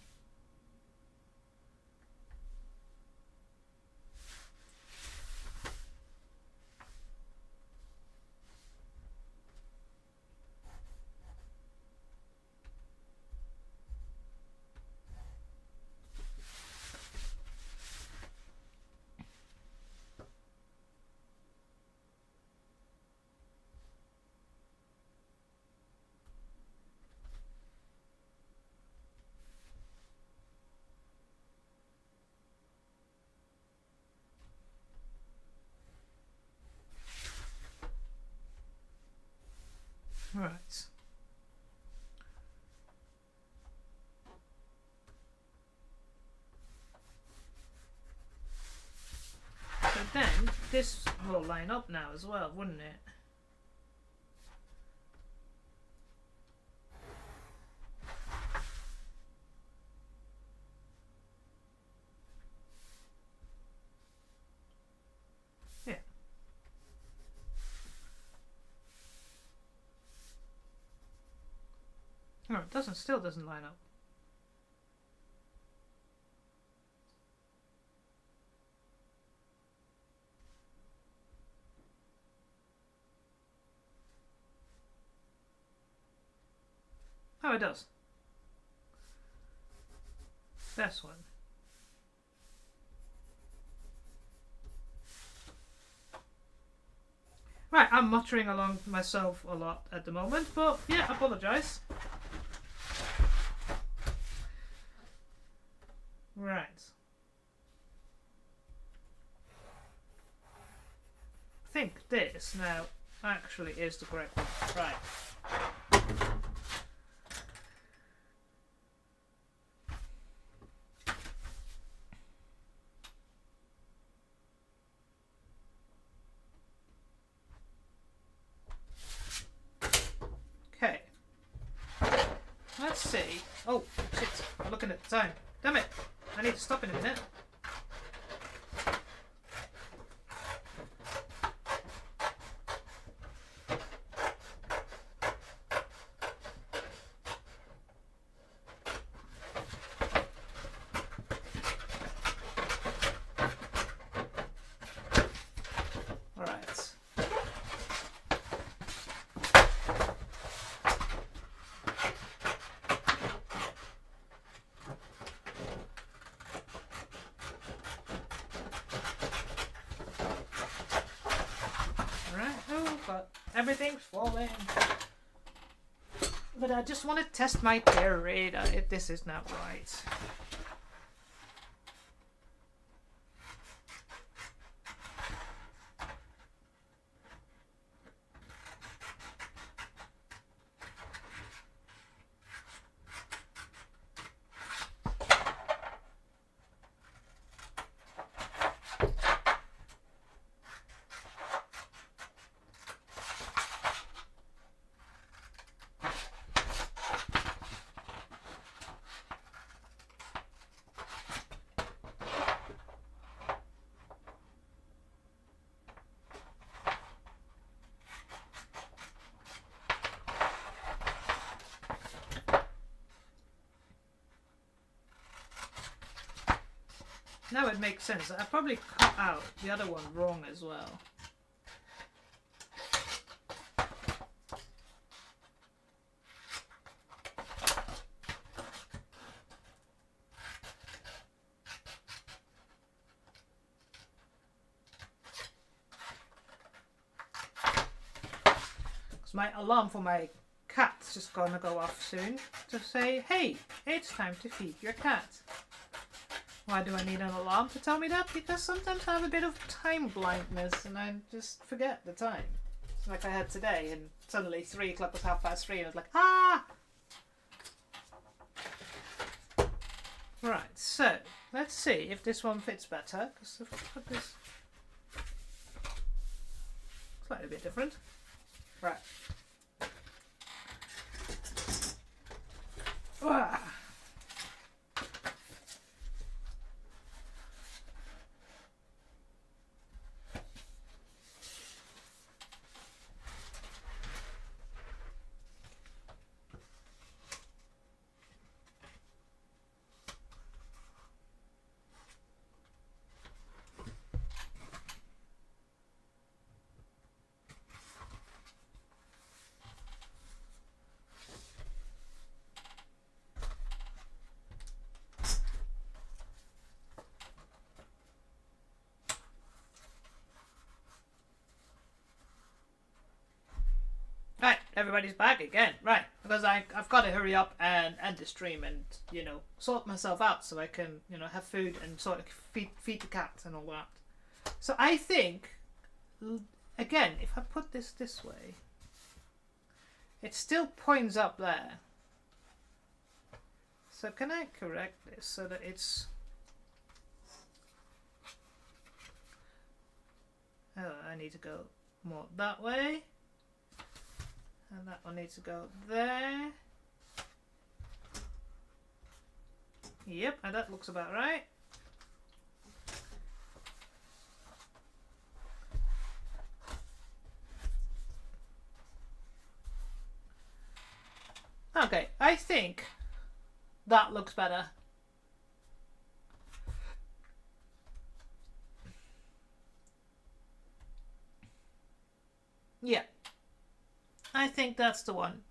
Right. So then this will line up now as well, wouldn't it? Yeah. No, it doesn't. Still doesn't line up. Oh, it does. This one. Right, I'm muttering along myself a lot at the moment, but yeah, I apologise. Right. I think this now actually is the correct one. Right. let's see. Oh, shit. I'm looking at the time. Damn it. I need to stop in a minute. But everything's falling. But I just want to test my theory that this is not right. Now it makes sense. I probably cut out the other one wrong as well. Because my alarm for my cat's just gonna go off soon to say, hey, it's time to feed your cat. Why do I need an alarm to tell me that? Because sometimes I have a bit of time blindness and I just forget the time. Like I had today, and suddenly 3 o'clock was 3:30 and I was like, ah! Right, so let's see if this one fits better. Because if I put this slightly a bit different. Right. Ah. Right, everybody's back again. Right, because I've got to hurry up and end the stream and, you know, sort myself out so I can, you know, have food and sort of feed the cat and all that. So I think, again, if I put this way, it still points up there. So can I correct this so that it's... Oh, I need to go more that way. And that one needs to go there. Yep, and that looks about right. Okay, I think that looks better. Yeah. I think that's the one.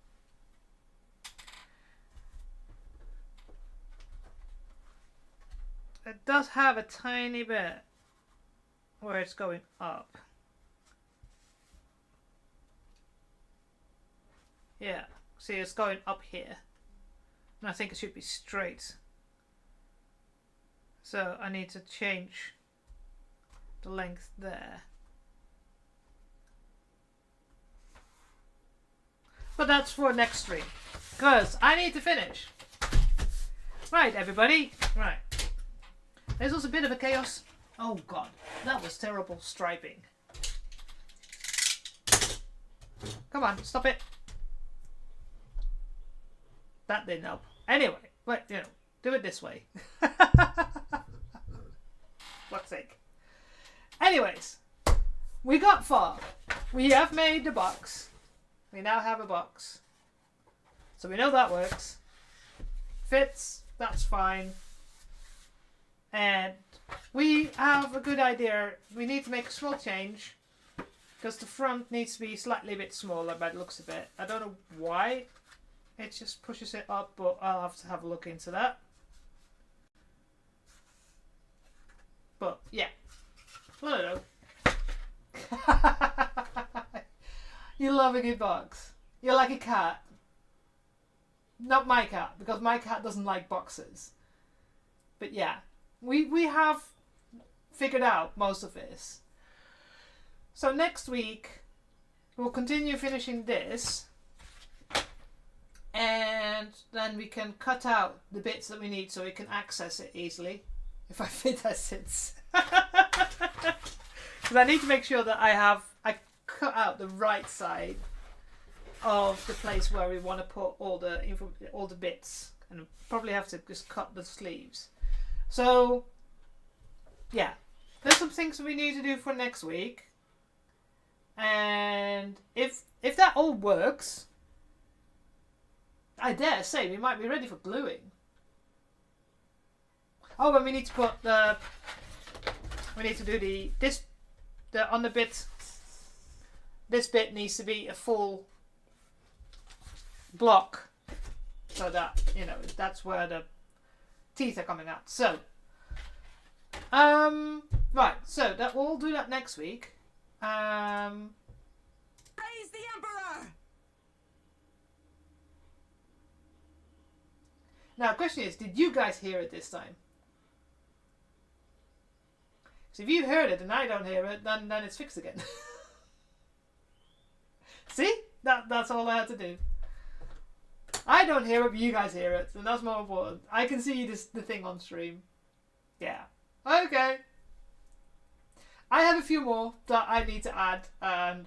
It does have a tiny bit where it's going up. Yeah, see, it's going up here. And I think it should be straight. So I need to change the length there. But that's for next stream, because I need to finish. Right, everybody. Right. This was a bit of a chaos. Oh god, that was terrible striping. Come on, stop it. that didn't help. Anyway, but you know, do it this way. Fuck's sake. Anyways, we got far. We have made the box. We now have a box. So we know that works. Fits, that's fine. And we have a good idea. We need to make a small change. Because the front needs to be slightly a bit smaller by the looks of it. I don't know why. It just pushes it up, but I'll have to have a look into that. But yeah. I don't know. You love a good box. You're like a cat. Not my cat, because my cat doesn't like boxes. But yeah, we have figured out most of this. So next week, we'll continue finishing this. And then we can cut out the bits that we need so we can access it easily. If I fit as sits. Because I need to make sure that I cut out the right side of the place where we want to put all the bits, and probably have to just cut the sleeves. So yeah, there's some things we need to do for next week, and if that all works, I dare say we might be ready for gluing. Oh, and we need to put we need to do on the bit. This bit needs to be a full block, so that, you know, that's where the teeth are coming out. So right, so that we'll do that next week. Praise the Emperor. Now the question is, did you guys hear it this time? So if you heard it and I don't hear it, then it's fixed again. See? That's all I had to do. I don't hear it, but you guys hear it, and that's more important. I can see the thing on stream. Yeah. Okay. I have a few more that I need to add, and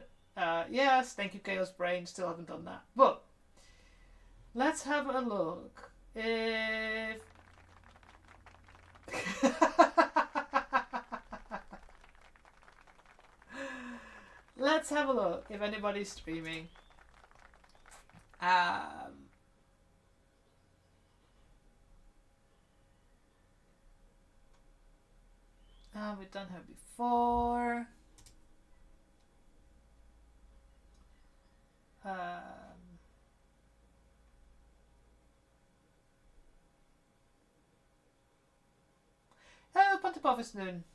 yes, thank you, Chaos Brain. Still haven't done that, but let's have a look. If let's have a look if anybody's streaming. We've done her before. Oh, Pantapuff is noon.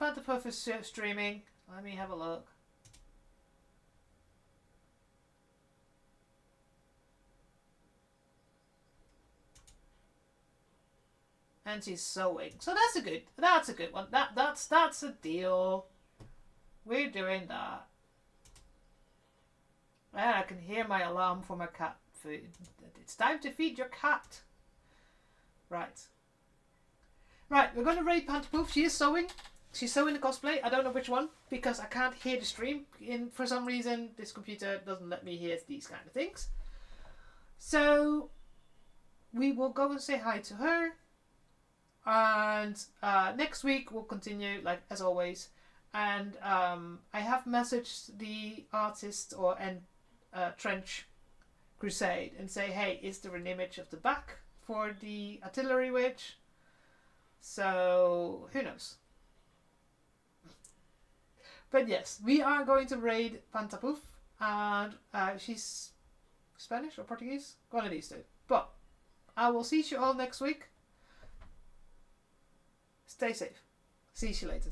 Pantapuff is streaming. Let me have a look. And she's sewing. So that's a good one. That's a deal. We're doing that. And I can hear my alarm for my cat food. It's time to feed your cat. Right. Right, we're going to raid Pantapuff. She is sewing. She's sewing the cosplay. I don't know which one, because I can't hear the stream. For some reason, this computer doesn't let me hear these kind of things. So we will go and say hi to her. And next week we'll continue, like as always. And I have messaged the artist Trench Crusade and say, hey, is there an image of the back for the artillery witch? So who knows? But yes, we are going to raid Pantapuff, and she's Spanish or Portuguese, one of these two. But I will see you all next week. Stay safe. See you later.